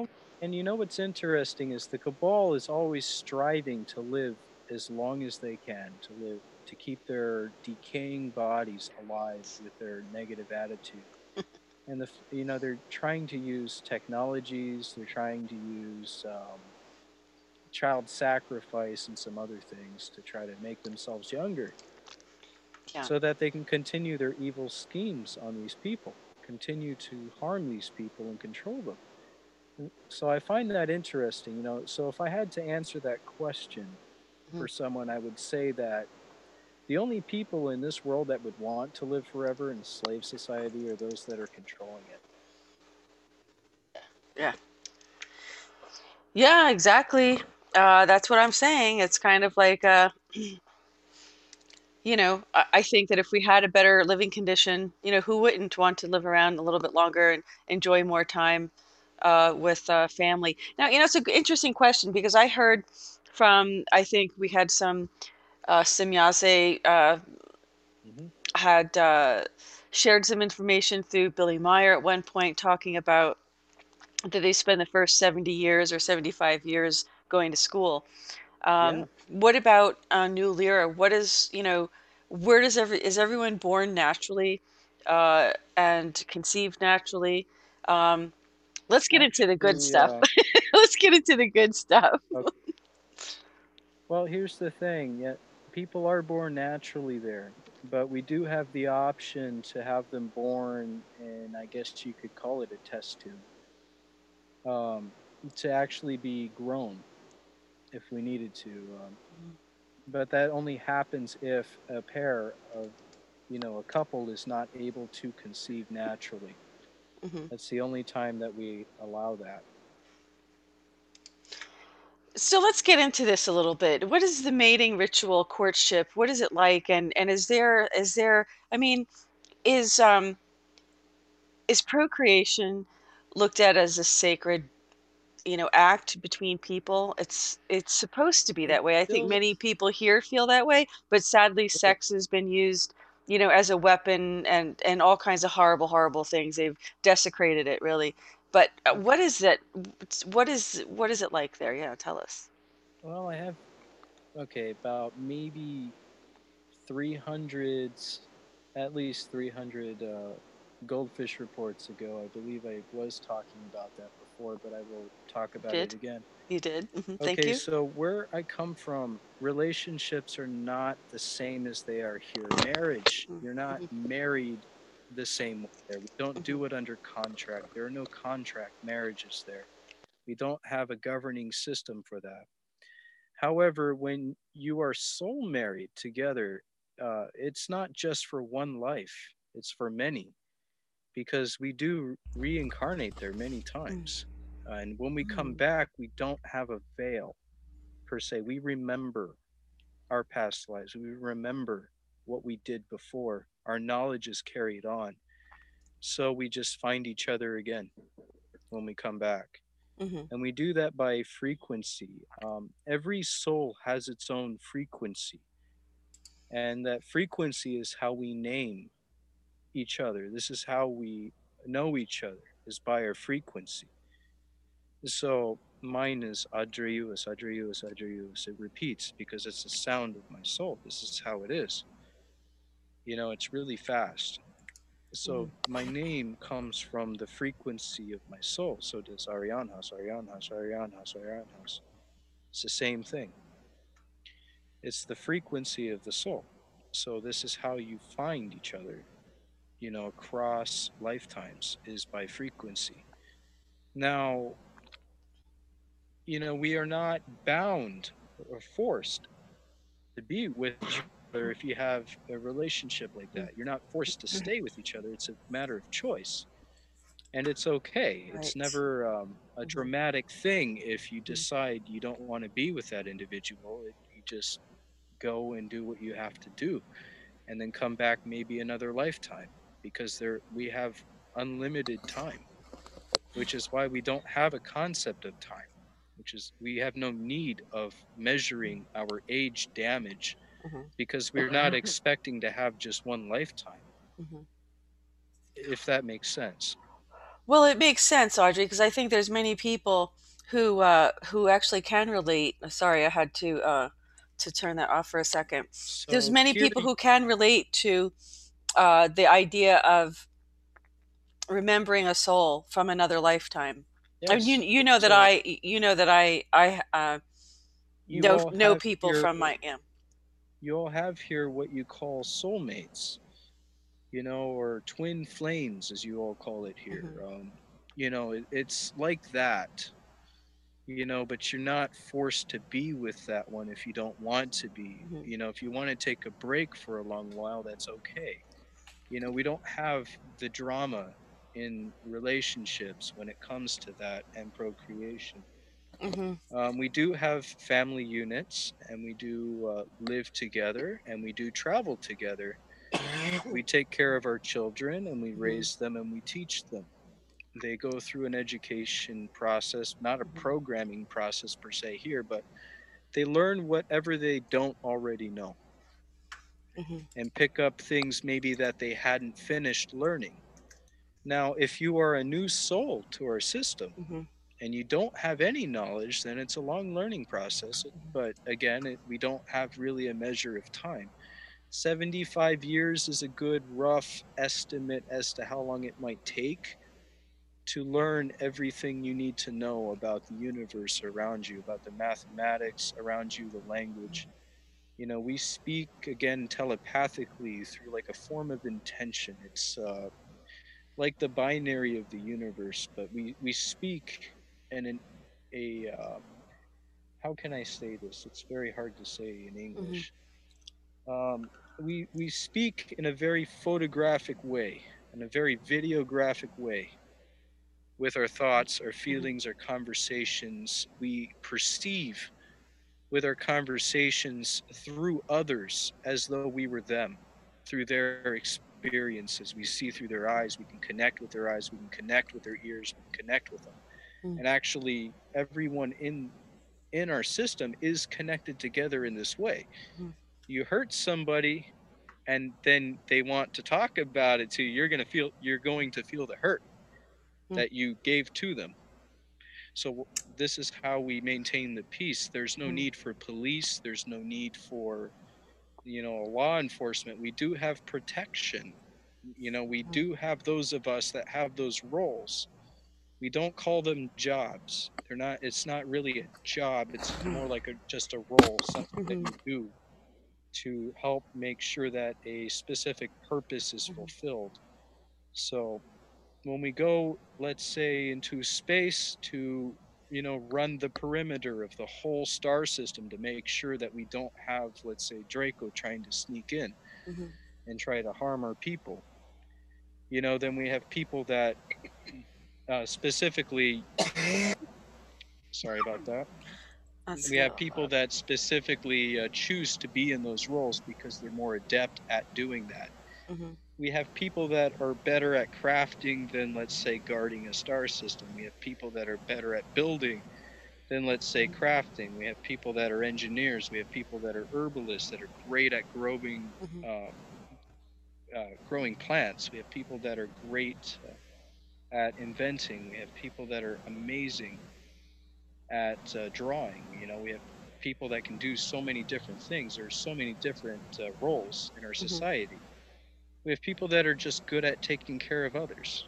you know what's interesting is the cabal is always striving to live as long as they can, to keep their decaying bodies alive with their negative attitude. And they're trying to use technologies, they're trying to use child sacrifice and some other things to try to make themselves younger Yeah. so that they can continue their evil schemes on these people, continue to harm these people and control them. So I find that interesting, So if I had to answer that question Mhm. for someone, I would say that the only people in this world that would want to live forever in a slave society are those that are controlling it. Yeah. Yeah, exactly. That's what I'm saying. It's kind of like, I think that if we had a better living condition, who wouldn't want to live around a little bit longer and enjoy more time with family? Now, it's an interesting question because I heard I think we had some Simyase Hmm. had shared some information through Billy Meyer at one point talking about that they spend the first 70 years or 75 years going to school. Yeah. What about New Lyra? What is, where is everyone born naturally and conceived naturally? Um, let's get into the good Actually, stuff. Let's get into the good stuff. okay. Well, here's the thing. Yeah, people are born naturally there, but we do have the option to have them born, and I guess you could call it a test tube, um, to actually be grown if we needed to. But that only happens if a pair of, a couple is not able to conceive naturally. Hmm. That's the only time that we allow that. So let's get into this a little bit. What is the mating ritual, courtship? What is it like? And is there, I mean, is um is procreation looked at as a sacred, act between people? It's supposed to be It that way. I think still, many people here feel that way, but sadly okay, sex has been used, as a weapon and all kinds of horrible, horrible things. They've desecrated it really. But okay. what is that? What is it like there? Yeah, tell us. Well, I have, okay, about maybe 300, at least 300 goldfish reports ago. I believe I was talking about that before, but I will talk about it Did again. you did? Thank Okay, you. so where I come from, relationships are not the same as they are here. Marriage, you're not Mm-hmm. married the same way there. We don't Hmm. do it under contract. There are no contract marriages there. We don't have a governing system for that. However, when you are soul married together, it's not just for one life, it's for many because we do reincarnate there many times. And when we come back, we don't have a veil per se. We remember our past lives, we remember what we did before. Our knowledge is carried on. So we just find each other again when we come back. Hmm. And we do that by frequency. Every soul has its own frequency, and that frequency is how we name each other. This is how we know each other, is by our frequency. So mine is Adrius, Adrius, Adrius. It repeats because it's the sound of my soul. This is how it is. It's really fast. So my name comes from the frequency of my soul. So does Arianhas, Arianhas, Arianhas, Arianhas. It's the same thing. It's the frequency of the soul. So this is how you find each other, across lifetimes is by frequency. Now, we are not bound or forced to be with each other if you have a relationship like that. You're not forced to stay with each other. It's a matter of choice. And it's okay. It's Right. never a Hmm. dramatic thing if you decide you don't want to be with that individual. You just go and do what you have to do, and then come back maybe another lifetime, because we have unlimited time, which is why we don't have a concept of time, which is we have no need of measuring our age damage, Hmm. because we're not expecting to have just one lifetime, Hmm. if that makes sense. Well, it makes sense, Audrey, because I think there's many people who actually can relate. Sorry, I had to turn that off for a second. There's So many here people who can relate to the idea of remembering a soul from another lifetime. I mean, yes, you know that so I you all know have people here from my yeah. you all have here what you call soulmates, or twin flames, as you all call it here. Hmm. It's like that, but you're not forced to be with that one if you don't want to be. Hmm. If you want to take a break for a long while, that's okay. We don't have the drama in relationships when it comes to that and procreation. Hmm. We do have family units, and we do live together, and we do travel together. We take care of our children, and we Hmm. raise them, and we teach them. They go through an education process, not a programming process per se here, but they learn whatever they don't already know Hmm. and pick up things maybe that they hadn't finished learning. Now, if you are a new soul to our system Hmm. and you don't have any knowledge, then it's a long learning process. But again, we don't have really a measure of time. 75 years is a good rough estimate as to how long it might take to learn everything you need to know about the universe around you, about the mathematics around you, the language. We speak again telepathically through like a form of intention. It's like the binary of the universe, but we speak in a how can I say this? It's very hard to say in Hmm. English. We speak in a very photographic way, in a very videographic way, with our thoughts, our Hmm. feelings, our conversations. We perceive with our conversations through others as though we were them, through their experiences. We see through their eyes, we can connect with their eyes, we can connect with their ears, we can connect with them. And actually, everyone in our system is connected together in this way. Hmm. You hurt somebody and then they want to talk about it to you, you're going to feel the hurt Hmm. that you gave to them. So this is how we maintain the peace. There's no Hmm. need for police, there's no need for law enforcement. We do have protection. We Hmm. do have those of us that have those roles. We don't call them jobs. It's not really a job, it's more like just a role, something that Hmm. you do to help make sure that a specific purpose is Hmm. fulfilled. So when we go, let's say, into space to run the perimeter of the whole star system to make sure that we don't have, let's say, Draco trying to sneak in Hmm. and try to harm our people. Then we have people that specifically, sorry about that, That's we have little people loud. that specifically choose to be in those roles because they're more adept at doing that. Hmm. We have people that are better at crafting than, let's say, guarding a star system. We have people that are better at building than, let's say, crafting. We have people that are engineers. We have people that are herbalists that are great at Hmm. growing plants. We have people that are great at inventing. We have people that are amazing at drawing. We have people that can do so many different things. There's so many different roles in our Hmm. society. We have people that are just good at taking care of others.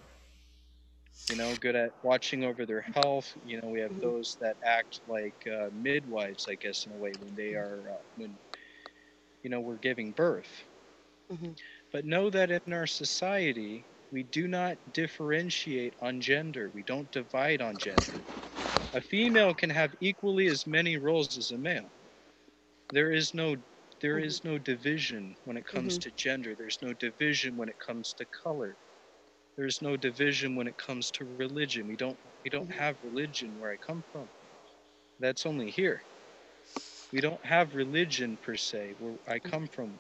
Good at watching over their health. We have Hmm. those that act like midwives, I guess, in a way, when they are when we're giving birth. Hmm. But know that in our society, we do not differentiate on gender. We don't divide on gender. A female can have equally as many roles as a male. There is no there Hmm. is no division when it comes Hmm. to gender. There's no division when it comes to color. There's no division when it comes to religion. We don't have religion where I come from. That's only here. we don't have religion per se. Where I come from,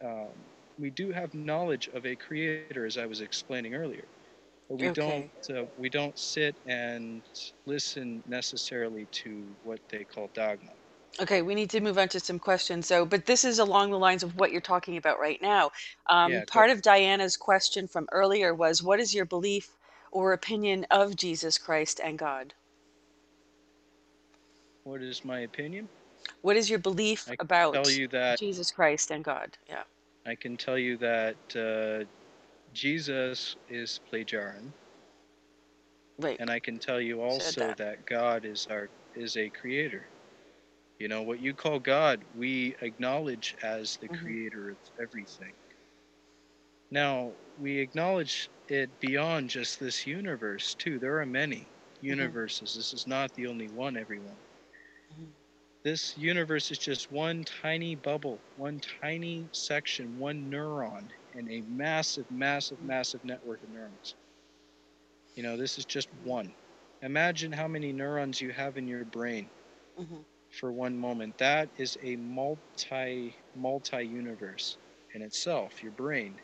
um, we do have knowledge of a creator, as I was explaining earlier, but Okay. we don't sit and listen necessarily to what they call dogma. Okay, we need to move on to some questions. So, but this is along the lines of what you're talking about right now. Yeah, go. Part of Diana's question from earlier was, what is your belief or opinion of Jesus Christ and God? What is my opinion? What is your belief I can tell about you that Jesus Christ and God? Yeah, Jesus is Plagiarin, right. and I can tell you Said also that. that God is a creator. You know, what you call God, we acknowledge as the Hmm. creator of everything. Now, we acknowledge it beyond just this universe, too. There are many Hmm. universes. This is not the only one, everyone. Hmm. This universe is just one tiny bubble, one tiny section, one neuron in a massive, massive, massive network of neurons. You know, this is just one. Imagine how many neurons you have in your brain Hmm. for one moment. That is a multi universe in itself. Your brain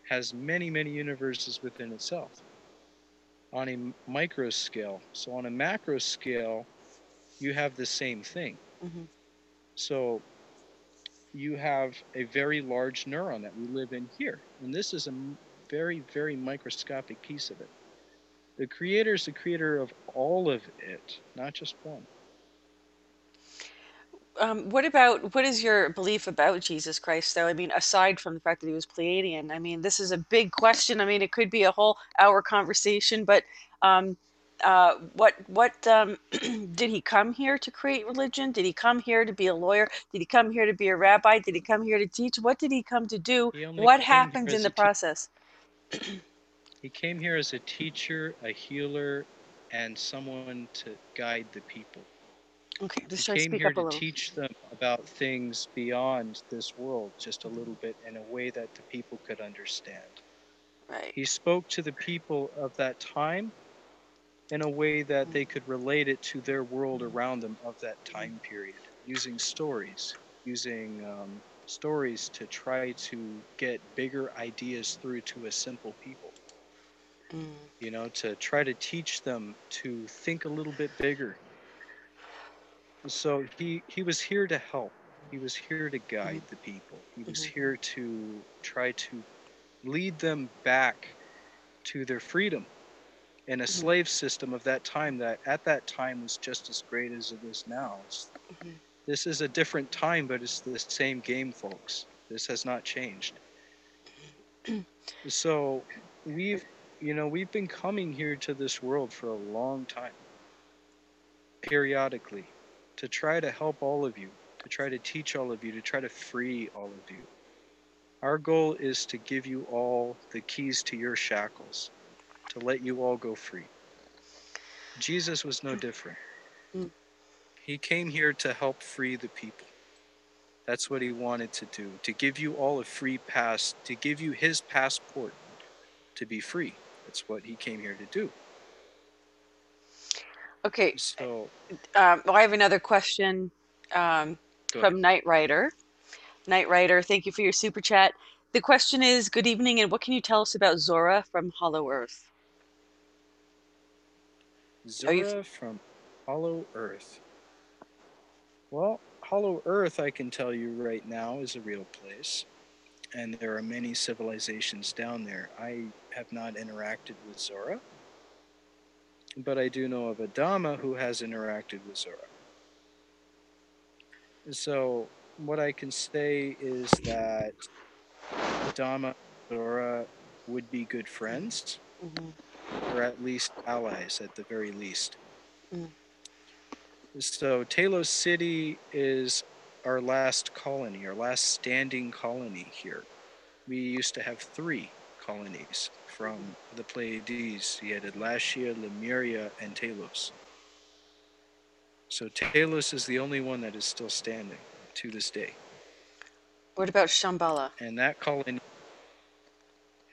has many, many universes within itself on a micro scale. So on a macro scale, you have the same thing. Hmm. So you have a very large neuron that we live in here. And this is a very, very microscopic piece of it. The creator is the creator of all of it, not just one. What is your belief about Jesus Christ, though? I mean, aside from the fact that he was Pleiadian, I mean, this is a big question. I mean, it could be a whole hour conversation, but um, what did he come here to create religion? Did he come here to be a lawyer? Did he come here to be a rabbi? Did he come here to teach? What did he come to do? He only What came here happens in as the process? he came here as a teacher, a healer, and someone to guide the people. Okay, He just try to came speak here up a to little. teach them about things beyond this world just a little bit in a way that the people could understand. Right. He spoke to the people of that time in a way that they could relate it to their world around them of that time period, using stories to try to get bigger ideas through to a simple people. Mm, You know, to try to teach them to think a little bit bigger. So he was here to help. He was here to mm, guide the people. He was mm, here to try to lead them back to their freedom in a mm, slave system of that time that at that time was just as great as it is now. This is a different time, but it's the same game, folks. This has not changed. So we've, we've been coming here to this world for a long time, periodically, to try to help all of you, to try to teach all of you, to try to free all of you. Our goal is to give you all the keys to your shackles, to let you all go free. Jesus was no different. mm. He came here to help free the people. That's what he wanted to do, to give you all a free pass, to give you his passport to be free. That's what he came here to do. Okay, So well, I have another question go ahead. from Knight Rider. Knight Rider, thank you for your super chat. The question is, good evening, and what can you tell us about Zora from Hollow Earth? Are you? Zora from Hollow Earth. Well, Hollow Earth, I can tell you right now, is a real place, and there are many civilizations down there. I have not interacted with Zora, but I do know of Adama who has interacted with Zora. So, what I can say is that Adama and Zora would be good friends, Mhm, or at least allies at the very least. mm, So Talos City is our last colony, our last standing colony here. We used to have three colonies from the Pleiades. You had Atlasia, Lemuria, and Talos. So Talos is the only one that is still standing to this day. what about Shambhala? And that colony,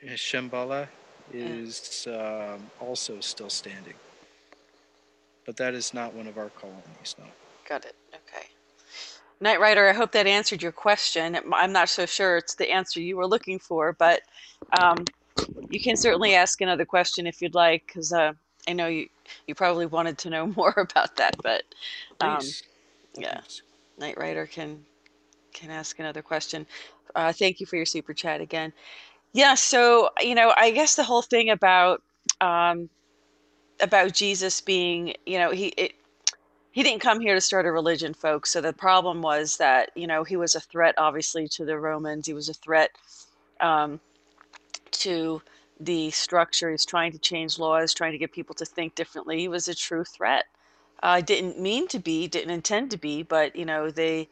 Shambhala, Yeah, is also still standing. But that is not one of our colonies, no. got it. Knight Rider, I hope that answered your question. I'm not so sure it's the answer you were looking for, but um, you can certainly ask another question if you'd like, because I know you probably wanted to know more about that. But um, Please, yeah, please. Knight Rider can ask another question. Thank you for your super chat again. Yeah, so I guess the whole thing um, about Jesus being, he didn't come here to start a religion, folks. So the problem was that, he was a threat, obviously, to the Romans. He was a threat um, to the structure. He's trying to change laws, trying to get people to think differently. He was a true threat. Didn't mean to be, didn't intend to be, but, they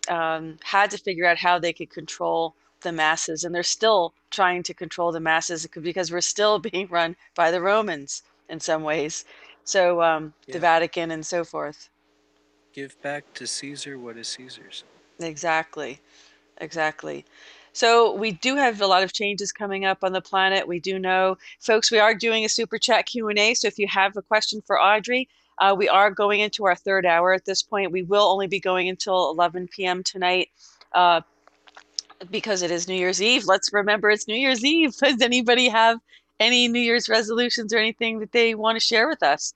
had to figure out how they could control the masses. And they're still trying to control the masses because we're still being run by the Romans in some ways. So the Yeah. Vatican and so forth. Give back to Caesar what is Caesar's. Exactly. Exactly. So we do have a lot of changes coming up on the planet. We do know, folks, we are doing a super chat Q&A. So if you have a question for Audrey, we are going into our third hour at this point. We will only be going until 11 p.m. tonight uh, because it is New Year's Eve. Let's remember it's New Year's Eve. Does anybody have any New Year's resolutions or anything that they want to share with us?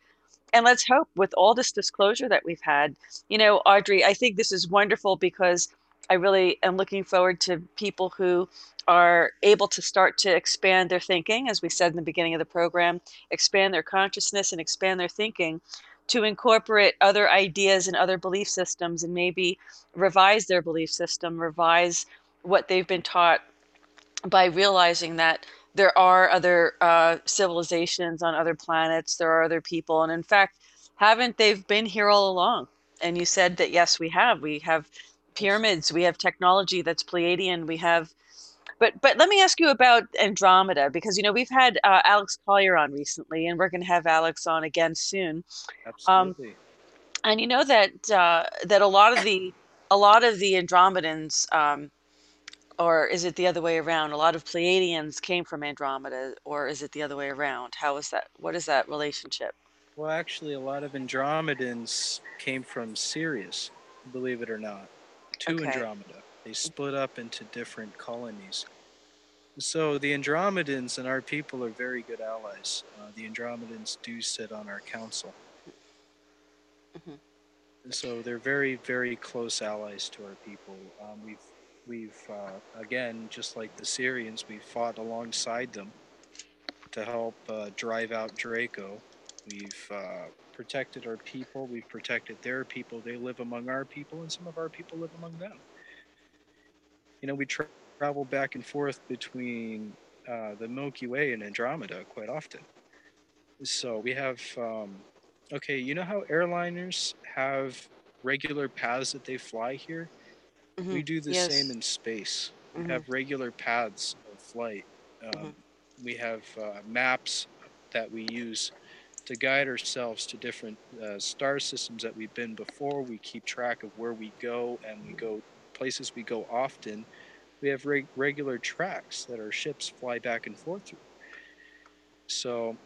And let's hope with all this disclosure that we've had, Audrey, I think this is wonderful because I really am looking forward to people who are able to start to expand their thinking, as we said in the beginning of the program, expand their consciousness and expand their thinking to incorporate other ideas and other belief systems and maybe revise their belief system, revise what they've been taught by realizing that there are other civilizations on other planets, there are other people, and in fact, haven't they've been here all along? And you said that yes, we have. We have Yes. pyramids, we have technology that's Pleiadian, we have. But let me ask you about Andromeda because we've had Alex Collier on recently, and we're going to have Alex on again soon. Um, Absolutely. and you know that a lot of the Andromedans or is it the other way around? A lot of Pleiadians came from Andromeda, or is it the other way around? How is that? What is that relationship? Well, actually, a lot of Andromedans came from Sirius, believe it or not, to Okay. Andromeda. They split up into different colonies. So the Andromedans and our people are very good allies. The Andromedans do sit on our council. Hmm. So they're very, very close allies to our people. We've again, just like the Syrians, we fought alongside them to help drive out Draco. We've protected our people. We've protected their people. They live among our people, and some of our people live among them. We travel back and forth between the Milky Way and Andromeda quite often. So we have, okay, you know how airliners have regular paths that they fly here? Hmm. We do the same Yes. in space. We Hmm. have regular paths of flight. Hmm. We have maps that we use to guide ourselves to different star systems that we've been before. We keep track of where we go, and we go places we go often. We have regular tracks that our ships fly back and forth through. So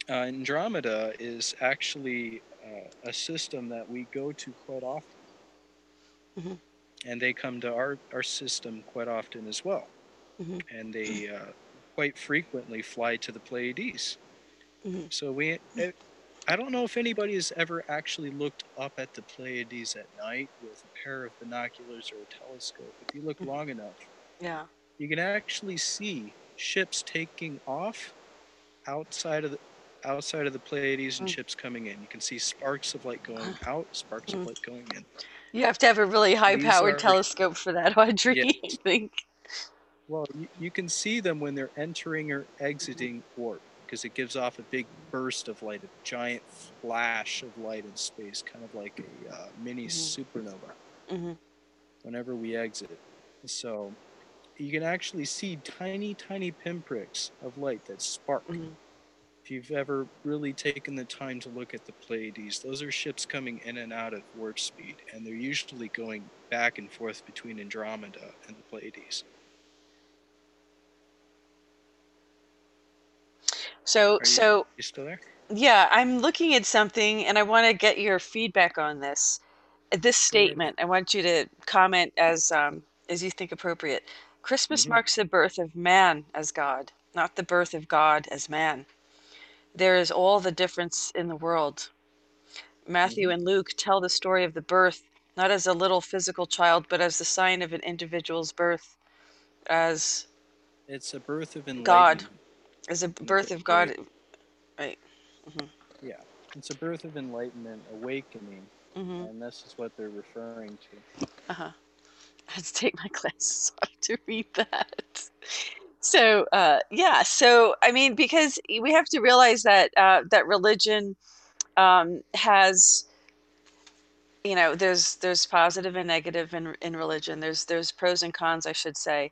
Andromeda is actually a system that we go to quite often, Hmm. and they come to our system quite often as well. Hmm. And they quite frequently fly to the Pleiades. Hmm. So I don't know if anybody has ever actually looked up at the Pleiades at night with a pair of binoculars or a telescope. If you look long enough, Yeah. you can actually see ships taking off outside of the Pleiades and ships coming in. You can see sparks of light going out, sparks of Hmm. light going in. You have to have a really These high-powered are telescope for that, Audrey, yeah. I think. Well, you can see them when they're entering or exiting warp because it gives off a big burst of light, a giant flash of light in space, kind of like a mini Hmm. supernova Hmm. whenever we exit. So you can actually see tiny, tiny pinpricks of light that spark. Hmm. If you've ever really taken the time to look at the Pleiades, those are ships coming in and out at warp speed, and they're usually going back and forth between Andromeda and the Pleiades. So, Are so you still there? yeah, I'm looking at something and I want to get your feedback on this. this Go right statement. I want you to comment as you think appropriate. Christmas ahead. marks the birth of man as God, not the birth of God as man. There is all the difference in the world. Matthew Hmm. and Luke tell the story of the birth, not as a little physical child, but as the sign of an individual's birth, as It's a birth of God, enlightenment as a in a birth good of way. God. Right. Hmm. Yeah, it's a birth of enlightenment, awakening, Hmm. and this is what they're referring to. Uh-huh. I had to take my glasses off to read that. So, yeah. So, I mean, because we have to realize that that religion has, there's positive and negative in religion. There's pros and cons, I should say.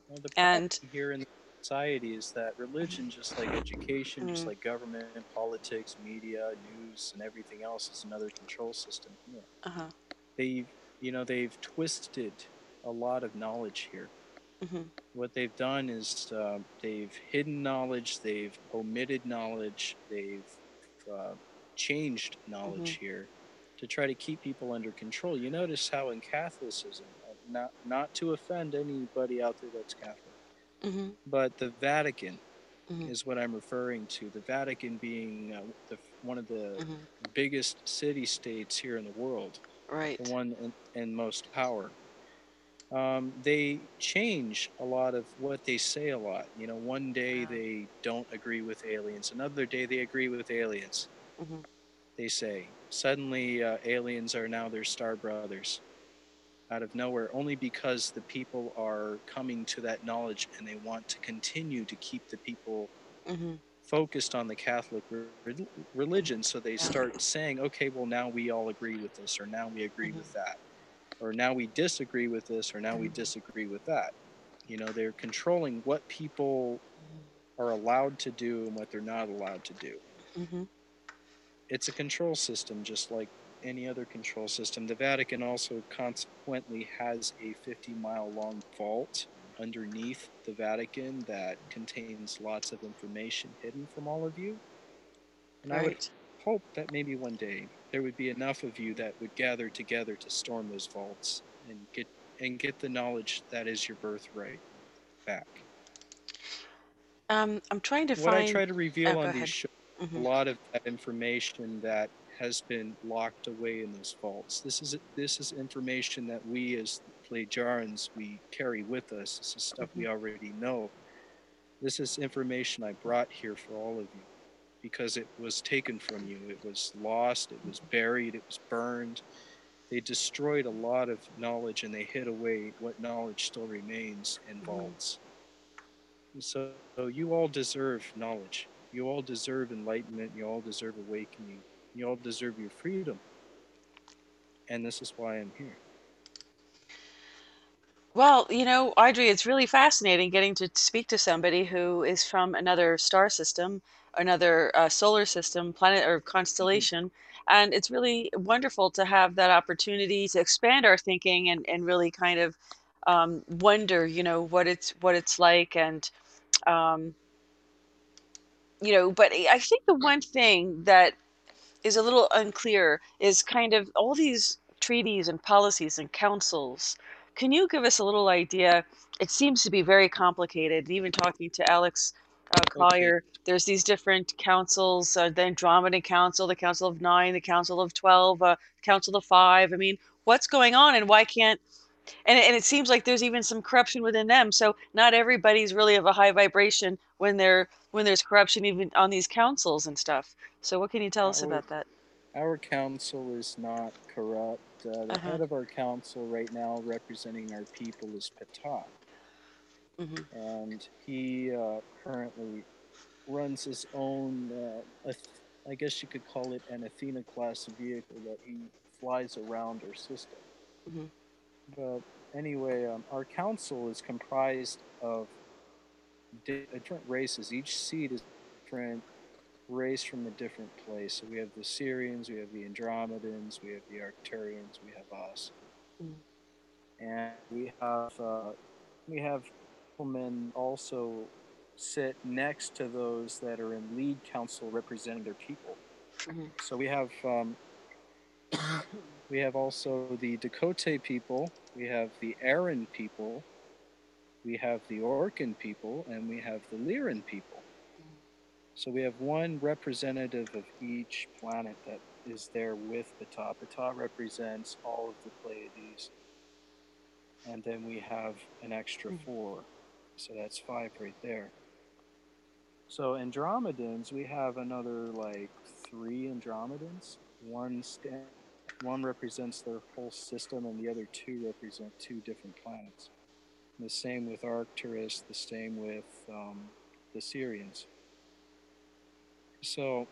Well, the problem And here in society is that religion, just like education, just mm, like government, politics, media, news, and everything else, is another control system here. uh-huh. They've, they've twisted a lot of knowledge here. Hmm. What they've done is they've hidden knowledge, they've omitted knowledge, they've uh, changed Hmm. knowledge here to try to keep people under control. You notice how in Catholicism, not to offend anybody out there that's Catholic, Hmm. but the Vatican Hmm. is what I'm referring to. The Vatican being one of the Hmm. biggest city states here in the world, the Right. one in most power. They change a lot of what they say a lot. One day Yeah. they don't agree with aliens, another day they agree with aliens. Hmm. They say suddenly aliens are now their star brothers out of nowhere, only because the people are coming to that knowledge and they want to continue to keep the people Hmm. focused on the Catholic religion. So they Yeah. start saying, okay, well, now we all agree with this, or now we agree Hmm. with that, or now we disagree with this, or now we Hmm. disagree with that. They're controlling what people are allowed to do and what they're not allowed to do. Hmm. It's a control system just like any other control system. The Vatican also consequently has a 50-mile long vault underneath the Vatican that contains lots of information hidden from all of you. And I would Right. hope that maybe one day there would be enough of you that would gather together to storm those vaults and get the knowledge that is your birthright back. I'm trying to What I find. try to reveal Oh, go on these ahead. shows Hmm. is a lot of that information that has been locked away in those vaults. This is information that we as Plajarans we carry with us. This is stuff Hmm. we already know. This is information I brought here for all of you because it was taken from you. It was lost, it was buried, it was burned. They destroyed a lot of knowledge and they hid away what knowledge still remains in Hmm. vaults. So you all deserve knowledge. You all deserve enlightenment. You all deserve awakening. You all deserve your freedom. And this is why I'm here. Well, Audrey, it's really fascinating getting to speak to somebody who is from another star system, another solar system, planet, or Mhm. constellation. And it's really wonderful to have that opportunity to expand our thinking and really kind of wonder, what it's like. And, um, but I think the one thing that is a little unclear is kind of all these treaties and policies and councils. Can you give us a little idea? It seems to be very complicated. Even talking to Alex Okay. Collier, there's these different councils, the Andromeda Council, the Council of Nine, the Council of 12, Council of Five. I mean, what's going on and why can't and it seems like there's even some corruption within them. So not everybody's really of a high vibration when there's corruption even on these councils and stuff. So what can you tell us Our about that? our council is not corrupt. The Uh-huh. head of our council right now, representing our people, is Ptah, Hmm. and he currently runs his own. I guess you could call it an Athena class vehicle that he flies around our system. Hmm. But anyway, our council is comprised of different races. Each seed is a different race from a different place. So we have the Syrians, we have the Andromedans, we have the Arcturians, we have us, and we have men also sit next to those that are in lead council representing their people. Hmm. So we have We have also the Dakota people, we have the Aran people, we have the Orcan people, and we have the Lyran people. So we have one representative of each planet that is there with Ptah. Ptah represents all of the Pleiades. And then we have an extra four. So that's five right there. So Andromedans, we have another like three Andromedans. One represents their whole system, and the other two represent two different planets. And the same with Arcturus. The same with the Syrians. So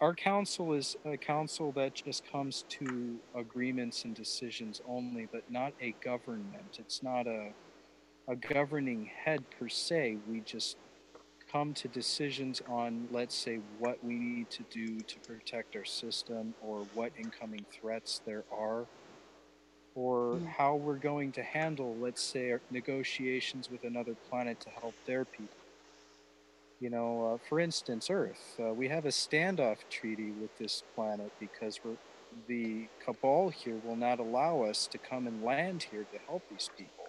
our council is a council that just comes to agreements and decisions only, but not a government. It's not a governing head per se. We just come to decisions on, let's say, what we need to do to protect our system, or what incoming threats there are, or how we're going to handle, let's say, our negotiations with another planet to help their people. For instance, Earth. We have a standoff treaty with this planet because the Cabal here will not allow us to come and land here to help these people.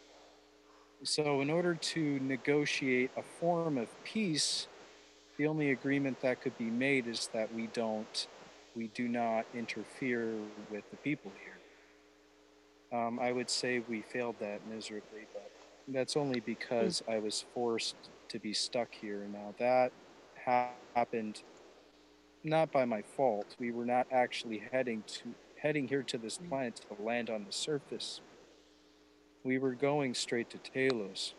So, in order to negotiate a form of peace, the only agreement that could be made is that we do not interfere with the people here. I would say we failed that miserably, but that's only because I was forced to be stuck here. Now that happened not by my fault. We were not actually heading here to this planet to land on the surface. We were going straight to Talos.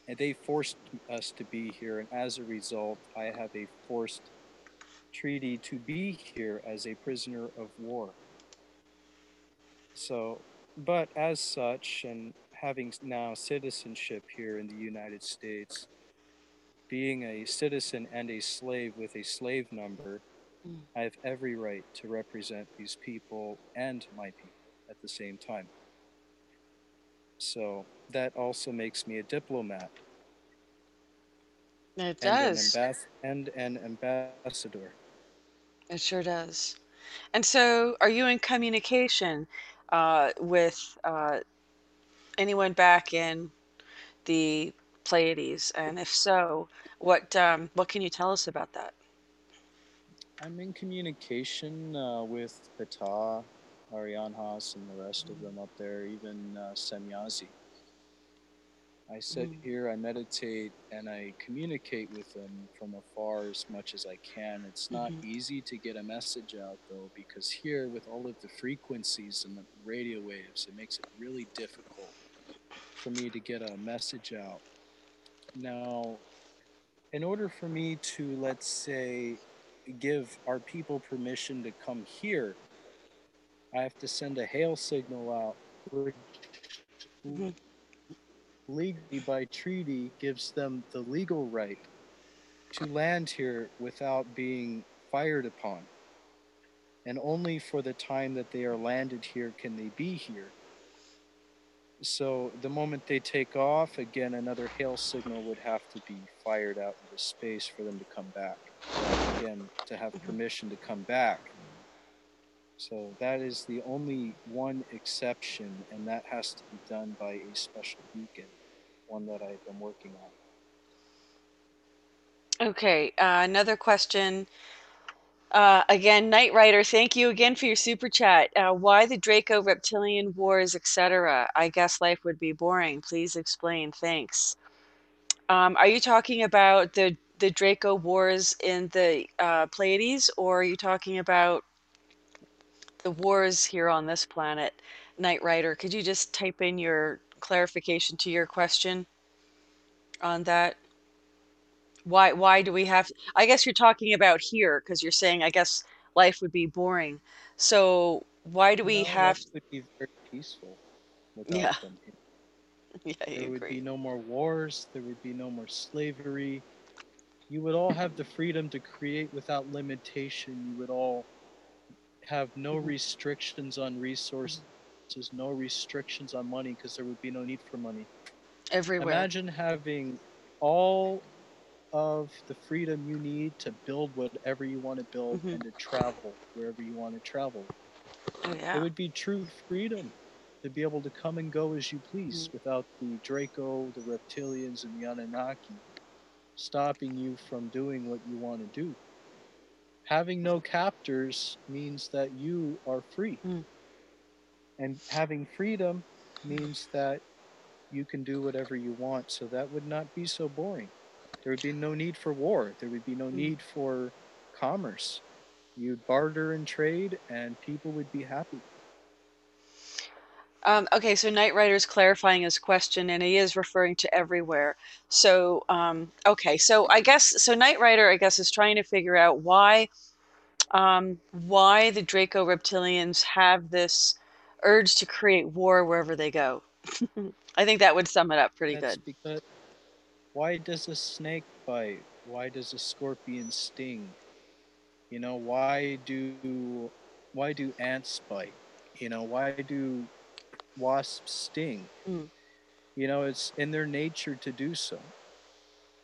And they forced us to be here, and as a result, I have a forced treaty to be here as a prisoner of war. So, but as such, and having now citizenship here in the United States, being a citizen and a slave with a slave number, I have every right to represent these people and my people at the same time. So that also makes me a diplomat It and does. an ambassador. It sure does. And so, are you in communication with anyone back in the Pleiades? And if so, what can you tell us about that? I'm in communication with Ptah, Arianhas, and the rest of them up there, even Semyazi. I sit here, I meditate, and I communicate with them from afar as much as I can. It's not easy to get a message out, though, because here, with all of the frequencies and the radio waves, it makes it really difficult for me to get a message out. Now, in order for me to, let's say, give our people permission to come here, I have to send a hail signal out, which legally by treaty gives them the legal right to land here without being fired upon. And only for the time that they are landed here can they be here. So the moment they take off, again, another hail signal would have to be fired out into space for them to come back. Again, to have permission to come back. So that is the only one exception, and that has to be done by a special beacon, one that I've been working on. Okay, another question. Again, Knight Rider, thank you again for your super chat. Why the Draco reptilian wars, etc.? I guess life would be boring. Please explain. Thanks. Are you talking about the Draco wars in the Pleiades, or are you talking about the wars here on this planet? Knight Rider, could you just type in your clarification to your question on that? Why do we have, I guess you're talking about here because you're saying I guess life would be boring. So why do we No, life have, would be very peaceful without yeah, them here. yeah, I There would be agree. no more wars, there would be no more slavery. You would all have the freedom to create without limitation. You would all have no Mhm. restrictions on resources, no restrictions on money, because there would be no need for money. Everywhere. Imagine having all of the freedom you need to build whatever you want to build Hmm. and to travel wherever you want to travel. Oh It yeah. would be true freedom to be able to come and go as you please Mhm. without the Draco, the reptilians, and the Anunnaki stopping you from doing what you want to do. Having no captors means that you are free, Mm. and having freedom means that you can do whatever you want, so that would not be so boring. There would be no need for war, there would be no Mm. need for commerce. You'd barter and trade, and people would be happy. Okay, so Knight Rider's clarifying his question, and he is referring to everywhere. So, okay, so I guess so. Knight Rider, I guess, is trying to figure out why the Draco reptilians have this urge to create war wherever they go. I think that would sum it up pretty That's good. because why does a snake bite? Why does a scorpion sting? You know, why do ants bite? You know, why do wasps sting? Mm. You know, it's in their nature to do so.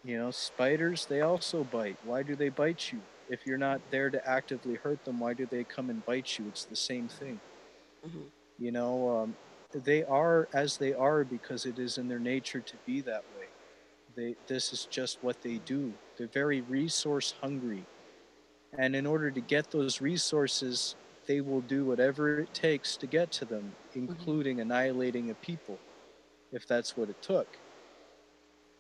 You know, spiders, they also bite. Why do they bite you? If you're not there to actively hurt them, why do they come and bite you? It's the same thing. Mhm. You know, they are as they are because it is in their nature to be that way. This is just what they do. They're very resource hungry. And in order to get those resources, they will do whatever it takes to get to them, Mhm. including annihilating a people, if that's what it took.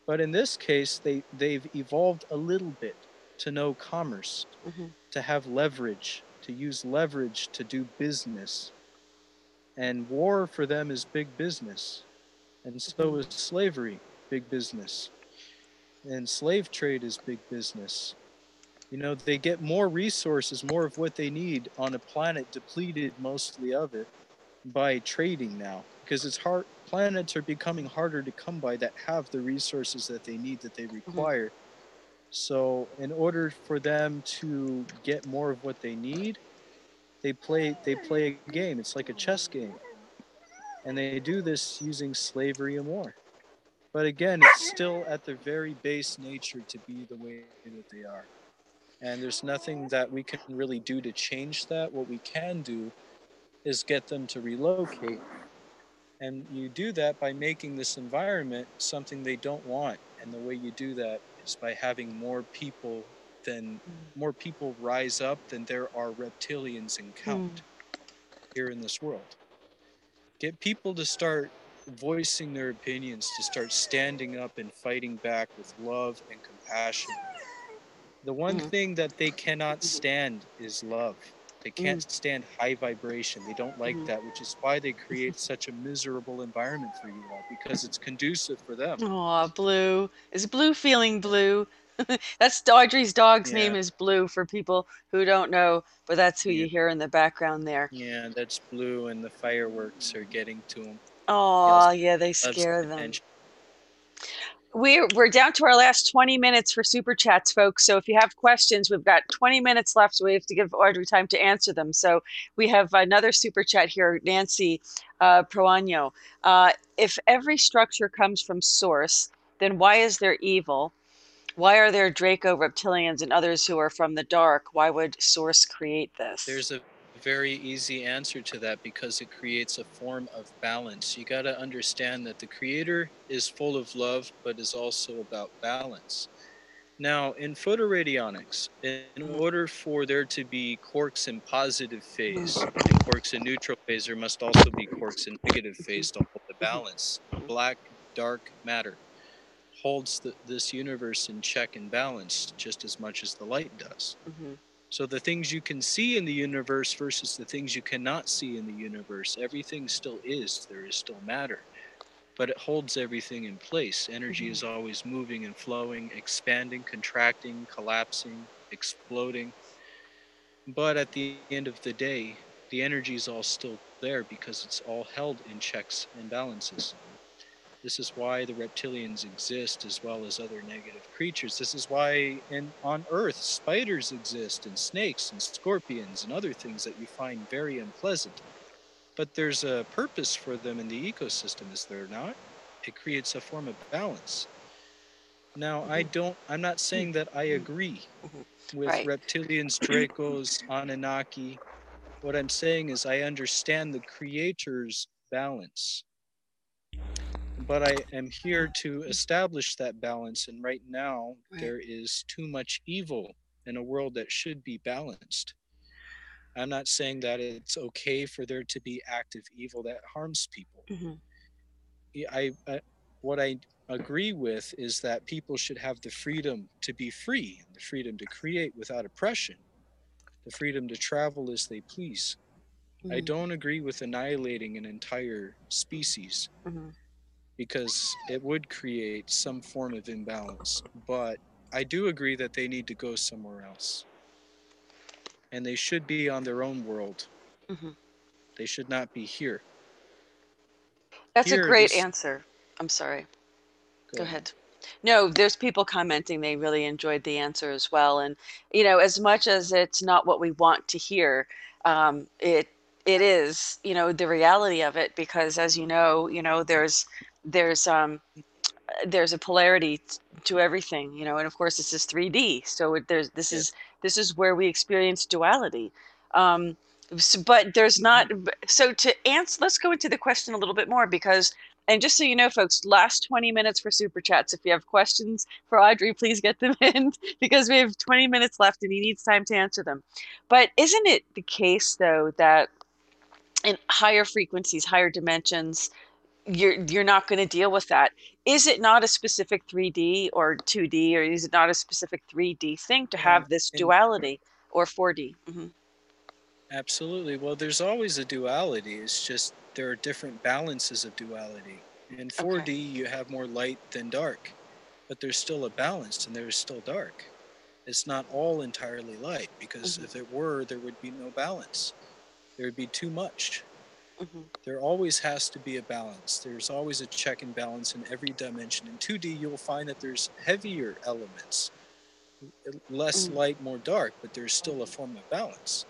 But in this case, they've evolved a little bit to know commerce, Mhm. to have leverage, to use leverage to do business. And war for them is big business. And so Mhm. is slavery, big business. And slave trade is big business. You know, they get more resources, more of what they need on a planet depleted mostly of it by trading now because it's hard planets are becoming harder to come by that have the resources that they need that they Mhm. require. So in order for them to get more of what they need, they play a game. It's like a chess game. And they do this using slavery and war. But again, it's still at their very base nature to be the way that they are. And there's nothing that we can really do to change that. What we can do is get them to relocate. And you do that by making this environment something they don't want. And the way you do that is by having than more people rise up than there are reptilians in Mm. count here in this world. Get people to start voicing their opinions, to start standing up and fighting back with love and compassion. The one Mhm. thing that they cannot Mhm. stand is love. They can't Mm. stand high vibration. They don't like Mhm. that, which is why they create such a miserable environment for you all because it's conducive for them. Aw, Blue. Is Blue feeling blue? That's Audrey's dog's name Yeah, is Blue for people who don't know, but that's who yeah, you hear in the background there. yeah. That's Blue, and the fireworks are getting to him. He Oh, also yeah, they loves scare them. attention. We're down to our last 20 minutes for super chats, folks. So if you have questions, we've got 20 minutes left. So we have to give Audrey time to answer them. So we have another super chat here, Nancy Proano. If every structure comes from source, then why is there evil? Why are there Draco reptilians and others who are from the dark? Why would source create this? There's a very easy answer to that because it creates a form of balance. You got to understand that the creator is full of love, but is also about balance. Now, in photoradionics, in Mhm. order for there to be quarks in positive Mhm. phase and quarks in neutral phase, there must also be quarks in negative phase to hold the Mhm. balance. Black, dark matter holds this universe in check and balance just as much as the light does. Mhm. So the things you can see in the universe versus the things you cannot see in the universe, everything still is. There is still matter, but it holds everything in place. Energy Mhm. is always moving and flowing, expanding, contracting, collapsing, exploding. But at the end of the day, the energy is all still there because it's all held in checks and balances. This is why the reptilians exist as well as other negative creatures. This is why on Earth spiders exist and snakes and scorpions and other things that you find very unpleasant. But there's a purpose for them in the ecosystem, is there not? It creates a form of balance. Now, Mhm. I'm not saying that I Mhm. agree Mhm. with Right. reptilians, Dracos, Anunnaki. What I'm saying is I understand the creator's balance, but I am here to establish that balance. And right now, Right. there is too much evil in a world that should be balanced. I'm not saying that it's okay for there to be active evil that harms people. Hmm. What I agree with is that people should have the freedom to be free, the freedom to create without oppression, the freedom to travel as they please. I Hmm. don't agree with annihilating an entire species Hmm. because it would create some form of imbalance. But I do agree that they need to go somewhere else. And they should be on their own world. Hmm. They should not be here. That's a Here, great this. answer. I'm sorry. Go Go ahead. ahead. No, there's people commenting they really enjoyed the answer as well. And, you know, as much as it's not what we want to hear, it is, you know, the reality of it, because as you know, there's there's a polarity to everything, you know, and of course this is 3D. So there's Yeah. this is where we experience duality. Um, but there's Hmm. not. So to answer, let's go into the question a little bit more, because, and just so you know, folks, last 20 minutes for super chats. If you have questions for Audrey, please get them in because we have 20 minutes left and he needs time to answer them. But isn't it the case though that in higher frequencies, higher dimensions, you're not going to deal with that? Is it not a specific 3D or 2D, or is it not a specific 3D thing to Yeah. have this And duality, or 4D? Hmm. absolutely. Well, there's always a duality. It's just there are different balances of duality. In Okay. 4D, you have more light than dark, but there's still a balance and there's still dark. It's not all entirely light because Hmm. if it were, there would be no balance. There would be too much. Hmm. There always has to be a balance. There's always a check and balance in every dimension. In 2D, you'll find that there's heavier elements, less Hmm. light, more dark, but there's still a form of balance.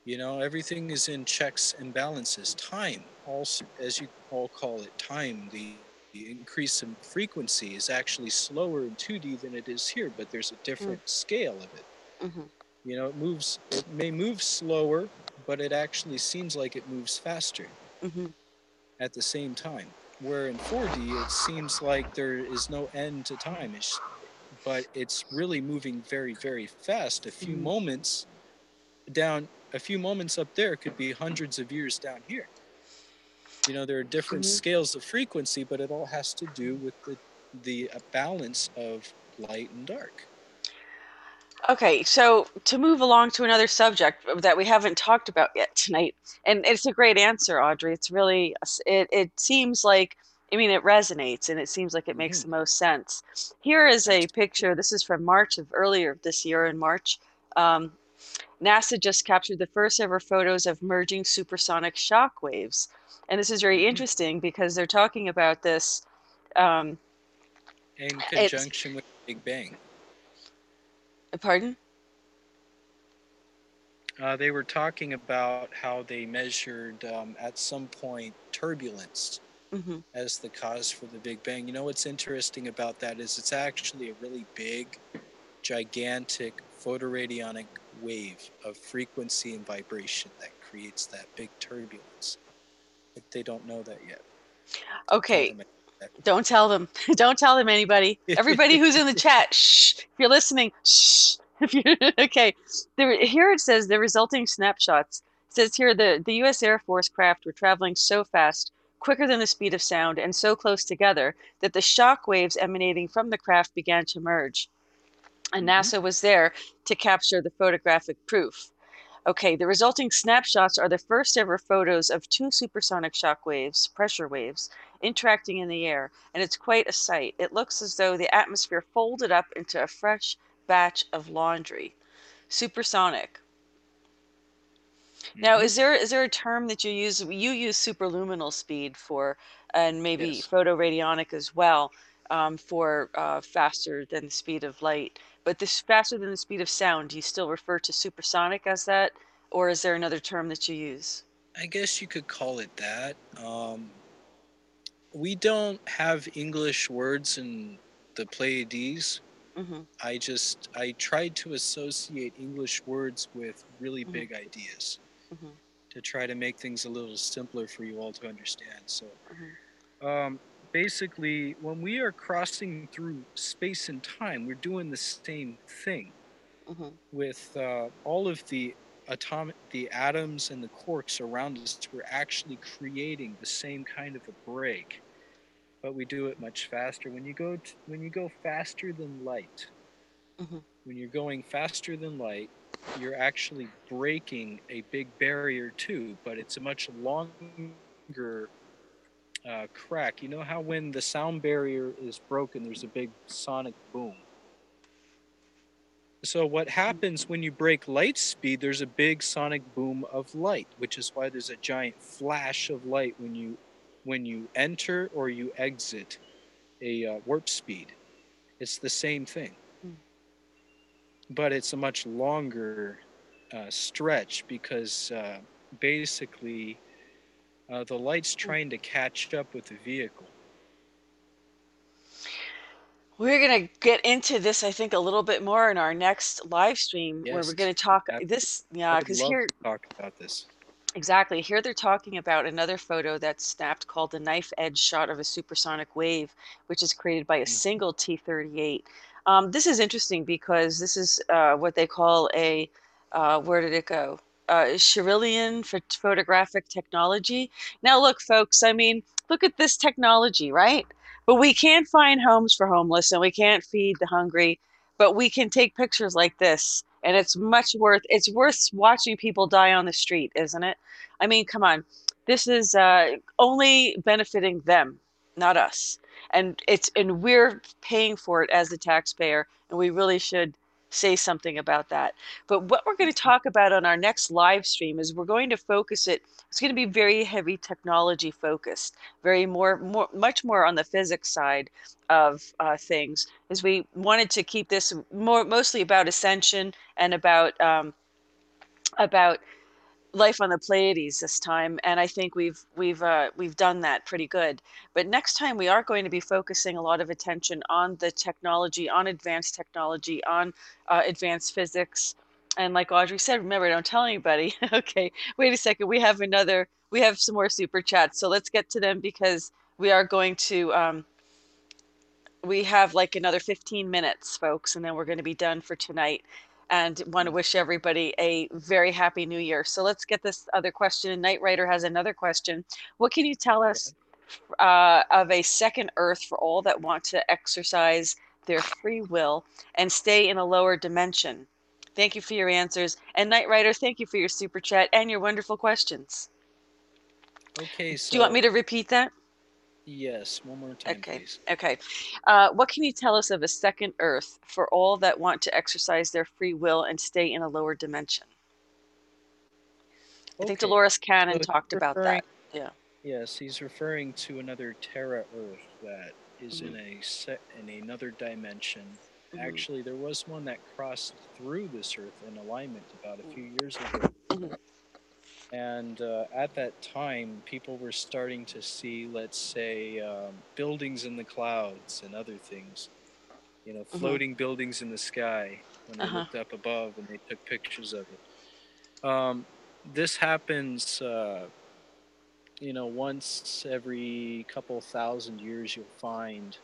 You know, everything is in checks and balances. Time, also, as you all call it, time, the increase in frequency is actually slower in 2D than it is here, but there's a different scale of it. Hmm. You know, it may move slower, but it actually seems like it moves faster Hmm. at the same time. Where in 4D, it seems like there is no end to time, but it's really moving very, very fast. Hmm. A few moments up there could be hundreds of years down here. You know, there are different Hmm. scales of frequency, but it all has to do with the balance of light and dark. Okay, so to move along to another subject that we haven't talked about yet tonight, and it's a great answer, Audrey. It's really, it seems like, I mean, it resonates and it seems like it makes Hmm. the most sense. Here is a Absolutely. picture. This is from March of earlier this year in March. Um, NASA just captured the first ever photos of merging supersonic shock waves. And this is very Hmm. interesting because they're talking about this. Um, In it's, conjunction with Big Bang. pardon? They were talking about how they measured at some point turbulence Hmm. as the cause for the Big Bang. You know what's interesting about that is it's actually a really big, gigantic photoradionic wave of frequency and vibration that creates that big turbulence. But they don't know that yet. Don't tell Okay, them that. don't tell them. Don't tell them, anybody. Everybody who's in the chat, shh. If you're listening, shh. If you okay, here it says the resulting snapshots. It says here the U.S. Air Force craft were traveling so fast, quicker than the speed of sound, and so close together that the shock waves emanating from the craft began to merge. And Hmm. NASA was there to capture the photographic proof. Okay, the resulting snapshots are the first ever photos of two supersonic shock waves, pressure waves, interacting in the air, and it's quite a sight. It looks as though the atmosphere folded up into a fresh batch of laundry. Supersonic. Now, Hmm. is there a term that you use? You use superluminal speed for, and maybe Yes. photoradionic as well, for faster than the speed of light. But this faster than the speed of sound, do you still refer to supersonic as that, or is there another term that you use? I guess you could call it that. We don't have English words in the Pleiades. Mhm. I tried to associate English words with really Mhm. big ideas Mhm. to try to make things a little simpler for you all to understand. So, Mhm. um, basically, when we are crossing through space and time, we're doing the same thing Mhm. with all of the atoms and the quarks around us. We're actually creating the same kind of a break, but we do it much faster. When you go faster than light, Mhm. when you're going faster than light, you're actually breaking a big barrier too, but it's a much longer crack. You know how when the sound barrier is broken, there's a big sonic boom. So what happens when you break light speed, there's a big sonic boom of light, which is why there's a giant flash of light when you enter or you exit a warp speed. It's the same thing, Mhm. but it's a much longer stretch because basically the light's trying to catch up with the vehicle. We're going to get into this, I think, a little bit more in our next live stream where we're Yes, going to talk absolutely. this, I yeah, would because love here, to talk about this. exactly, here they're talking about another photo that's snapped called the knife edge shot of a supersonic wave, which is created by a Mhm. single T-38. This is interesting because this is what they call a, where did it go? Cherillion photographic technology. Now, look, folks, I mean, look at this technology, right? But we can't find homes for homeless and we can't feed the hungry, but we can take pictures like this. And it's worth watching people die on the street, isn't it? I mean, come on. This is only benefiting them, not us. And we're paying for it as the taxpayer, and we really should say something about that. But what we're going to Mhm. talk about on our next live stream is we're going to focus it. It's going to be very heavy technology focused, much more on the physics side of things. As we wanted to keep this mostly about ascension and about life on the Pleiades this time, and I think we've done that pretty good. But next time we are going to be focusing a lot of attention on the technology, on advanced technology, on advanced physics. And like Audrey said, remember, don't tell anybody. Okay, wait a second. We have some more super chats, so let's get to them because we are going to we have like another 15 minutes, folks, and then we're going to be done for tonight. And want to Mhm. wish everybody a very happy new year. So let's get this other question. And Knight Rider has another question. What can you tell Yeah. us of a second Earth for all that want to exercise their free will and stay in a lower dimension? Thank you for your answers. And Knight Rider, thank you for your super chat and your wonderful questions. Okay, Do you want so me to repeat that? yes, one more time, Okay, please. okay. What can you tell us of a second Earth for all that want to exercise their free will and stay in a lower dimension? I think Okay, Dolores so Cannon he's talked about referring. that. Yeah. Yes, he's referring to another Terra Earth that is Hmm. in another dimension. Hmm. Actually, there was one that crossed through this Earth in alignment about a few years ago. Hmm. And at that time, people were starting to see, let's say, buildings in the clouds and other things, Hmm. floating buildings in the sky when they Uh-huh. looked up above and they took pictures of it. This happens, once every couple thousand years, you'll find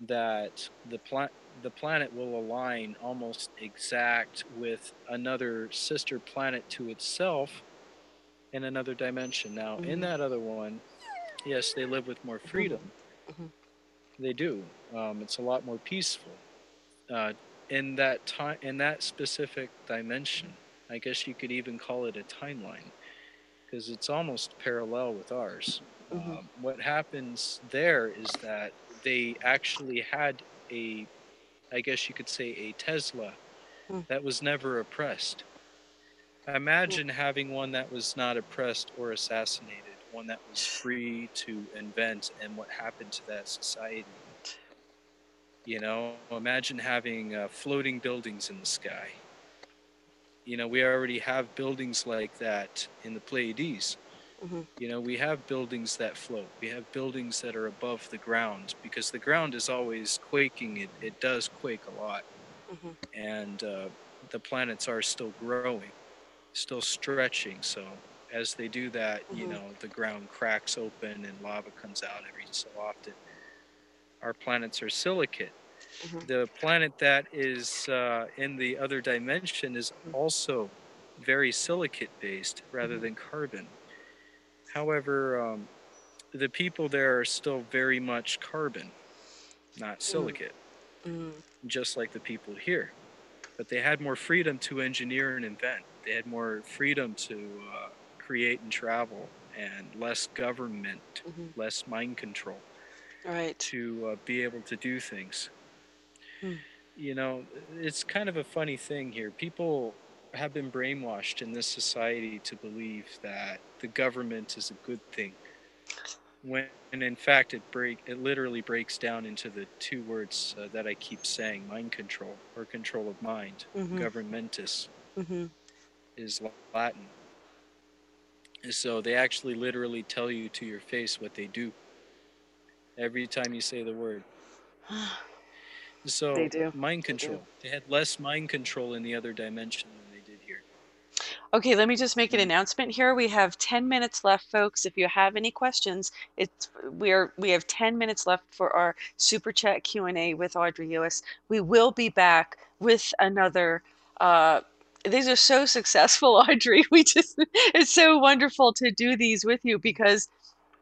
that the planet will align almost exact with another sister planet to itself in another dimension. Now, in Hmm. that other one, yes, they live with more Hmm. freedom. Hmm. They do. It's a lot more peaceful. Uh, in that time, in that specific dimension, I guess you could even call it a timeline because it's almost parallel with ours. Hmm. What happens there is that they actually had a, I guess you could say, a Tesla that was never oppressed. Imagine having one that was not oppressed or assassinated, one that was free to invent, and what happened to that society. Imagine having floating buildings in the sky. We already have buildings like that in the Pleiades. Mm-hmm. You know, we have buildings that float. We have buildings that are above the ground because the ground is always quaking. It does quake a lot. Mm-hmm. And the planets are still growing, still stretching. So as they do that, you Mm-hmm. know, the ground cracks open and lava comes out every so often. Our planets are silicate. Mm-hmm. The planet that is in the other dimension is also very silicate based rather Mm-hmm. than carbon. However, the people there are still very much carbon, not silicate, Mm-hmm. just like the people here. But they had more freedom to engineer and invent. They had more freedom to create and travel, and less government, Mm-hmm. less mind control Right. to be able to do things. Mm. You know, it's kind of a funny thing here. People have been brainwashed in this society to believe that the government is a good thing, when in fact it literally breaks down into the two words that I keep saying: mind control, or control of mind. Mm-hmm. Governmentus Mm-hmm. is Latin. So they actually literally tell you to your face what they do every time you say the word. They So do. mind They do. control. They had less mind control in the other dimension than they did here. Okay, let me just make an And announcement here. We have 10 minutes left, folks. If you have any questions, we have 10 minutes left for our super chat Q&A with Audrey Ewis. We will be back with another these are so successful, Audrey. We just it's so wonderful to do these with you because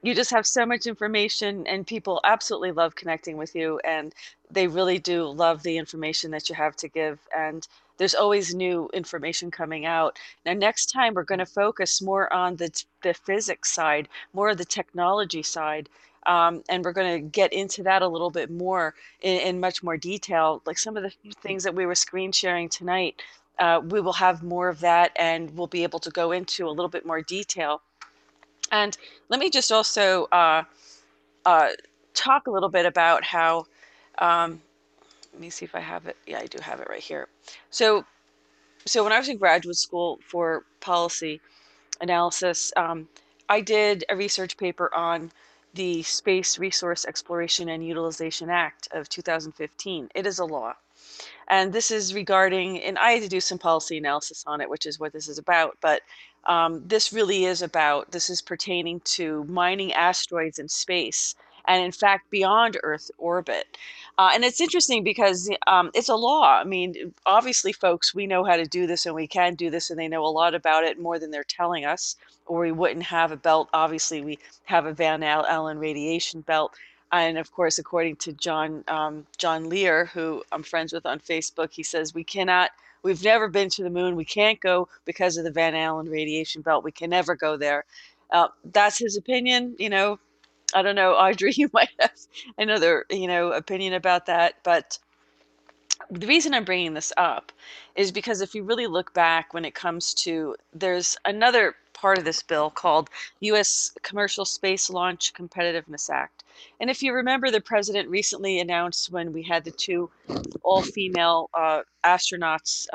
you just have so much information and people absolutely love connecting with you and they really do love the information that you have to give and there's always new information coming out. Now next time we're going to focus more on the physics side, more of the technology side, and we're going to get into that a little bit more in much more detail, like some of the mhm, things that we were screen sharing tonight. We will have more of that and we'll be able to go into a little bit more detail. And let me just also uh, talk a little bit about how, um, let me see if I have it. Yeah, I do have it right here. So, so when I was in graduate school for policy analysis, I did a research paper on the Space Resource Exploration and Utilization Act of 2015. It is a law. And this is regarding, and I had to do some policy analysis on it, which is what this is about. But this really is about, this is pertaining to mining asteroids in space and in fact beyond Earth orbit. And it's interesting because it's a law. I mean, obviously, folks, we know how to do this and we can do this, and they know a lot about it more than they're telling us, or we wouldn't have a belt. Obviously, we have a Van Allen radiation belt. And of course, according to John Lear, who I'm friends with on Facebook, he says we've never been to the moon. We can't go because of the Van Allen radiation belt. We can never go there. That's his opinion. I don't know, Audrey, you might have another, opinion about that. But the reason I'm bringing this up is because if you really look back when it comes to, there's another part of this bill called U.S. Commercial Space Launch Competitiveness Act. And if you remember, the president recently announced when we had the two all-female astronauts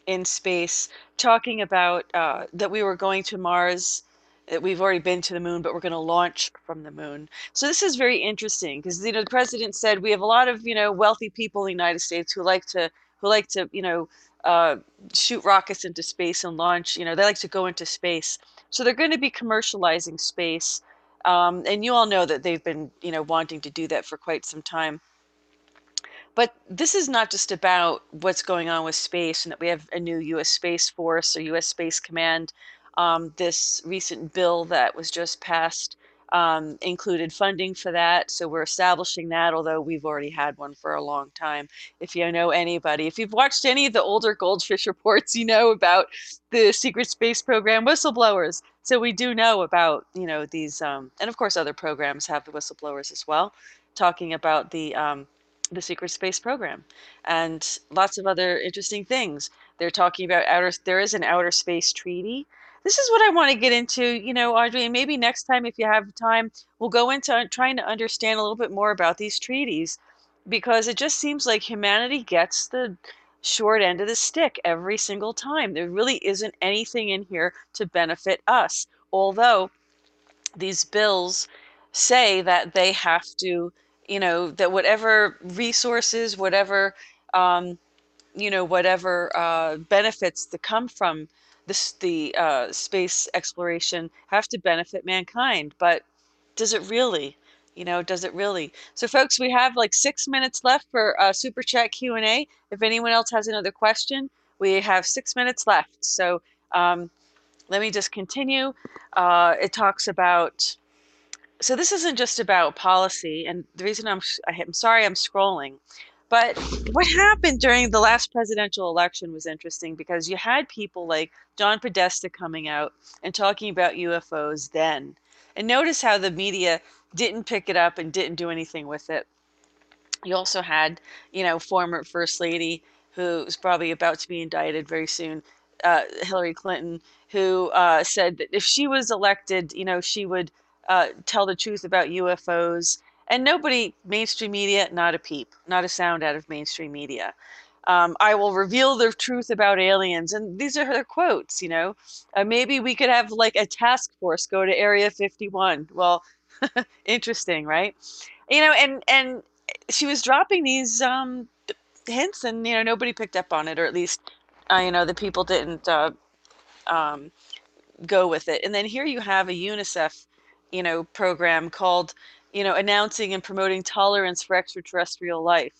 in space, talking about that we were going to Mars, that we've already been to the moon, but we're going to launch from the moon. So this is very interesting because the president said we have a lot of wealthy people in the United States who like to uh, shoot rockets into space and launch. They like to go into space. So they're going to be commercializing space. And you all know that they've been, wanting to do that for quite some time. But this is not just about what's going on with space and that we have a new U.S. Space Force or U.S. Space Command. This recent bill that was just passed included funding for that. So we're establishing that, although we've already had one for a long time. If you know anybody, if you've watched any of the older Goldfish reports, you know about the secret space program whistleblowers. So we do know about, these, and of course, other programs have the whistleblowers as well, talking about the secret space program and lots of other interesting things. They're talking about there is an outer space treaty. This is what I want to get into, Audrey, and maybe next time, if you have time, we'll go into trying to understand a little bit more about these treaties because it just seems like humanity gets the short end of the stick every single time. There really isn't anything in here to benefit us although these bills say that they have to, that whatever resources, whatever um, whatever benefits that come from the space exploration have to benefit mankind. But does it really? Does it really? So, folks, we have like 6 minutes left for Super Chat Q&A. If anyone else has another question, we have 6 minutes left. So, let me just continue. It talks about, so this isn't just about policy, and the reason I'm sorry I'm scrolling, but what happened during the last presidential election was interesting because you had people like John Podesta coming out and talking about UFOs then. And notice how the media didn't pick it up and didn't do anything with it. You also had, former First Lady who's probably about to be indicted very soon, Hillary Clinton, who said that if she was elected, she would tell the truth about UFOs. And nobody, mainstream media, not a peep, not a sound out of mainstream media. I will reveal the truth about aliens. And these are her quotes. Maybe we could have like a task force go to Area 51. Well, interesting, right? And she was dropping these hints, and nobody picked up on it, or at least the people didn't um, go with it. And then here you have a UNICEF program called announcing and promoting tolerance for extraterrestrial life.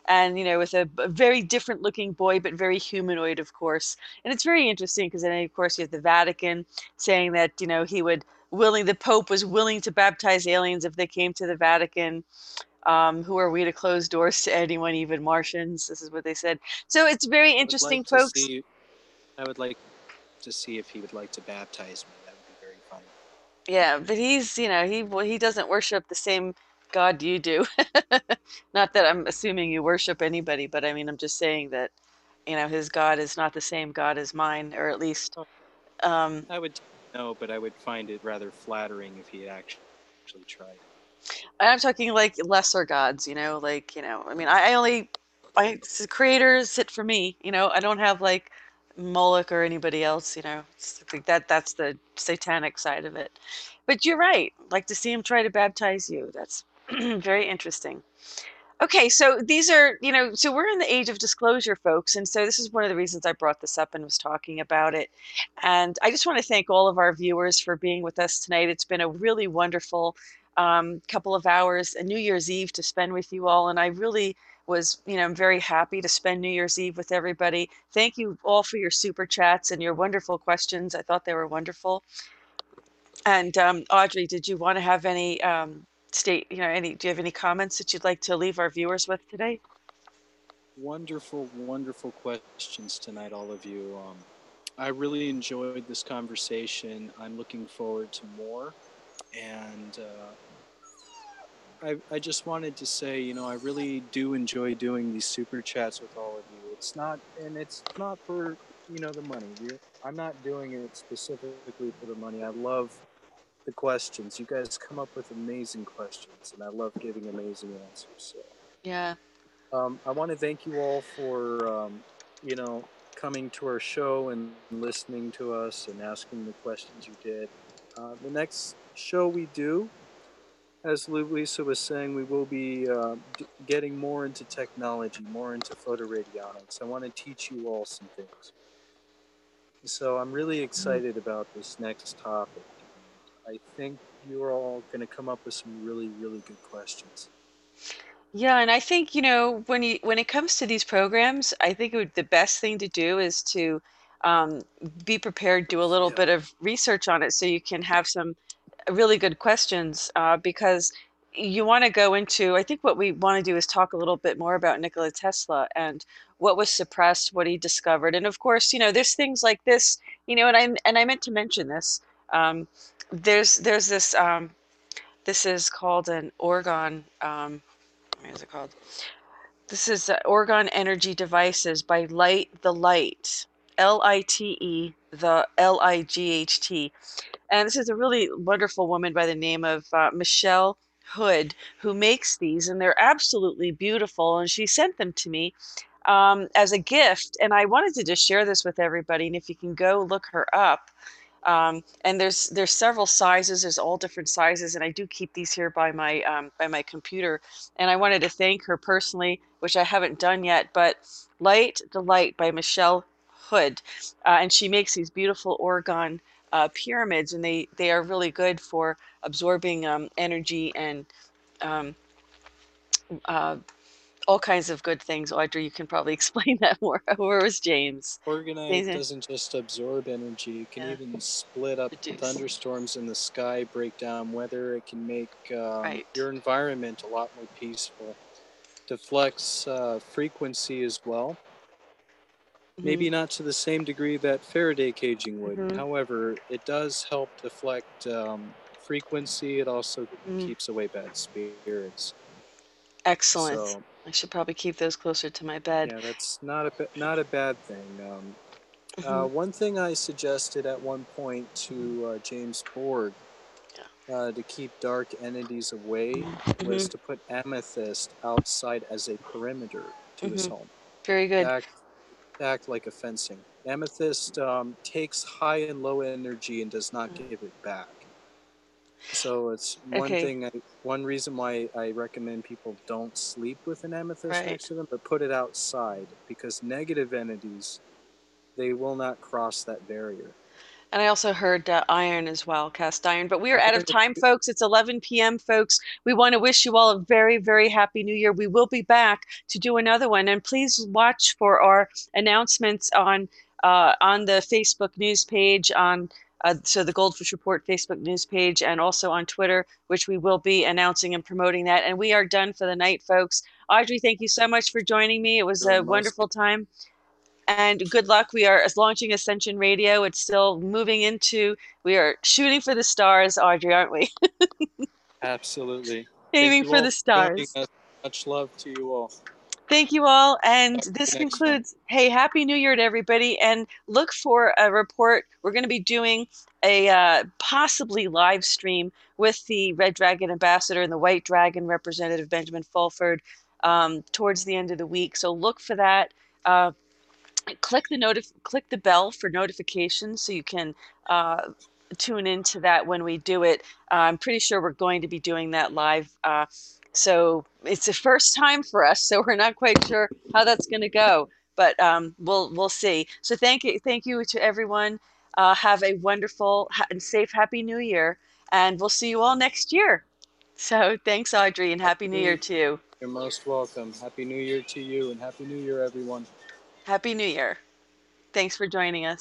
And with a very different looking boy, but very humanoid, of course. And it's very interesting because then, of course, you have the Vatican saying that the Pope was willing to baptize aliens if they came to the Vatican. Who are we to close doors to anyone, even Martians? This is what they said. So it's very I would interesting, like to folks. see. I would like to see if he would like to baptize me. That would be very fun. Yeah, but he doesn't worship the same God you do. Not that I'm assuming you worship anybody, but I mean, I'm just saying that, his God is not the same God as mine, or at least, Oh, um, I would no, but I would find it rather flattering if he had actually tried. I'm talking like lesser gods, like, I mean, I only, the creators sit for me, I don't have like Moloch or anybody else, it's like that's the satanic side of it. But you're right, like to see him try to baptize you. That's very interesting. Okay, so these are, so we're in the age of disclosure, folks. And so this is one of the reasons I brought this up and was talking about it. And I just want to thank all of our viewers for being with us tonight. It's been a really wonderful couple of hours, a New Year's Eve to spend with you all. And I really was, I'm very happy to spend New Year's Eve with everybody. Thank you all for your super chats and your wonderful questions. I thought they were wonderful. And Audrey, did you want to have any do you have any comments that you'd like to leave our viewers with today? Wonderful, wonderful questions tonight, all of you. I really enjoyed this conversation. I'm looking forward to more, and I just wanted to say, I really do enjoy doing these super chats with all of you. It's not for, the money. I'm not doing it specifically for the money. I love the questions. You guys come up with amazing questions, and I love giving amazing answers. So, Yeah. I want to thank you all for, coming to our show and listening to us and asking the questions you did. The next show we do, as Luisa was saying, we will be getting more into technology, more into photoradionics. I want to teach you all some things. So I'm really Mhm. excited about this next topic. And I think you're all going to come up with some really, really good questions. Yeah, and I think, when it comes to these programs, I think the best thing to do is to um, be prepared, do a little Yeah. bit of research on it so you can have some really good questions because you want to go into, I think what we want to do is talk a little bit more about Nikola Tesla and what was suppressed, what he discovered. And of course, there's things like this, and I meant to mention this. Um, there's this this is called an Orgon what is it called? This is Orgon Energy Devices by Light the Light. Lite, the Light. And this is a really wonderful woman by the name of Michelle Hood who makes these, and they're absolutely beautiful. And she sent them to me as a gift. And I wanted to just share this with everybody. And if you can go look her up, And there's several sizes. There's all different sizes, and I do keep these here by my computer. And I wanted to thank her personally, which I haven't done yet. But Light Delight by Michelle Hood, and she makes these beautiful orgone pyramids, and they are really good for absorbing energy and um, uh, all kinds of good things. Audrey, you can probably explain that more. Where was James? Orgonite James, doesn't just absorb energy, it can yeah, even split up reduce. thunderstorms in the sky, break down weather, it can make Right. your environment a lot more peaceful. Deflects frequency as well. Hmm. Maybe not to the same degree that Faraday caging would. Hmm. However, it does help deflect frequency. It also Hmm. keeps away bad spirits. Excellent. So I should probably keep those closer to my bed. yeah, that's not a bad thing. Hmm. One thing I suggested at one point to James Borg to keep dark entities away Hmm. was to put amethyst outside as a perimeter to his Hmm. home, Very to good. act like a fencing. Amethyst takes high and low energy and does not give it back. So it's Okay. one reason why I recommend people don't sleep with an amethyst Right. next to them, but put it outside because negative entities, they will not cross that barrier. And I also heard iron as well, cast iron. But we are out of Iron, time, folks. It's 11 p.m., folks. We want to wish you all a very, very happy new year. We will be back to do another one. And please watch for our announcements on the Facebook news page, so the Goldfish Report Facebook news page, and also on Twitter, which we will be announcing and promoting that. And we are done for the night, folks. Audrey, thank you so much for joining me. It was you're a most wonderful time. And good luck. We are launching Ascension Radio. It's still moving into, we are shooting for the stars, Audrey, aren't we? absolutely. Thank Aiming you for all the for joining stars. us. Much love to you all. Thank you all. And Talk to this you next time. concludes, hey, Happy New Year to everybody. And look for a report. We're going to be doing a possibly live stream with the Red Dragon ambassador and the White Dragon representative, Benjamin Fulford, towards the end of the week. So look for that. Uh, click the bell for notifications so you can uh, tune into that when we do it. I'm pretty sure we're going to be doing that live. So it's the first time for us, so we're not quite sure how that's going to go, but we'll see. So thank you to everyone. Have a wonderful and safe Happy New Year, and we'll see you all next year. So thanks, Audrey, and Happy Happy New New Year Year. to you. You're most welcome. Happy New Year to you and Happy New Year, everyone. Happy New Year. Thanks for joining us.